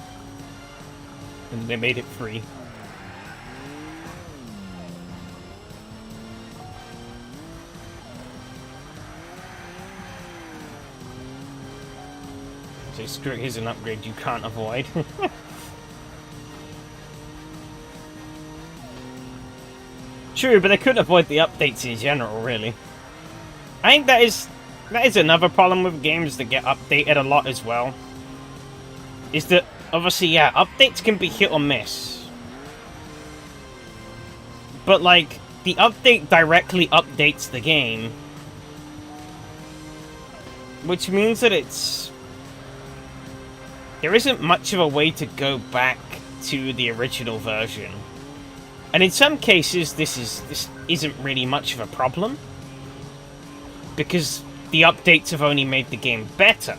And they made it free. So screw it, here's an upgrade you can't avoid. True, but they couldn't avoid the updates in general, really. I think that is another problem with games that get updated a lot as well. Is that, obviously, yeah, updates can be hit or miss. But, like, the update directly updates the game. Which means that there isn't much of a way to go back to the original version. And in some cases, this isn't really much of a problem, because the updates have only made the game better.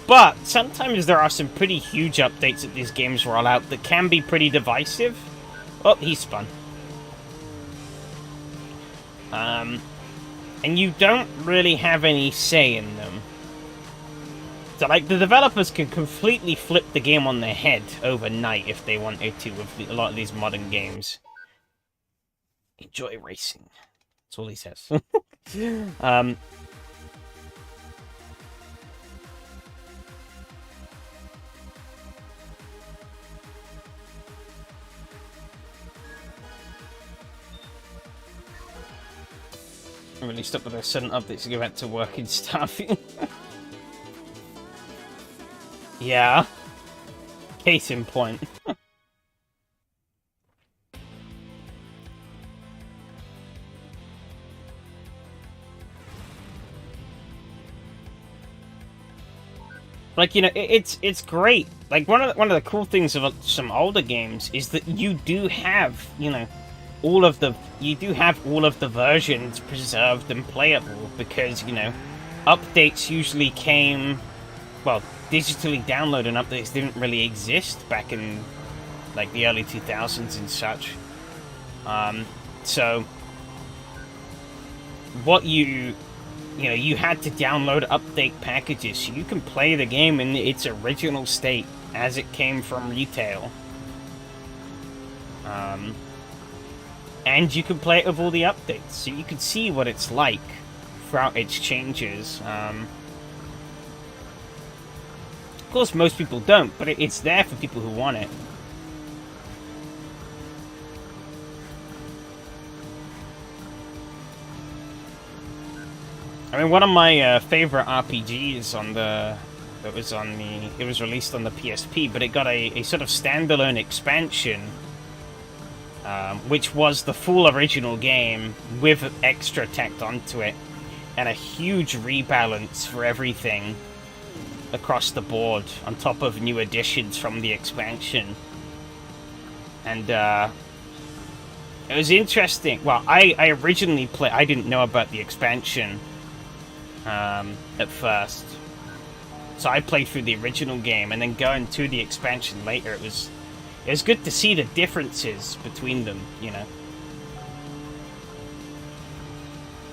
But sometimes there are some pretty huge updates that these games roll out that can be pretty divisive. Oh, he spun. And you don't really have any say in them. So, like, the developers can completely flip the game on their head overnight if they wanted to with a lot of these modern games. Enjoy racing. That's all he says. I'm really stuck with those sudden updates to go back to work and stuff. Yeah. Case in point. Like, you know, it's great. Like, one of the cool things about some older games is that you do have, you know, all of the versions preserved and playable, because, you know, updates usually came, well, digitally downloaded updates didn't really exist back in, like, the early 2000s and such. So what you know, you had to download update packages so you can play the game in its original state as it came from retail. and you can play it with all the updates, so you can see what it's like throughout its changes. Of course, most people don't, but it's there for people who want it. I mean, one of my favorite RPGs it was released on the PSP, but it got a sort of standalone expansion, which was the full original game with extra tacked onto it, and a huge rebalance for everything across the board, on top of new additions from the expansion. And it was interesting. Well, I originally I didn't know about the expansion at first, so I played through the original game, and then going to the expansion later, it was good to see the differences between them, you know.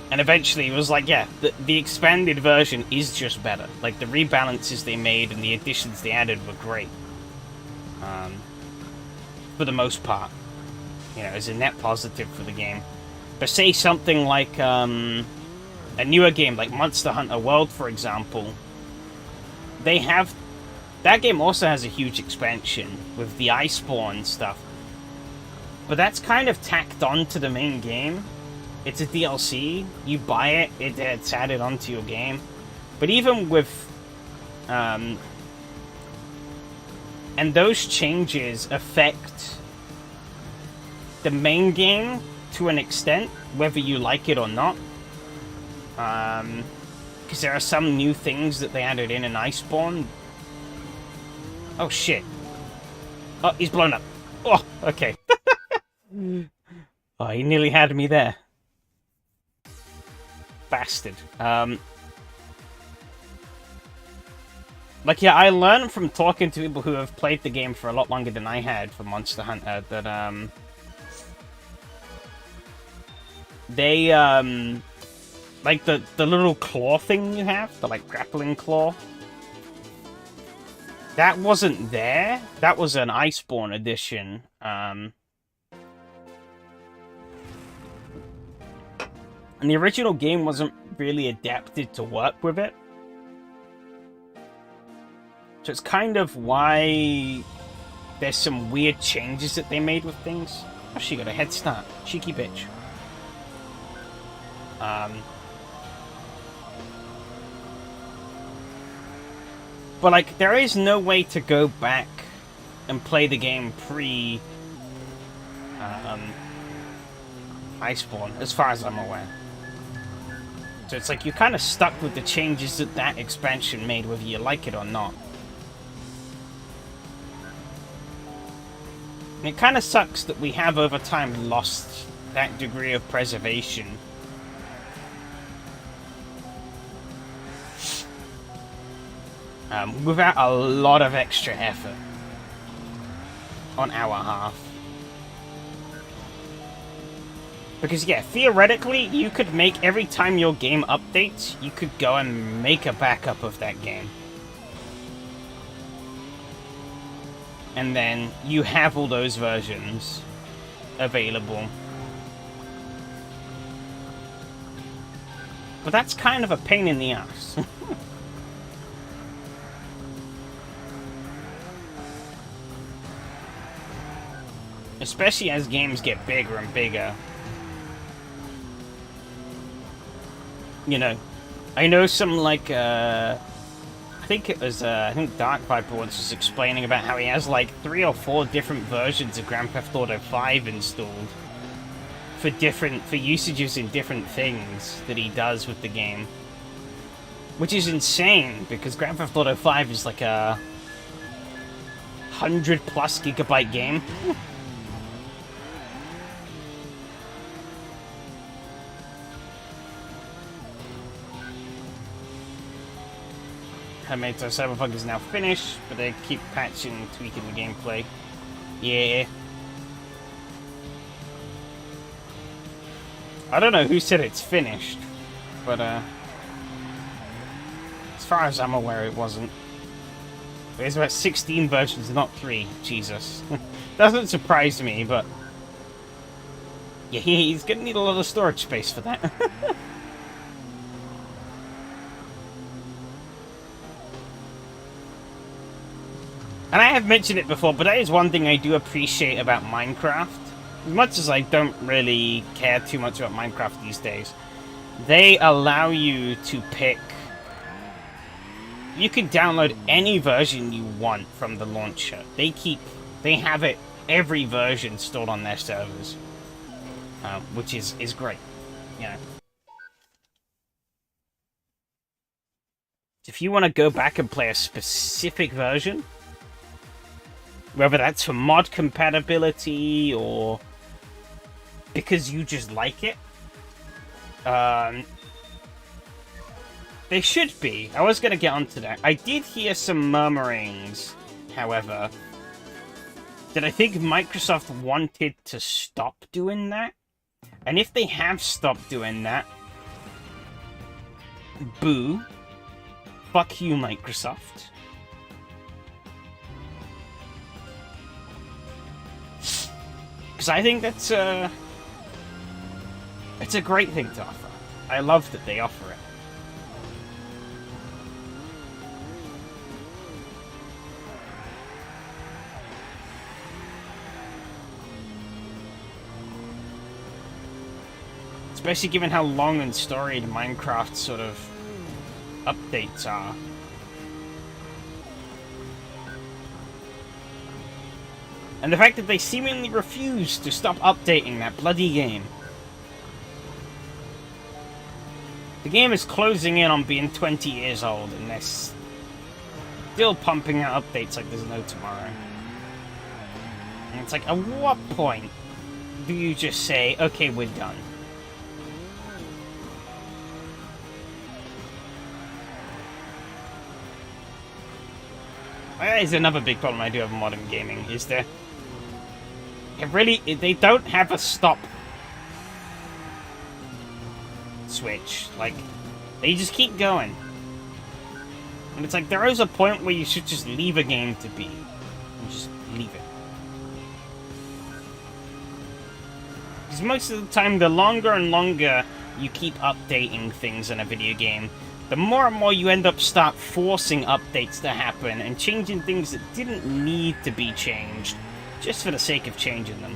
And eventually it was like, yeah, the expanded version is just better. Like, the rebalances they made and the additions they added were great. For the most part. You know, as a net positive for the game. But say something like a newer game like Monster Hunter World, for example. That game also has a huge expansion with the Iceborne stuff. But that's kind of tacked on to the main game. It's a DLC. You buy it, it's added onto your game. But even with... and those changes affect the main game to an extent, whether you like it or not. Because there are some new things that they added in Iceborne. Oh, shit. Oh, he's blown up. Oh, okay. Oh, he nearly had me there. Bastard. Like, yeah, I learned from talking to people who have played the game for a lot longer than I had for Monster Hunter that, they, like, the little claw thing you have, the, like, grappling claw, that wasn't there. That was an Iceborne edition. And the original game wasn't really adapted to work with it. So it's kind of why there's some weird changes that they made with things. Oh, she got a head start. Cheeky bitch. But, like, there is no way to go back and play the game pre Iceborne, as far as I'm aware. So it's like you're kind of stuck with the changes that that expansion made, whether you like it or not. And it kind of sucks that we have, over time, lost that degree of preservation. Without a lot of extra effort on our half. Because, yeah, theoretically, you could make, every time your game updates, you could go and make a backup of that game. And then you have all those versions available. But that's kind of a pain in the ass. Especially as games get bigger and bigger. You know, I know some, like, I think it was, I think Dark Viper once was explaining about how he has, like, 3 or 4 different versions of Grand Theft Auto 5 installed. For usages in different things that he does with the game. Which is insane, because Grand Theft Auto 5 is like a 100+ gigabyte game. So Cyberpunk is now finished, but they keep patching and tweaking the gameplay. Yeah. I don't know who said it's finished, but as far as I'm aware, it wasn't. There's about 16 versions, not 3. Jesus. Doesn't surprise me, but Yeah, he's gonna need a lot of storage space for that. And I have mentioned it before, but that is one thing I do appreciate about Minecraft. As much as I don't really care too much about Minecraft these days, they allow you to pick... You can download any version you want from the launcher. They have it, every version stored on their servers. Which is great, you know. If you want to go back and play a specific version, whether that's for mod compatibility or because you just like it, they should be. I was going to get onto that. I did hear some murmurings, however, that I think Microsoft wanted to stop doing that. And if they have stopped doing that, boo. Fuck you, Microsoft. Because I think that's it's a great thing to offer. I love that they offer it. Especially given how long and storied Minecraft's sort of updates are. And the fact that they seemingly refuse to stop updating that bloody game. The game is closing in on being 20 years old, and they're still pumping out updates like there's no tomorrow. And it's like, at what point do you just say, okay, we're done? That is another big problem I do have in modern gaming, is that they don't have a stop switch. Like, they just keep going. And it's like, there is a point where you should just leave a game to be. And just leave it. Because most of the time, the longer and longer you keep updating things in a video game, the more and more you end up start forcing updates to happen and changing things that didn't need to be changed, just for the sake of changing them.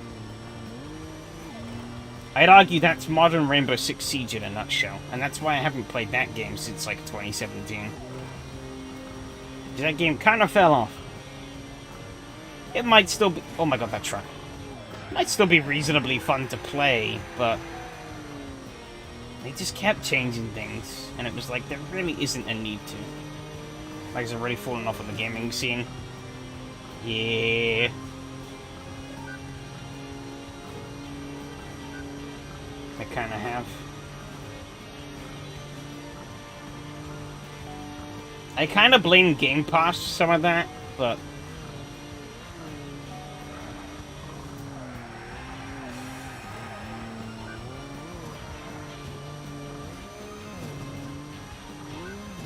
I'd argue that's modern Rainbow Six Siege in a nutshell, and that's why I haven't played that game since, like, 2017. That game kind of fell off. It might still be... Oh my god, that truck. It might still be reasonably fun to play, but... they just kept changing things, and it was like, there really isn't a need to. Like, it's already fallen off of the gaming scene. Yeah. I kind of have. I kind of blame Game Pass for some of that, but...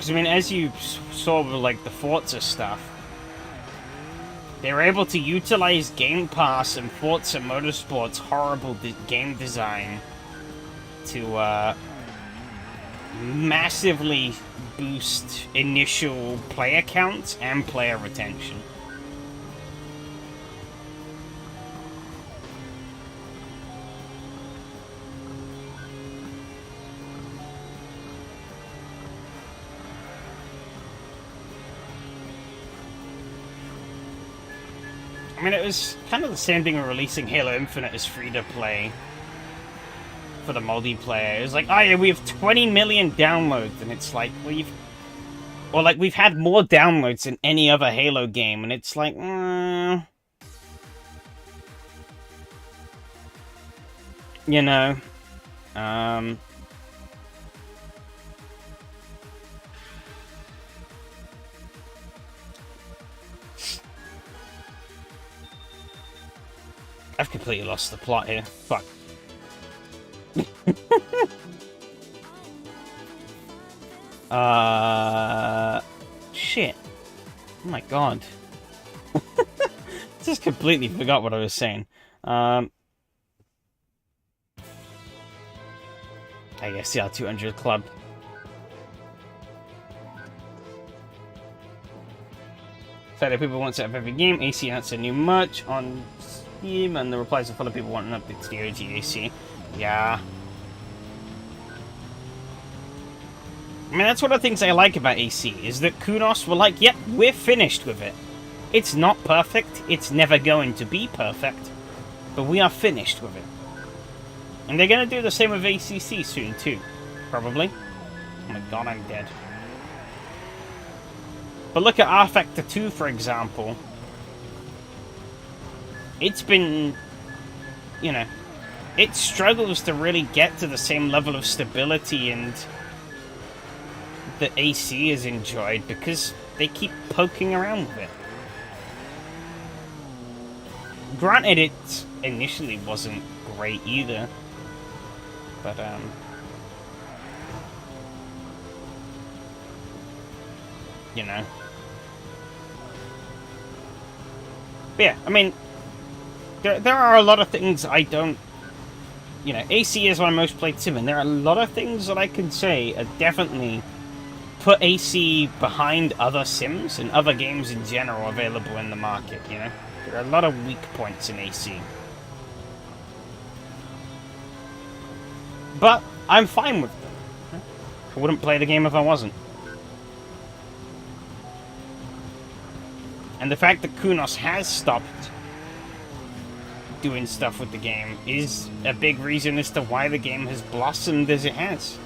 I mean, as you saw with, like, the Forza stuff, they were able to utilize Game Pass and Forza Motorsport's horrible game design to massively boost initial player counts and player retention. I mean, it was kind of the same thing with releasing Halo Infinite as free-to-play for the multiplayer. It was like, oh yeah, we have 20 million downloads, and it's like, well, we've had more downloads than any other Halo game, and it's like, you know, I've completely lost the plot here. Fuck. Shit. Oh my god. Just completely forgot what I was saying. I guess the R200 Club. Fairly people want to set up every game. AC announced new merch on Steam, and the replies are full of people wanting an update to the OG AC. Yeah. I mean, that's one of the things I like about AC, is that Kunos were like, yep, we're finished with it. It's not perfect, it's never going to be perfect, but we are finished with it. And they're going to do the same with ACC soon, too. Probably. Oh my god, I'm dead. But look at R Factor 2, for example. It's been, you know, it struggles to really get to the same level of stability and that AC has enjoyed because they keep poking around with it. Granted, it initially wasn't great either, but you know. But yeah, I mean, there are a lot of things I don't, you know, AC is my most played sim, and there are a lot of things that I can say are definitely put AC behind other sims and other games in general available in the market, you know? There are a lot of weak points in AC. But I'm fine with them. I wouldn't play the game if I wasn't. And the fact that Kunos has stopped doing stuff with the game is a big reason as to why the game has blossomed as it has.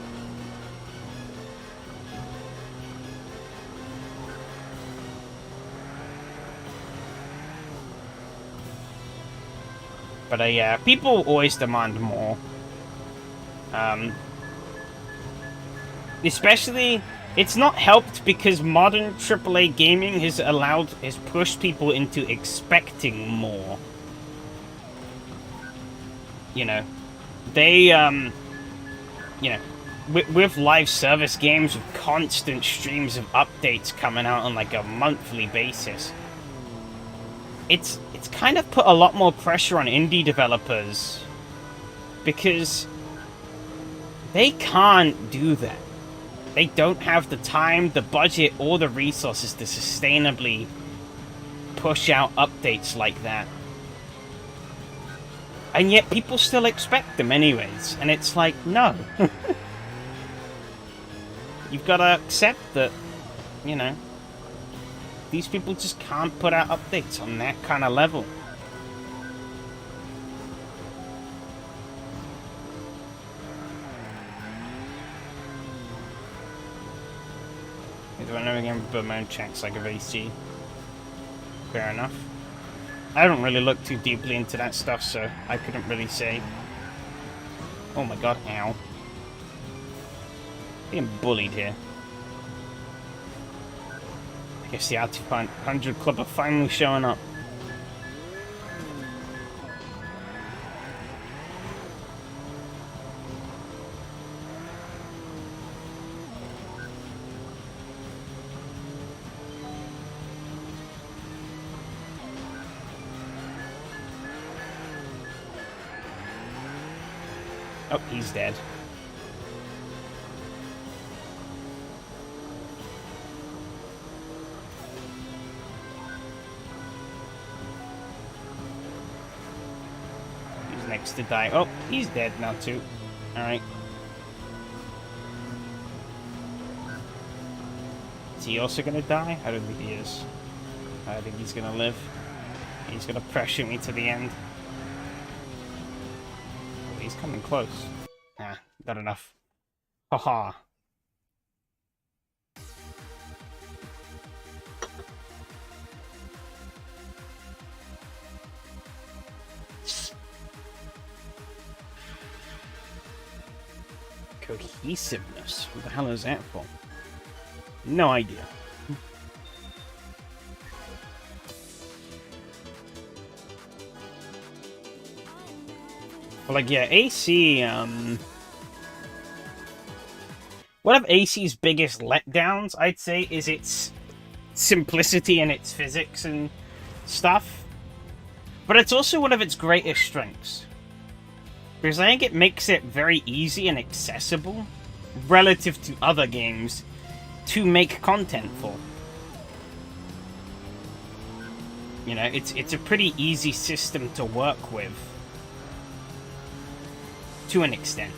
But yeah, people always demand more. Especially, it's not helped because modern AAA gaming has pushed people into expecting more. You know, they, you know, with live service games with constant streams of updates coming out on like a monthly basis, it's kind of put a lot more pressure on indie developers because they can't do that. They don't have the time, the budget, or the resources to sustainably push out updates like that. And yet people still expect them anyways. And it's like, no. You've got to accept that, you know, these people just can't put out updates on that kind of level. Do I never again build my own checks like a VC? Fair enough. I don't really look too deeply into that stuff, so I couldn't really say. Oh my god, ow. Being bullied here. I guess the R200 Club are finally showing up. Oh, he's dead. Who's next to die? Oh, he's dead now too. Alright. Is he also gonna die? I don't think he is. I think he's gonna live. He's gonna pressure me to the end. He's coming close. Nah, not enough. Haha. Cohesiveness. What the hell is that for? No idea. But like, yeah, AC, one of AC's biggest letdowns, I'd say, is its simplicity and its physics and stuff. But it's also one of its greatest strengths. Because I think it makes it very easy and accessible relative to other games to make content for. You know, it's a pretty easy system to work with. To an extent.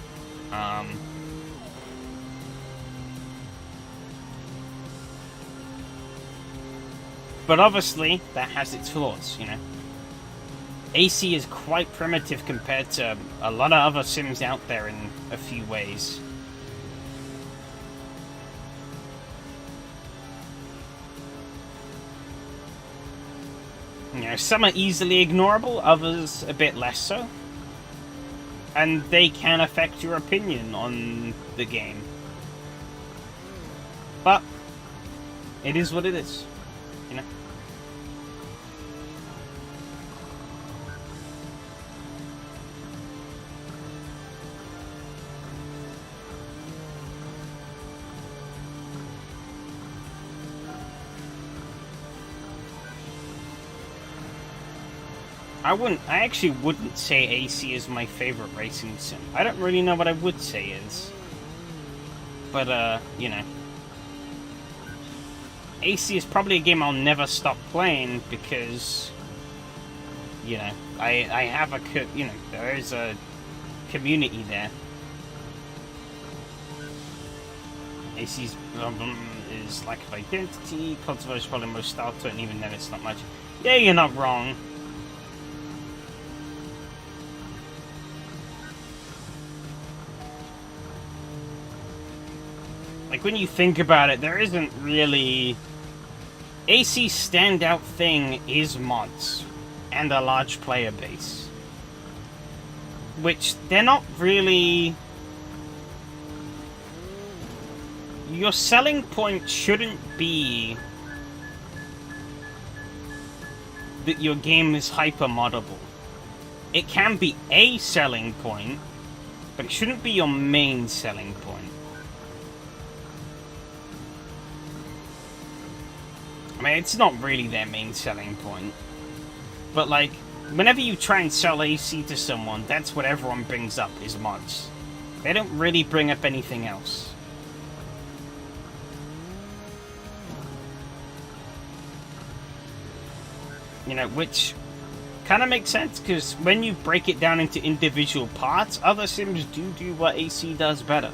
But obviously, that has its flaws, you know. AC is quite primitive compared to a lot of other sims out there in a few ways. You know, some are easily ignorable, others a bit less so. And they can affect your opinion on the game. But it is what it is, you know. I actually wouldn't say AC is my favorite racing sim. I don't really know what I would say is. But, you know. AC is probably a game I'll never stop playing because, you know, I have you know, there is a community there. AC's is lack of identity, controversial probably most style to it, and even then it's not much. Yeah, you're not wrong. Like, when you think about it, there isn't really... AC's standout thing is mods and a large player base. Which, they're not really... Your selling point shouldn't be that your game is hyper-moddable. It can be a selling point, but it shouldn't be your main selling point. I mean, it's not really their main selling point. But, like, whenever you try and sell AC to someone, that's what everyone brings up, is mods. They don't really bring up anything else. You know, which kind of makes sense, because when you break it down into individual parts, other sims do what AC does better.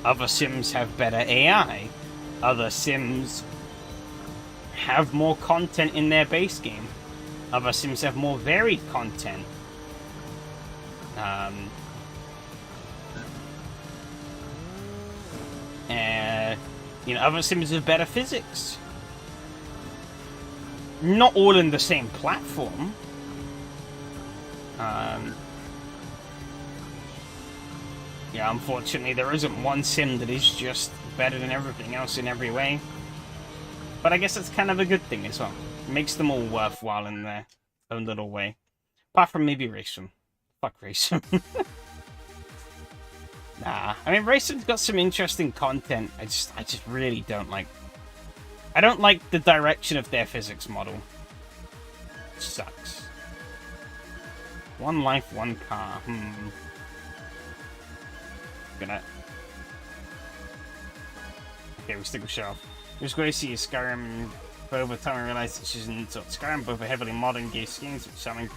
Other sims have better AI. Other sims have more content in their base game. Other sims have more varied content. You know, other sims have better physics. Not all in the same platform. Yeah, unfortunately, there isn't one sim that is just better than everything else in every way. But I guess that's kind of a good thing as well. It makes them all worthwhile in their own little way. Apart from maybe Racing. Fuck Racing. Nah, I mean, Racing's got some interesting content. I just really don't like... I don't like the direction of their physics model. It sucks. One life, one car. Gonna... Okay, we stick with Sheriff. It was great to see Skyrim, but over time I realized that she's into Skyrim, both a heavily modern gay schemes, which charming.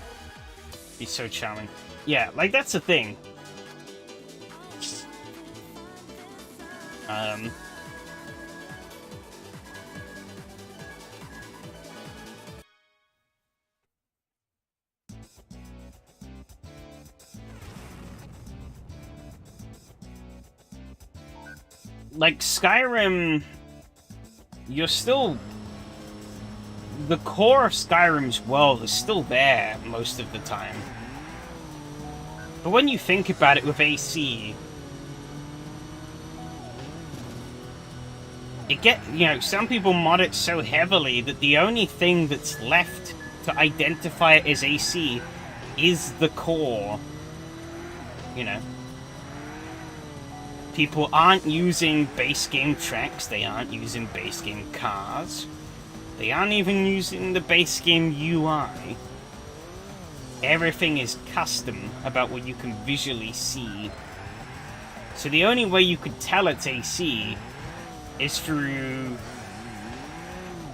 Be so charming. Yeah, like, that's the thing. Like, Skyrim... You're still... The core of Skyrim's world is still there most of the time. But when you think about it with AC... You know, some people mod it so heavily that the only thing that's left to identify it as AC is the core. You know. People aren't using base game tracks, they aren't using base game cars, they aren't even using the base game UI. everything is custom about what you can visually see. So the only way you could tell it's AC is through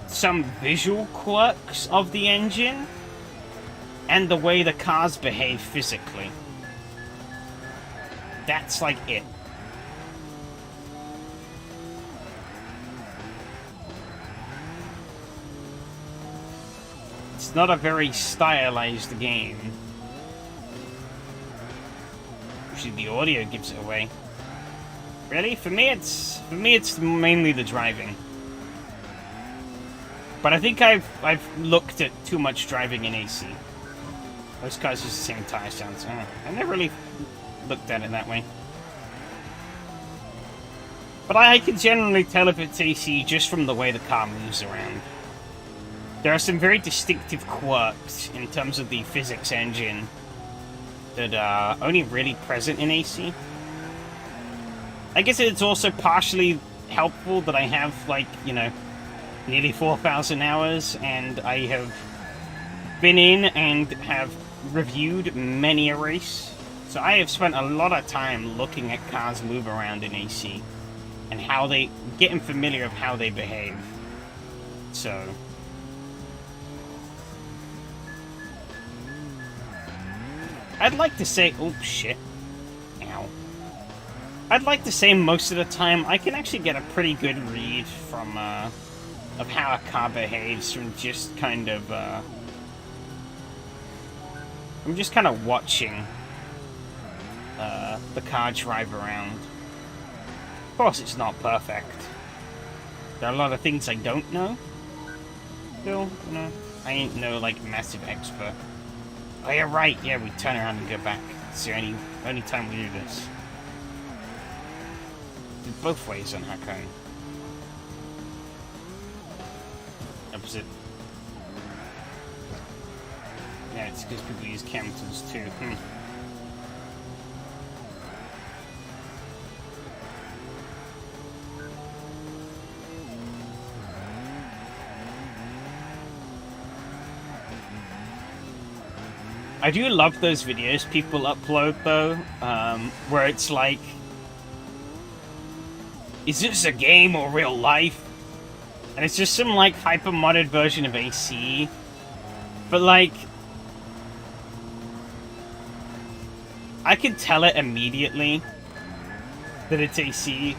some visual quirks of the engine and the way the cars behave physically. That's like it. It's not a very stylized game. Actually, the audio gives it away. Really? For me, it's mainly the driving. But I think I've looked at too much driving in AC. Those cars use the same tire sounds. I never really looked at it that way. But I can generally tell if it's AC just from the way the car moves around. There are some very distinctive quirks in terms of the physics engine that are only really present in AC. I guess it's also partially helpful that I have, like, you know, nearly 4,000 hours, and I have been in and have reviewed many a race. So I have spent a lot of time looking at cars move around in AC and how they, getting familiar with how they behave. So I'd like to say, oh shit, ow. I'd like to say most of the time I can actually get a pretty good read from, of how a car behaves from just kind of, I'm just kind of watching, the car drive around. Of course it's not perfect. There are a lot of things I don't know. Still, you know, I ain't no, like, massive expert. Oh, you're right. Yeah, we turn around and go back. It's the only time we do this. Do both ways on Hakone. Opposite. Yeah, it's because people use cam tools too. I do love those videos people upload, though, where it's like, is this a game or real life? And it's just some, like, hyper-modded version of AC. But, like, I can tell it immediately that it's AC.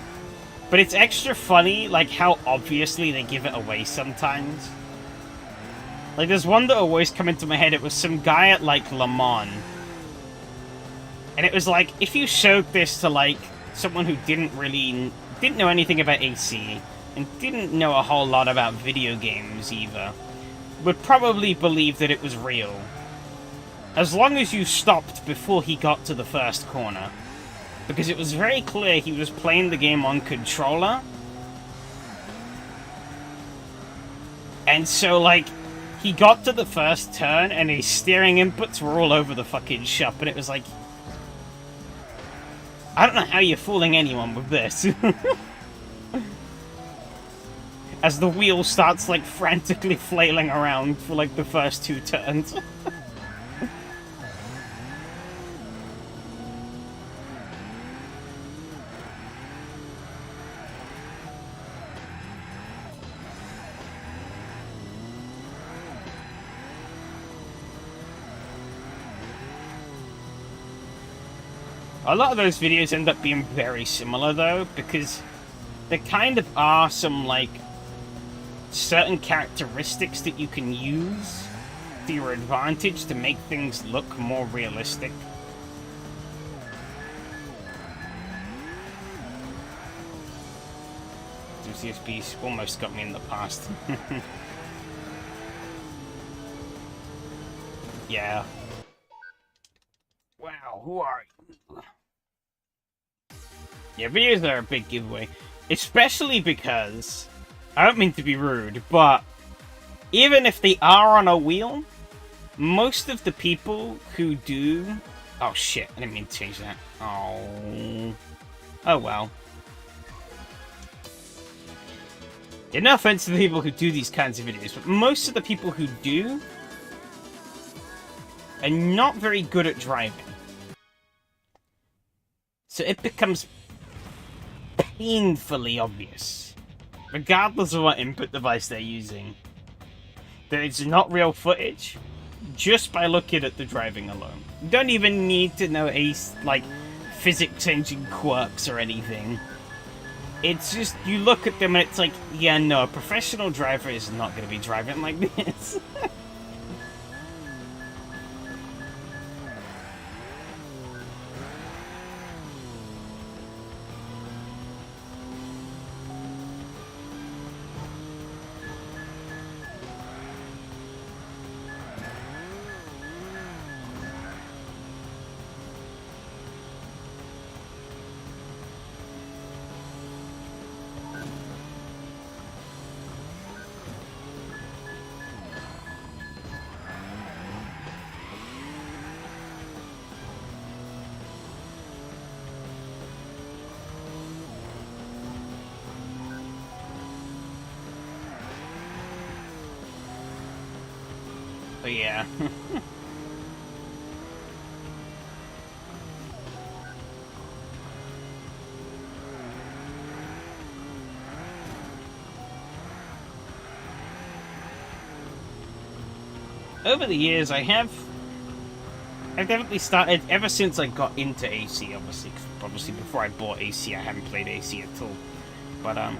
But it's extra funny, like, how obviously they give it away sometimes. Like, there's one that always come into my head. It was some guy at, like, Le Mans. And it was like, if you showed this to, like, someone who didn't know anything about AC, and didn't know a whole lot about video games either, would probably believe that it was real. As long as you stopped before he got to the first corner. Because it was very clear he was playing the game on controller. And so, like, he got to the first turn, and his steering inputs were all over the fucking shop, and it was like, I don't know how you're fooling anyone with this. As the wheel starts, like, frantically flailing around for, like, the first 2 turns. A lot of those videos end up being very similar, though, because there kind of are some, like, certain characteristics that you can use to your advantage to make things look more realistic. CSP's almost got me in the past. Yeah. Wow, who are you? Yeah, videos are a big giveaway. Especially because, I don't mean to be rude, but even if they are on a wheel, most of the people who do... Oh shit, I didn't mean to change that. Oh. Oh well. Yeah, no offense to the people who do these kinds of videos, but most of the people who do are not very good at driving. So it becomes painfully obvious, regardless of what input device they're using, that it's not real footage, just by looking at the driving alone. You don't even need to know like physics engine quirks or anything. It's just, you look at them and it's like, yeah, no, a professional driver is not going to be driving like this. But yeah. Over the years, I've definitely started, ever since I got into AC, obviously before I bought AC, I haven't played AC at all. But I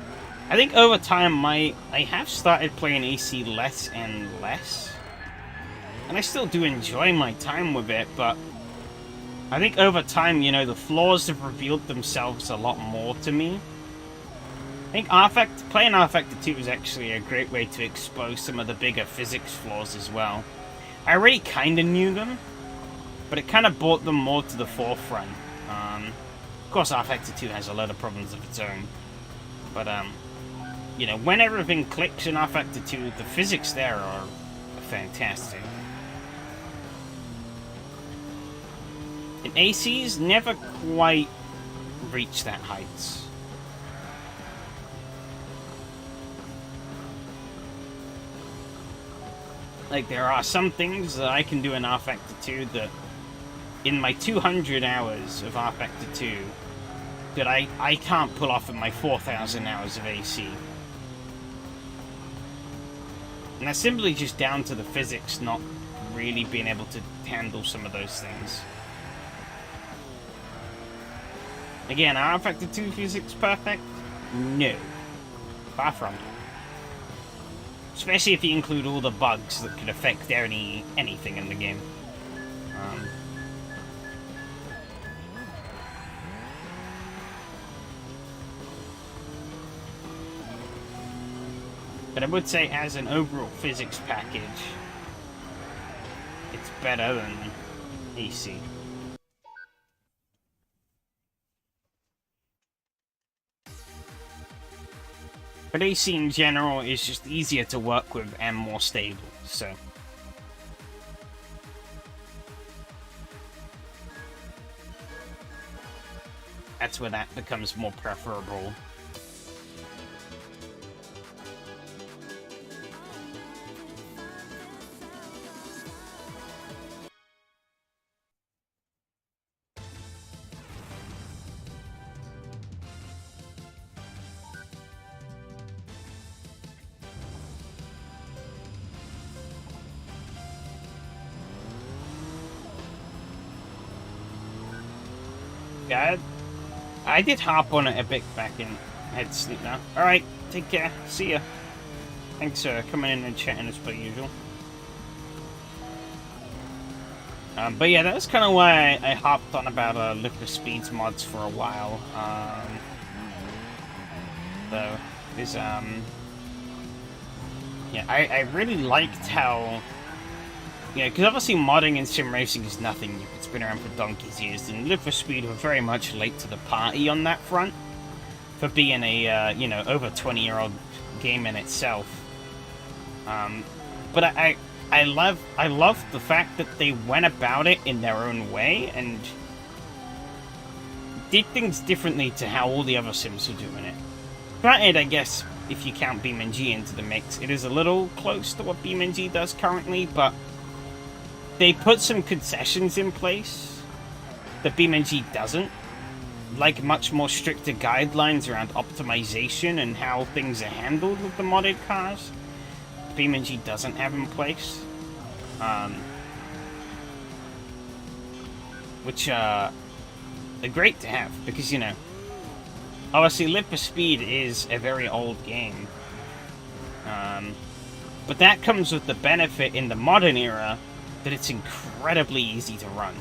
think over time, I have started playing AC less and less. And I still do enjoy my time with it, but I think over time, you know, the flaws have revealed themselves a lot more to me. I think playing R-Factor 2 is actually a great way to expose some of the bigger physics flaws as well. I already kind of knew them, but it kind of brought them more to the forefront. Of course, R-Factor 2 has a lot of problems of its own, but you know, when everything clicks in R-Factor 2, the physics there are fantastic. And AC's never quite reached that heights. Like, there are some things that I can do in R-Factor 2 that, in my 200 hours of R-Factor 2, that I can't pull off in my 4,000 hours of AC. And that's simply just down to the physics not really being able to handle some of those things. Again, are R-Factor 2 physics perfect? No. Far from it. Especially if you include all the bugs that could affect anything in the game. But I would say, as an overall physics package, it's better than AC. But AC in general is just easier to work with and more stable, so. That's where that becomes more preferable. Yeah, I did hop on it a bit back in. I had to sleep now. Alright, take care. See ya. Thanks for coming in and chatting as per usual. But yeah, that's kind of why I hopped on about Lift for Speeds mods for a while. So, is yeah, I really liked how, yeah, because obviously modding in sim racing is nothing new. It's been around for donkey's years, and Live for Speed were very much late to the party on that front, for being a, you know, over 20-year-old game in itself. But I love the fact that they went about it in their own way, and did things differently to how all the other sims are doing it. Granted, I guess, if you count BeamNG into the mix, it is a little close to what BeamNG does currently, but they put some concessions in place that BeamNG doesn't. Like much more stricter guidelines around optimization and how things are handled with the modded cars. BeamNG doesn't have in place. Which are great to have, because, you know, obviously Live for Speed is a very old game. But that comes with the benefit in the modern era that it's incredibly easy to run.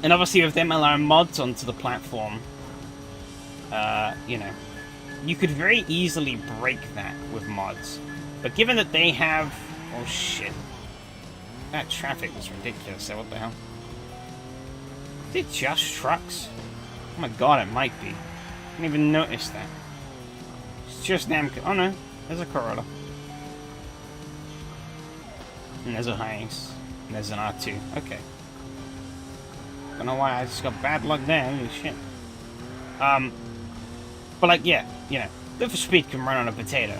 And obviously with them allowing mods onto the platform, you know, you could very easily break that with mods. But given that they have... Oh shit. That traffic was ridiculous, so what the hell? Is it just trucks? Oh my god, it might be. I didn't even notice that. It's just damn... Oh no, there's a Corolla. And there's a Hiace. And there's an R2. Okay. Don't know why I just got bad luck there. Holy shit. But like, yeah, you know, Live for Speed can run on a potato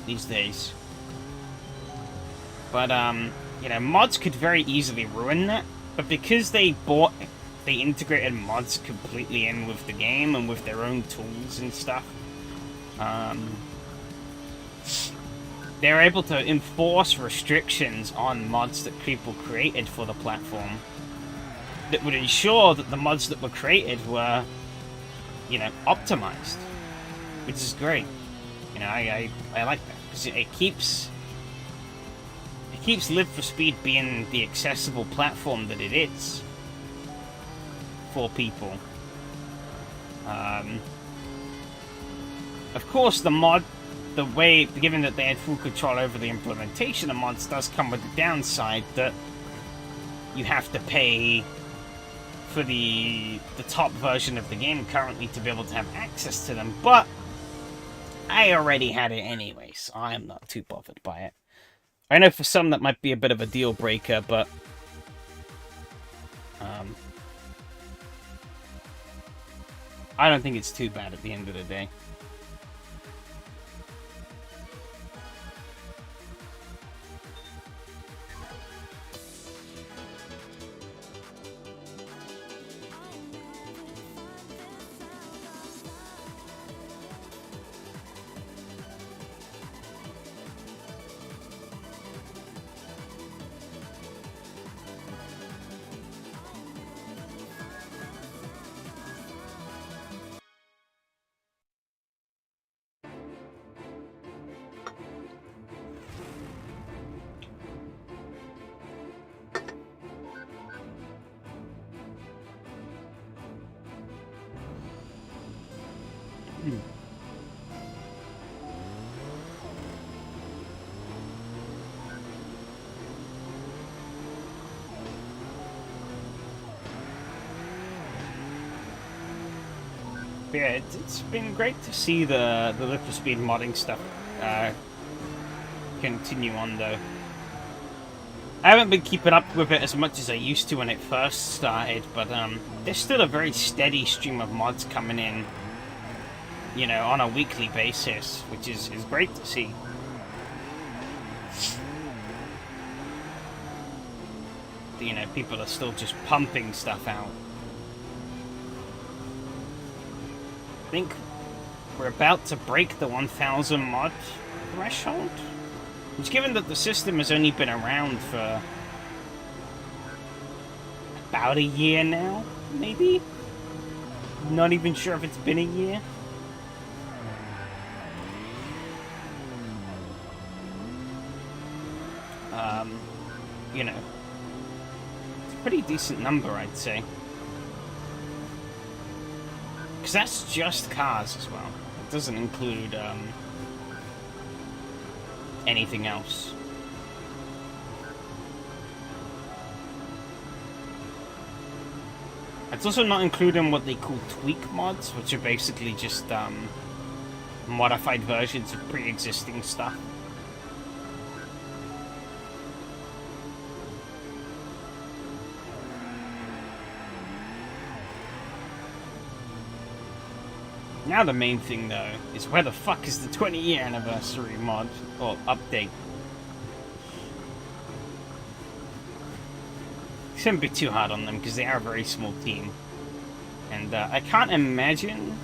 these days. But, you know, mods could very easily ruin that. But because they integrated mods completely in with the game and with their own tools and stuff, they're able to enforce restrictions on mods that people created for the platform that would ensure that the mods that were created were, you know, optimized, which is great. You know, I like that, because it keeps Live for Speed being the accessible platform that it is for people. Of course, given that they had full control over the implementation of mods, does come with the downside that you have to pay for the top version of the game currently to be able to have access to them, but I already had it anyway, so I am not too bothered by it. I know for some that might be a bit of a deal breaker, but I don't think it's too bad at the end of the day. Yeah, it's been great to see the Live for Speed modding stuff continue on, though. I haven't been keeping up with it as much as I used to when it first started, but there's still a very steady stream of mods coming in, you know, on a weekly basis, which is great to see. You know, people are still just pumping stuff out. I think we're about to break the 1,000 mod threshold, which, given that the system has only been around for about a year now, maybe? Not even sure if it's been a year. You know, it's a pretty decent number, I'd say. Because that's just cars as well. It doesn't include anything else. It's also not including what they call tweak mods, which are basically just modified versions of pre-existing stuff. Now the main thing, though, is where the fuck is the 20-year anniversary mod, or update? shouldn't be too hard on them because they are a very small team. And I can't imagine,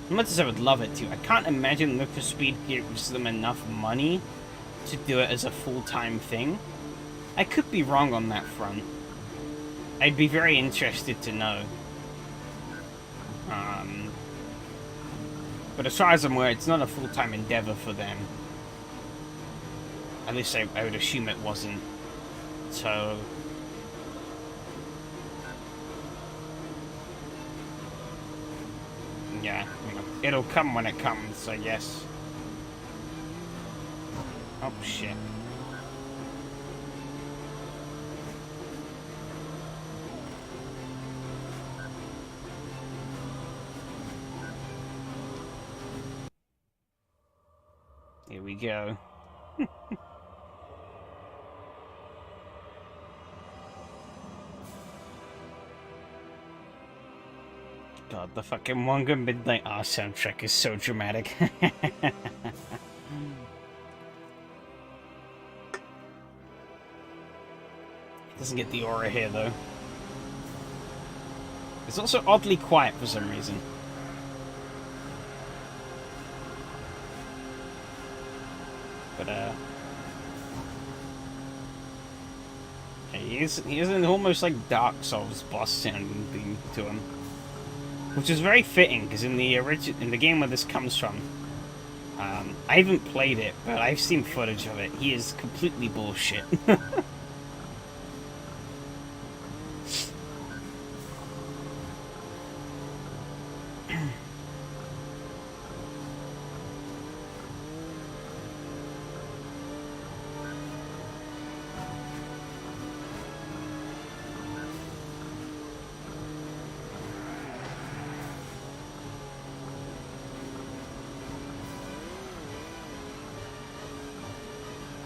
as much as I would love it to, I can't imagine Need for Speed gives them enough money to do it as a full-time thing. I could be wrong on that front. I'd be very interested to know. But as far as I'm aware, it's not a full-time endeavor for them. At least I would assume it wasn't. So... yeah, you know, it'll come when it comes, I guess. Oh, shit. Here we go. God, the fucking Wonga Midnight R soundtrack is so dramatic. Doesn't get the aura here, though. It's also oddly quiet for some reason. But, he is an almost like Dark Souls boss sounding thing to him. Which is very fitting, because in the game where this comes from, I haven't played it, but I've seen footage of it. He is completely bullshit.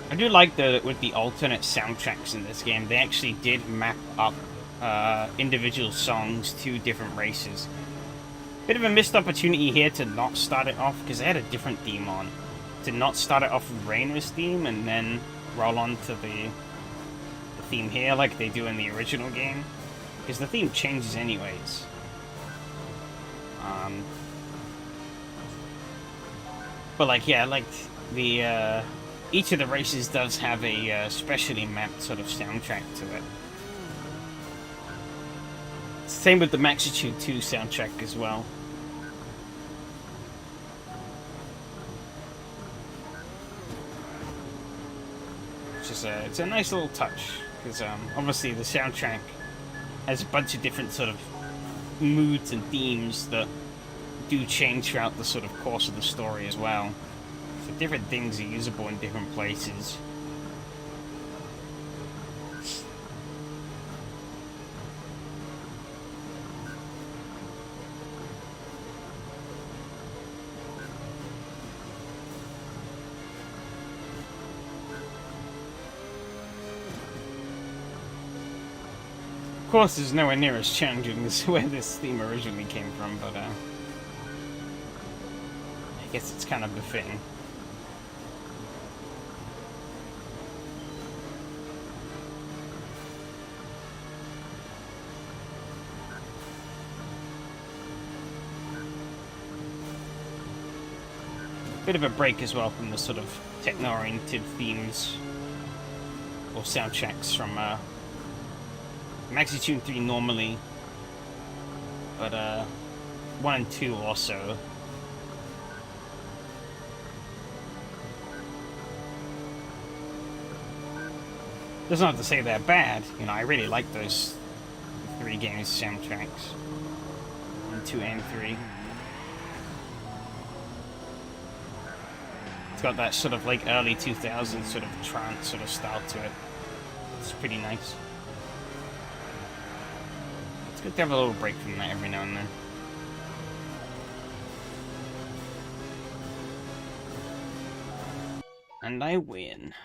I do like that with the alternate soundtracks in this game, they actually did map up individual songs to different races. Bit of a missed opportunity here to not start it off, because they had a different theme on. To not start it off with Raina's theme, and then roll on to the theme here, like they do in the original game. Because the theme changes anyways. But like, yeah, like the... each of the races does have a specially mapped sort of soundtrack to it. Same with the Magnitude 2 soundtrack as well. It's a nice little touch, because obviously the soundtrack has a bunch of different sort of moods and themes that do change throughout the sort of course of the story as well. So different things are usable in different places. Of course, it's nowhere near as challenging as where this theme originally came from, but I guess it's kind of befitting. Bit of a break as well from the sort of techno-oriented themes or soundtracks from Magnitude 3 normally, but 1 and 2 also. Doesn't have to say they're bad, you know, I really like those 3 games soundtracks. 1, 2, and 3. It's got that sort of like early 2000s sort of trance sort of style to it. It's pretty nice. It's good to have a little break from that every now and then. And I win.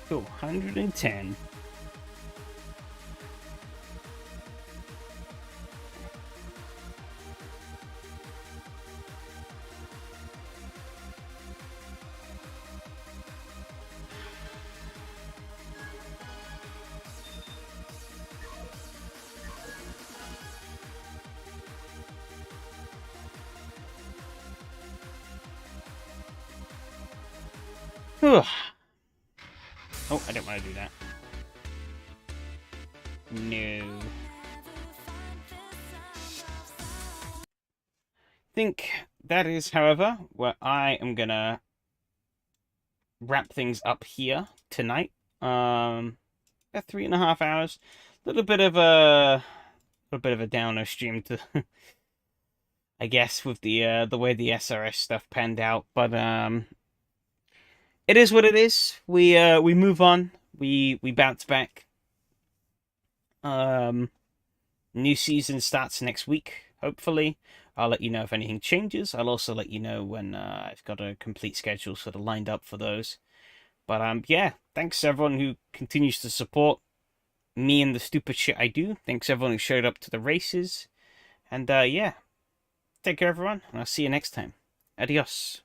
Cool, 110. Whew. Oh, I don't want to do that. No. I think that is, however, where I am gonna wrap things up here tonight. About 3.5 hours. Little bit of a downer stream to, I guess, with the way the SRS stuff panned out. But it is what it is. We move on. We bounce back. New season starts next week, hopefully. I'll let you know if anything changes. I'll also let you know when I've got a complete schedule sort of lined up for those. But yeah, thanks everyone who continues to support me and the stupid shit I do. Thanks everyone who showed up to the races. And yeah, take care everyone, and I'll see you next time. Adios.